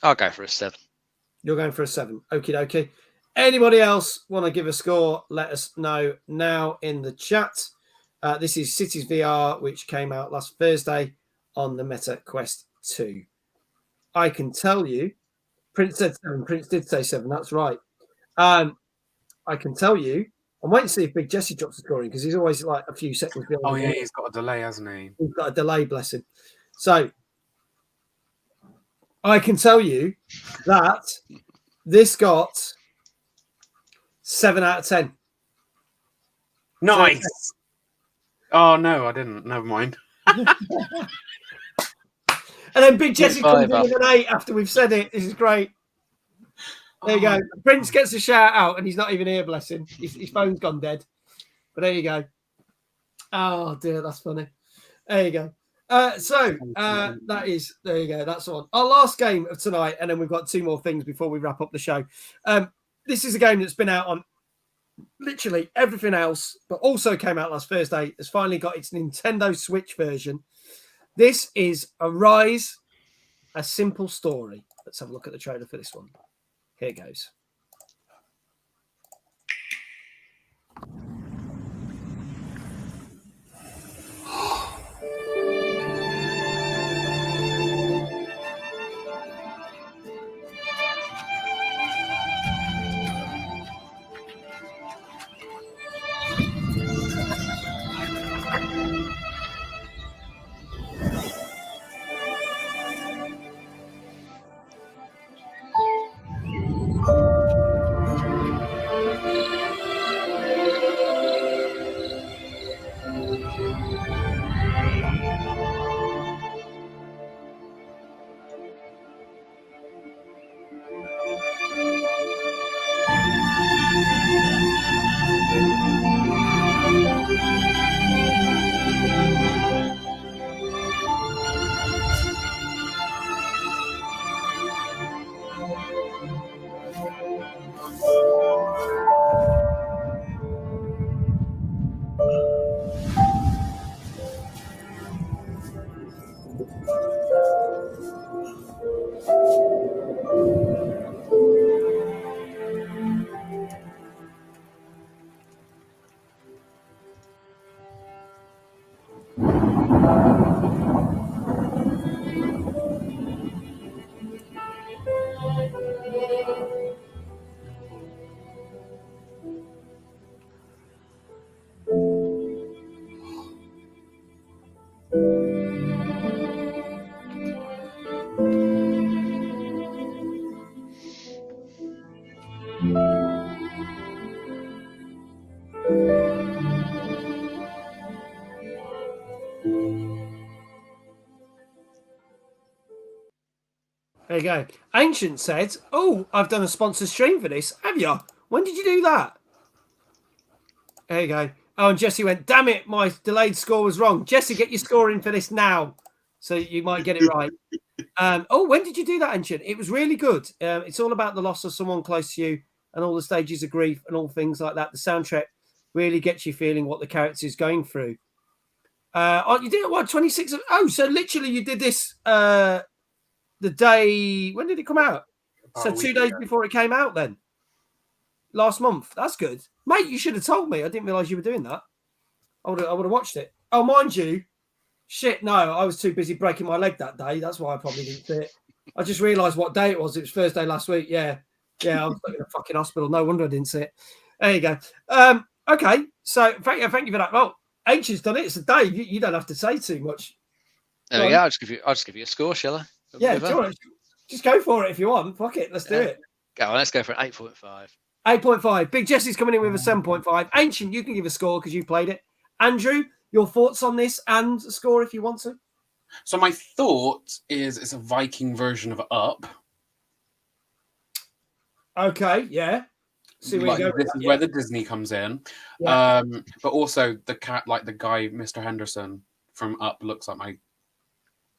I'll go for a 7. You're going for a 7. Okie dokie. Anybody else want to give a score? Let us know now in the chat. This is Cities VR, which came out last Thursday on the Meta Quest 2. I can tell you, Prince said 7. Prince did say 7. That's right. I can tell you, I'm waiting to see if Big Jesse drops the scoring because he's always a few seconds behind. Oh, yeah, he's got a delay, hasn't he? He's got a delay, bless him. So I can tell you that This got 7 out of 10. Nice. Oh no, I didn't. Never mind. And then Big Jesse comes in 5 with an 8 after we've said it. This is great. There you go. Prince gets a shout out, and he's not even here, bless him. His phone's gone dead. But there you go. Oh dear, that's funny. There you go. That is, there you go. That's on our last game of tonight, and then we've got 2 more things before we wrap up the show. This is a game that's been out on literally everything else, but also came out last Thursday. It's finally got its Nintendo Switch version. This is Arise, A Simple Story. Let's have a look at the trailer for this one. Here it goes. There you go. Ancient said, "Oh, I've done a sponsored stream for this. Have you? When did you do that?" There you go. Oh, and Jesse went, "Damn it, my delayed score was wrong." Jesse, get your score in for this now, so you might get it right. When did you do that, Ancient? It was really good. It's all about the loss of someone close to you and all the stages of grief and all things like that. The soundtrack really gets you feeling what the character is going through. You did it, what, 26? So literally you did this the day, when did it come out? So 2 days before it came out then? Last month. That's good. Mate, you should have told me. I didn't realise you were doing that. I would have watched it. Oh, mind you, shit, no, I was too busy breaking my leg that day. That's why I probably didn't see it. I just realised what day it was. It was Thursday last week. Yeah, I was in a fucking hospital. No wonder I didn't see it. There you go. Okay, so thank you for that. Well, Ancient's done it. It's a day. You don't have to say too much. There we go. I'll just give you a score, shall I? Yeah, just go for it if you want. Fuck it, let's do it. Go on, let's go for an 8.5. 8.5. Big Jesse's coming in with a 7.5. Ancient, you can give a score because you played it. Andrew, your thoughts on this and a score if you want to. So my thought is it's a Viking version of Up. Okay, yeah. See where you go. This is where the Disney comes in. Yeah. But also the cat, like the guy, Mr. Henderson from Up, looks like my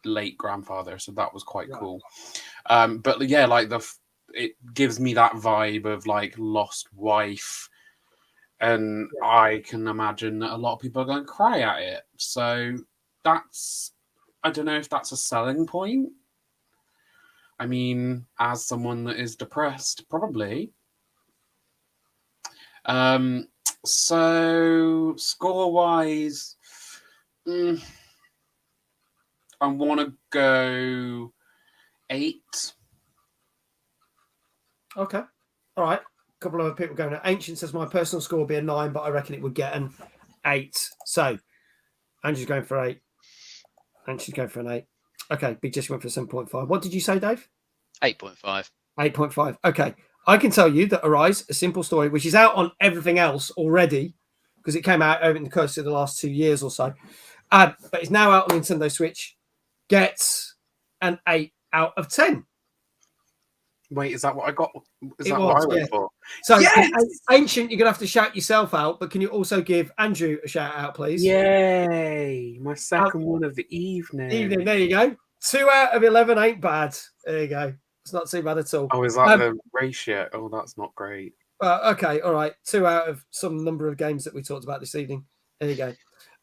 late grandfather, so that was quite cool. But yeah, like it gives me that vibe of like lost wife, and I can imagine that a lot of people are going to cry at it. So that's, I don't know if that's a selling point. I mean, as someone that is depressed, probably. So score-wise, I want to go 8. Okay. All right. A couple of other people going. Ancient says my personal score would be a 9, but I reckon it would get an 8. So Andrew's going for 8. Ancient's going for an 8. Okay. Big Jesse went for 7.5. What did you say, Dave? 8.5. 8.5. Okay. I can tell you that Arise, A Simple Story, which is out on everything else already, because it came out over the course of the last 2 years or so, but it's now out on Nintendo Switch, gets an 8 out of 10. Wait, is that what I got? Is It that was, what I went yeah. for? So, Yes! Ancient, you're going to have to shout yourself out, but can you also give Andrew a shout out, please? Yay! My second one of the evening. There you go. 2 out of 11 ain't bad. There you go. It's not too bad at all. Oh, is that the ratio? Oh, that's not great. Okay, all right. 2 out of some number of games that we talked about this evening. There you go.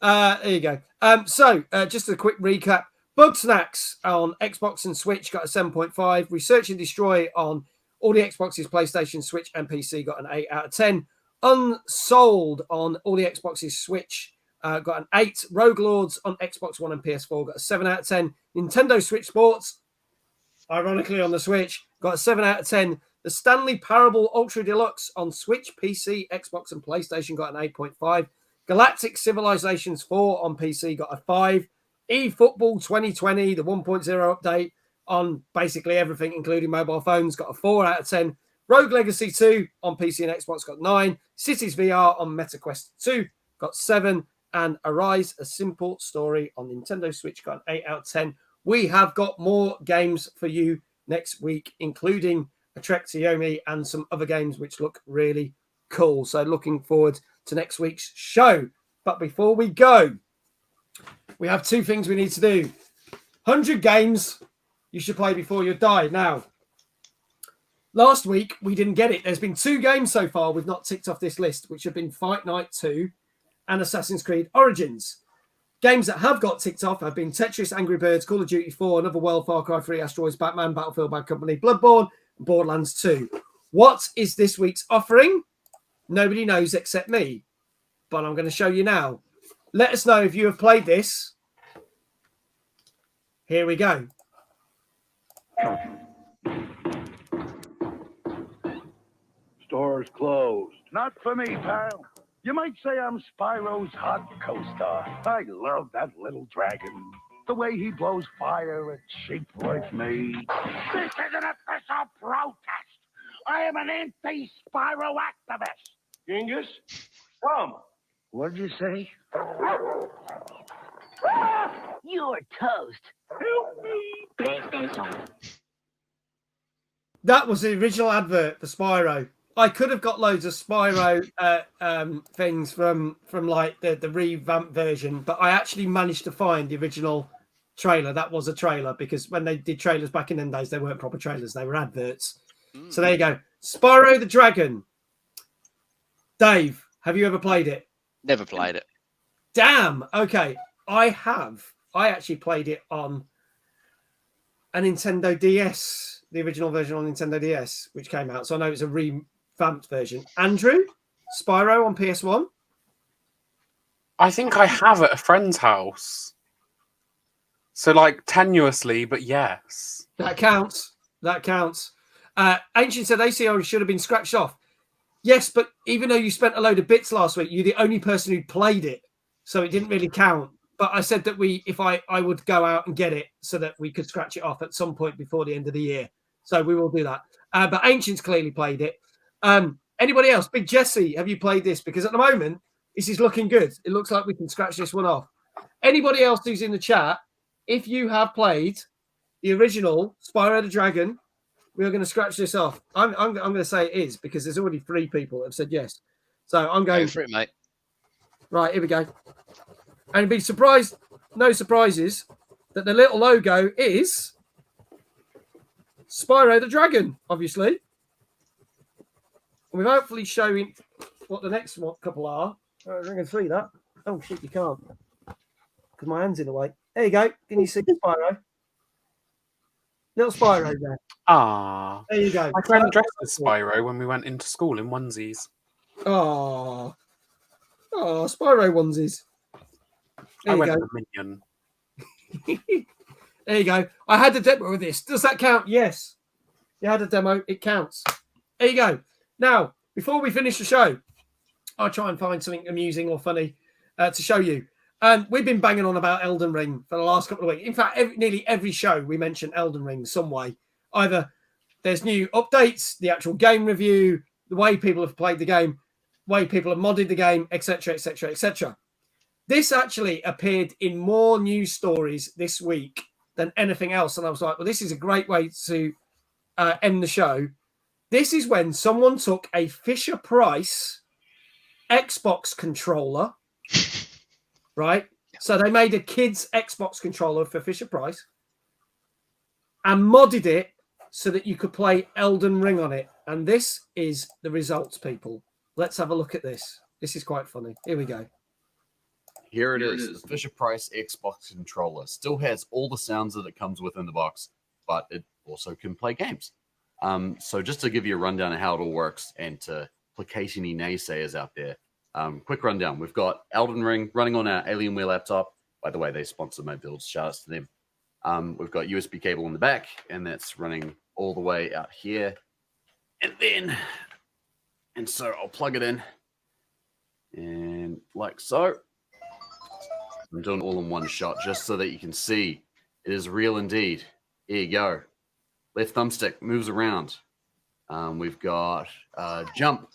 There you go. So, just a quick recap. Bugsnax on Xbox and Switch got a 7.5. Research and Destroy on all the Xboxes, PlayStation, Switch, and PC got an 8 out of 10. Unsouled on all the Xboxes, Switch got an 8. Rogue Lords on Xbox One and PS4 got a 7 out of 10. Nintendo Switch Sports, ironically on the Switch, got a 7 out of 10. The Stanley Parable Ultra Deluxe on Switch, PC, Xbox, and PlayStation got an 8.5. Galactic Civilisations 4 on PC got a 5. eFootball 2020, the 1.0 update on basically everything, including mobile phones, got a 4 out of 10. Rogue Legacy 2 on PC and Xbox got 9. Cities VR on MetaQuest 2 got 7. And Arise, A Simple Story on Nintendo Switch got an 8 out of 10. We have got more games for you next week, including a Trek to Yomi and some other games which look really cool. So looking forward to next week's show. But before we go, we have 2 things we need to do. 100 games you should play before you die. Now, last week we didn't get it. There's been 2 games so far we've not ticked off this list, which have been Fight Night 2 and Assassin's Creed Origins. Games that have got ticked off have been Tetris, Angry Birds, Call of Duty 4, Another World, Far Cry 3, Asteroids, Batman, Battlefield Bad Company, Bloodborne, and Borderlands 2. What is this week's offering? Nobody knows except me, but I'm going to show you now. Let us know if you have played this. Here we go. Store's closed. Not for me, pal. You might say I'm Spyro's hot co-star. I love that little dragon. The way he blows fire at sheep like me. This is an official protest. I am an anti-Spyro activist. Genghis, come. What'd you say? You're toast. Help me. PlayStation. That was the original advert for Spyro. I could have got loads of Spyro things from like the revamped version, but I actually managed to find the original trailer. That was a trailer, because when they did trailers back in them days, they weren't proper trailers, they were adverts. So there you go. Spyro the Dragon. Dave, have you ever played it? Never played it. Damn. Okay. I have. I actually played it on a Nintendo DS, the original version on Nintendo DS, which came out. So I know it's a revamped version. Andrew, Spyro on PS1? I think I have at a friend's house. So, like, tenuously, but yes. That counts. That counts. Ancient said ACO should have been scratched off. Yes, but even though you spent a load of bits last week, you're the only person who played it. So it didn't really count. But I said that if I would go out and get it so that we could scratch it off at some point before the end of the year. So we will do that. But Ancient's clearly played it. Anybody else? Big Jesse, have you played this? Because at the moment, this is looking good. It looks like we can scratch this one off. Anybody else who's in the chat, if you have played the original Spyro the Dragon, we are going to scratch this off. I'm going to say it is, because there's already 3 people that have said yes. So I'm going Go for it, mate. Right, here we go. And be surprised, no surprises, that the little logo is Spyro the Dragon, obviously. And we're hopefully showing what the next couple are. I'm going to see that. Oh, shit, you can't. Because my hand's in the way. There you go. Can you see Spyro? Little Spyro there. Ah. There you go. My friend dressed as Spyro when we went into school in onesies. Oh. Oh, Spyro onesies. There I went you to go. Minion. There you go. I had a demo of this. Does that count? Yes. You had a demo. It counts. There you go. Now, before we finish the show, I'll try and find something amusing or funny to show you. We've been banging on about Elden Ring for the last couple of weeks. In fact, nearly every show we mention Elden Ring some way. Either there's new updates, the actual game review, the way people have played the game, way people have modded the game, etc., etc., etc. This actually appeared in more news stories this week than anything else, and I was like, well, this is a great way to end the show. This is when someone took a Fisher-Price Xbox controller, right? So they made a kid's Xbox controller for Fisher-Price and modded it so that you could play Elden Ring on it. And this is the results, people. Let's have a look at this. This is quite funny. Here we go. Here it is. The Fisher-Price Xbox controller still has all the sounds that it comes with in the box, but it also can play games. So just to give you a rundown of how it all works and to placate any naysayers out there, quick rundown. We've got Elden Ring running on our Alienware laptop. By the way, they sponsored my builds. Shout outs to them. We've got USB cable in the back, and that's running all the way out here. And so I'll plug it in. And like so. I'm doing it all in one shot just so that you can see it is real indeed. Here you go. Left thumbstick moves around. We've got jump.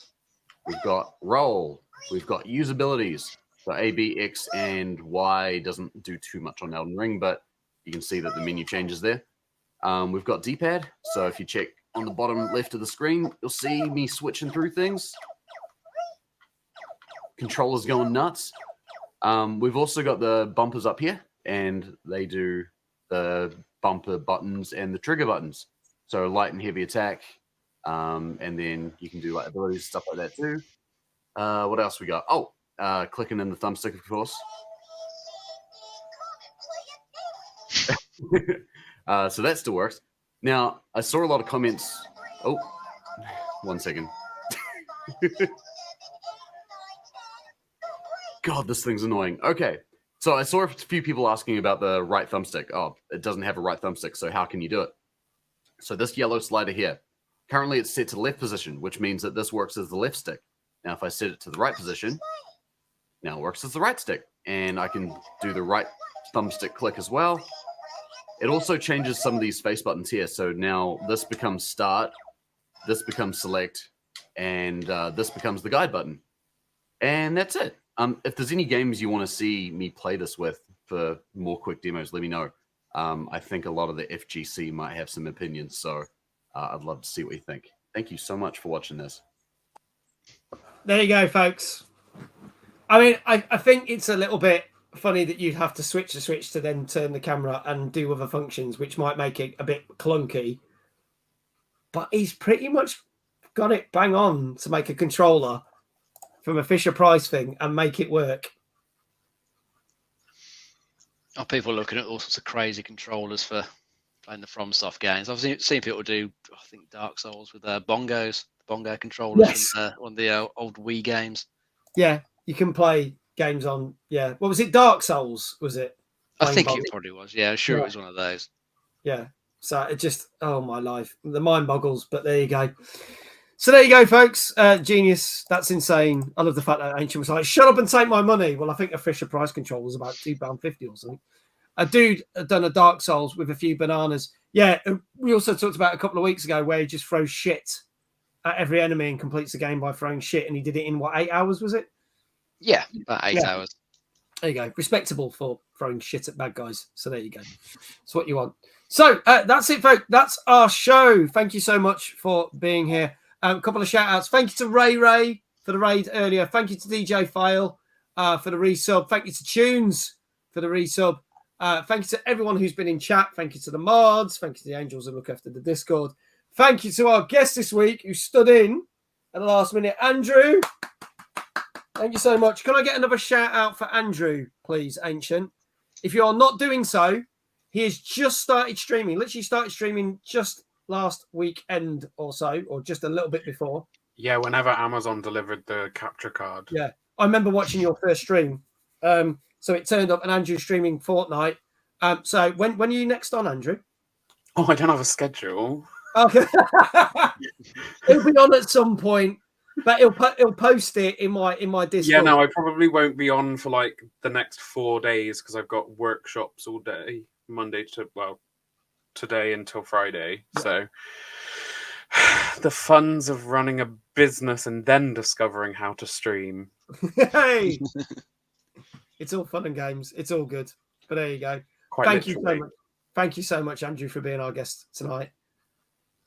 We've got roll. We've got usabilities. So A, B, X, and Y doesn't do too much on Elden Ring, but you can see that the menu changes there. We've got D-pad. So if you check on the bottom left of the screen, you'll see me switching through things. Controller's going nuts. We've also got the bumpers up here, and they do the bumper buttons and the trigger buttons. So light and heavy attack, and then you can do like abilities, stuff like that too. What else we got? Oh, clicking in the thumbstick, of course. So that still works. Now, I saw a lot of comments. Oh, 1 second. God, this thing's annoying. Okay, so I saw a few people asking about the right thumbstick. Oh, it doesn't have a right thumbstick, so how can you do it? So this yellow slider here, currently it's set to left position, which means that this works as the left stick. Now, if I set it to the right position, now it works as the right stick, and I can do the right thumbstick click as well. It also changes some of these face buttons here. So now this becomes start, this becomes select, and this becomes the guide button. And that's it. If there's any games you want to see me play this with for more quick demos, let me know. I think a lot of the FGC might have some opinions, so I'd love to see what you think. Thank you so much for watching this. There you go, folks. I mean, I think it's a little bit funny that you'd have to switch the switch to then turn the camera and do other functions, which might make it a bit clunky. But he's pretty much got it bang on to make a controller from a Fisher-Price thing and make it work. Oh, people are looking at all sorts of crazy controllers for playing the FromSoft games. I've seen people do, I think, Dark Souls with bongo controllers, yes, from one of the old Wii games. Yeah, you can play games on, yeah. What was it? Dark Souls, was it? I think it probably was. Yeah, sure, yeah. It was one of those. Yeah. So it just, oh my life, the mind boggles, but there you go. So there you go, folks. Genius. That's insane. I love the fact that Ancient was like, shut up and take my money. Well, I think a Fisher-Price controller was about £2.50 or something. A dude had done a Dark Souls with a few bananas. Yeah, we also talked about a couple of weeks ago where he just throws shit at every enemy and completes the game by throwing shit. And he did it in, what, 8 hours, was it? Yeah, about 8 hours. There you go. Respectable for throwing shit at bad guys. So there you go. That's what you want. So that's it, folks. That's our show. Thank you so much for being here. A couple of shout outs. Thank you to Ray for the raid earlier. Thank you to DJ File for the resub. Thank you to Tunes for the resub. Thank you to everyone who's been in chat. Thank you to the mods. Thank you to the angels who look after the Discord. Thank you to our guest this week who stood in at the last minute, Andrew. Thank you so much. Can I get another shout out for Andrew, please, Ancient? If you are not doing so, he has just started streaming. Literally started streaming just last weekend or so, or just a little bit before. Yeah, whenever Amazon delivered the capture card. Yeah, I remember watching your first stream. So it turned up and Andrew's streaming Fortnite. So when are you next on, Andrew? Oh, I don't have a schedule. Okay. He'll be on at some point, but he'll post it in my Discord. Yeah, no, I probably won't be on for like the next 4 days because I've got workshops all day, Monday to, well, today until Friday. So The funs of running a business and then discovering how to stream. Hey, it's all fun and games. It's all good. But there you go. Thank you so much. Thank you so much, Andrew, for being our guest tonight.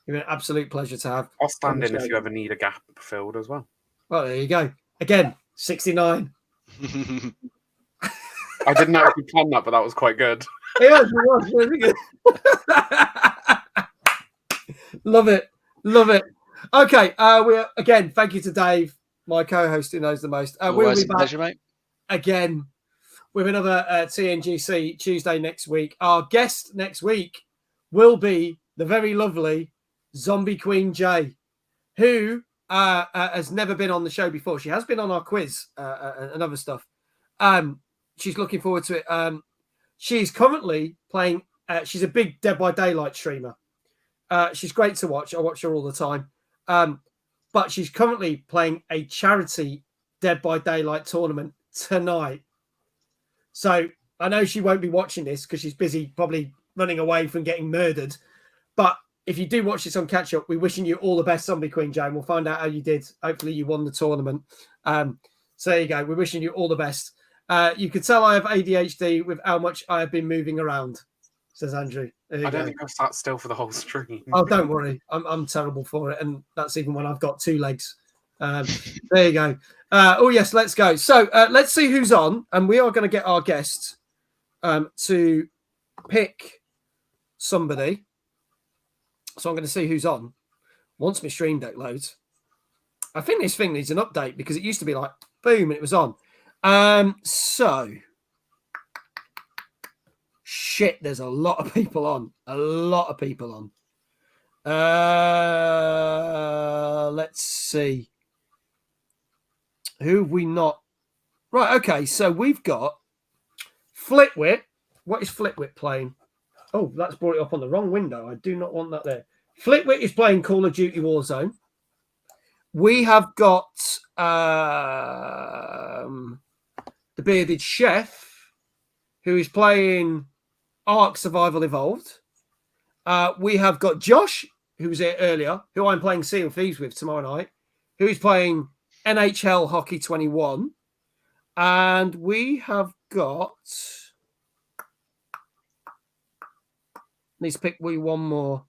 You're an absolute pleasure to have. I'll stand in if you ever need a gap filled as well. Well, there you go. Again, 69. I didn't actually plan that, but that was quite good. It was really good. Love it. Love it. Okay. Again, thank you to Dave, my co-host who knows the most. We'll be back pleasure, mate. again with another TNGC Tuesday next week. Our guest next week will be the very lovely Zombie Queen J, who has never been on the show before. She has been on our quiz and other stuff. She's looking forward to it. She's currently playing. She's a big Dead by Daylight streamer. She's great to watch. I watch her all the time. But she's currently playing a charity Dead by Daylight tournament tonight. So I know she won't be watching this because she's busy probably running away from getting murdered. But if you do watch this on catch up, we're wishing you all the best, Zombie Queen Jane. We'll find out how you did. Hopefully you won the tournament. So there you go. We're wishing you all the best. You could tell I have ADHD with how much I have been moving around, says Andrew. I don't think I've sat still for the whole stream. Oh, don't worry. I'm terrible for it. And that's even when I've got two legs. There you go. Oh, yes, let's go. So let's see who's on. And we are going to get our guest to pick somebody. So I'm going to see who's on once my stream deck loads. I think this thing needs an update because it used to be like, boom, and it was on. So, shit, there's a lot of people on. A lot of people on. Let's see. Who have we not? Right, okay, so we've got Flitwit. What is Flitwit playing? Oh, that's brought it up on the wrong window. I do not want that there. Flitwit is playing Call of Duty Warzone. We have got the Bearded Chef, who is playing Ark Survival Evolved. We have got Josh, who was here earlier, who I'm playing Sea of Thieves with tomorrow night, who is playing NHL Hockey 21. And we have got... Need to pick one more.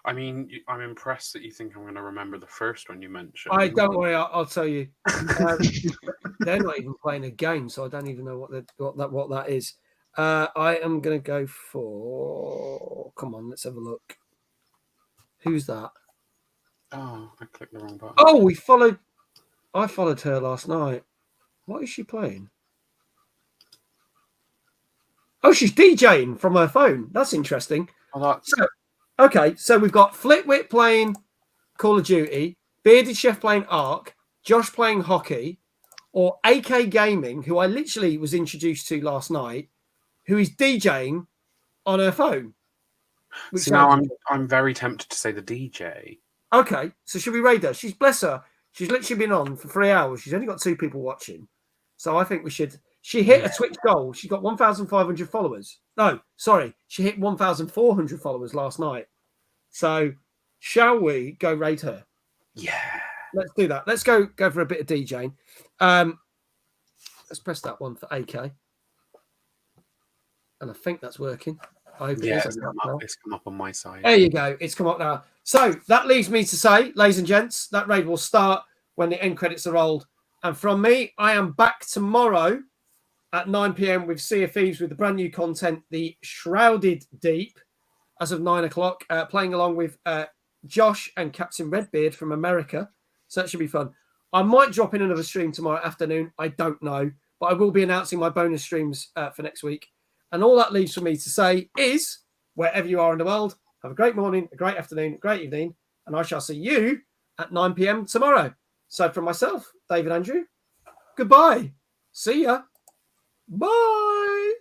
I mean, I'm impressed that you think I'm going to remember the first one you mentioned. Don't worry, I'll tell you. They're not even playing a game, so I don't even know what that is. I am going to go for... Come on, let's have a look. Who's that? Oh, I clicked the wrong button. Oh, I followed her last night. What is she playing? Oh, she's DJing from her phone. That's interesting. So we've got Flitwit playing Call of Duty, Bearded Chef playing Ark, Josh playing hockey, or AK Gaming, who I literally was introduced to last night, who is DJing on her phone. So now I'm very tempted to say the DJ. Okay, so should we raid her? Bless her. She's literally been on for 3 hours. She's only got 2 people watching. So I think we should... She hit a Twitch goal. She got 1,500 followers. No, sorry. She hit 1,400 followers last night. So shall we go raid her? Yeah. Let's do that. Let's go for a bit of DJing. Let's press that one for AK. And I think that's working. It's come up on my side. There you go. It's come up now. So that leaves me to say, ladies and gents, that raid will start when the end credits are rolled. And from me, I am back tomorrow at 9 p.m. with Sea of Thieves with the brand new content, The Shrouded Deep, as of 9 o'clock, playing along with Josh and Captain Redbeard from America. So that should be fun. I might drop in another stream tomorrow afternoon. I don't know. But I will be announcing my bonus streams for next week. And all that leaves for me to say is, wherever you are in the world, have a great morning, a great afternoon, a great evening, and I shall see you at 9 p.m. tomorrow. So from myself, David Andrew, goodbye. See ya. Bye.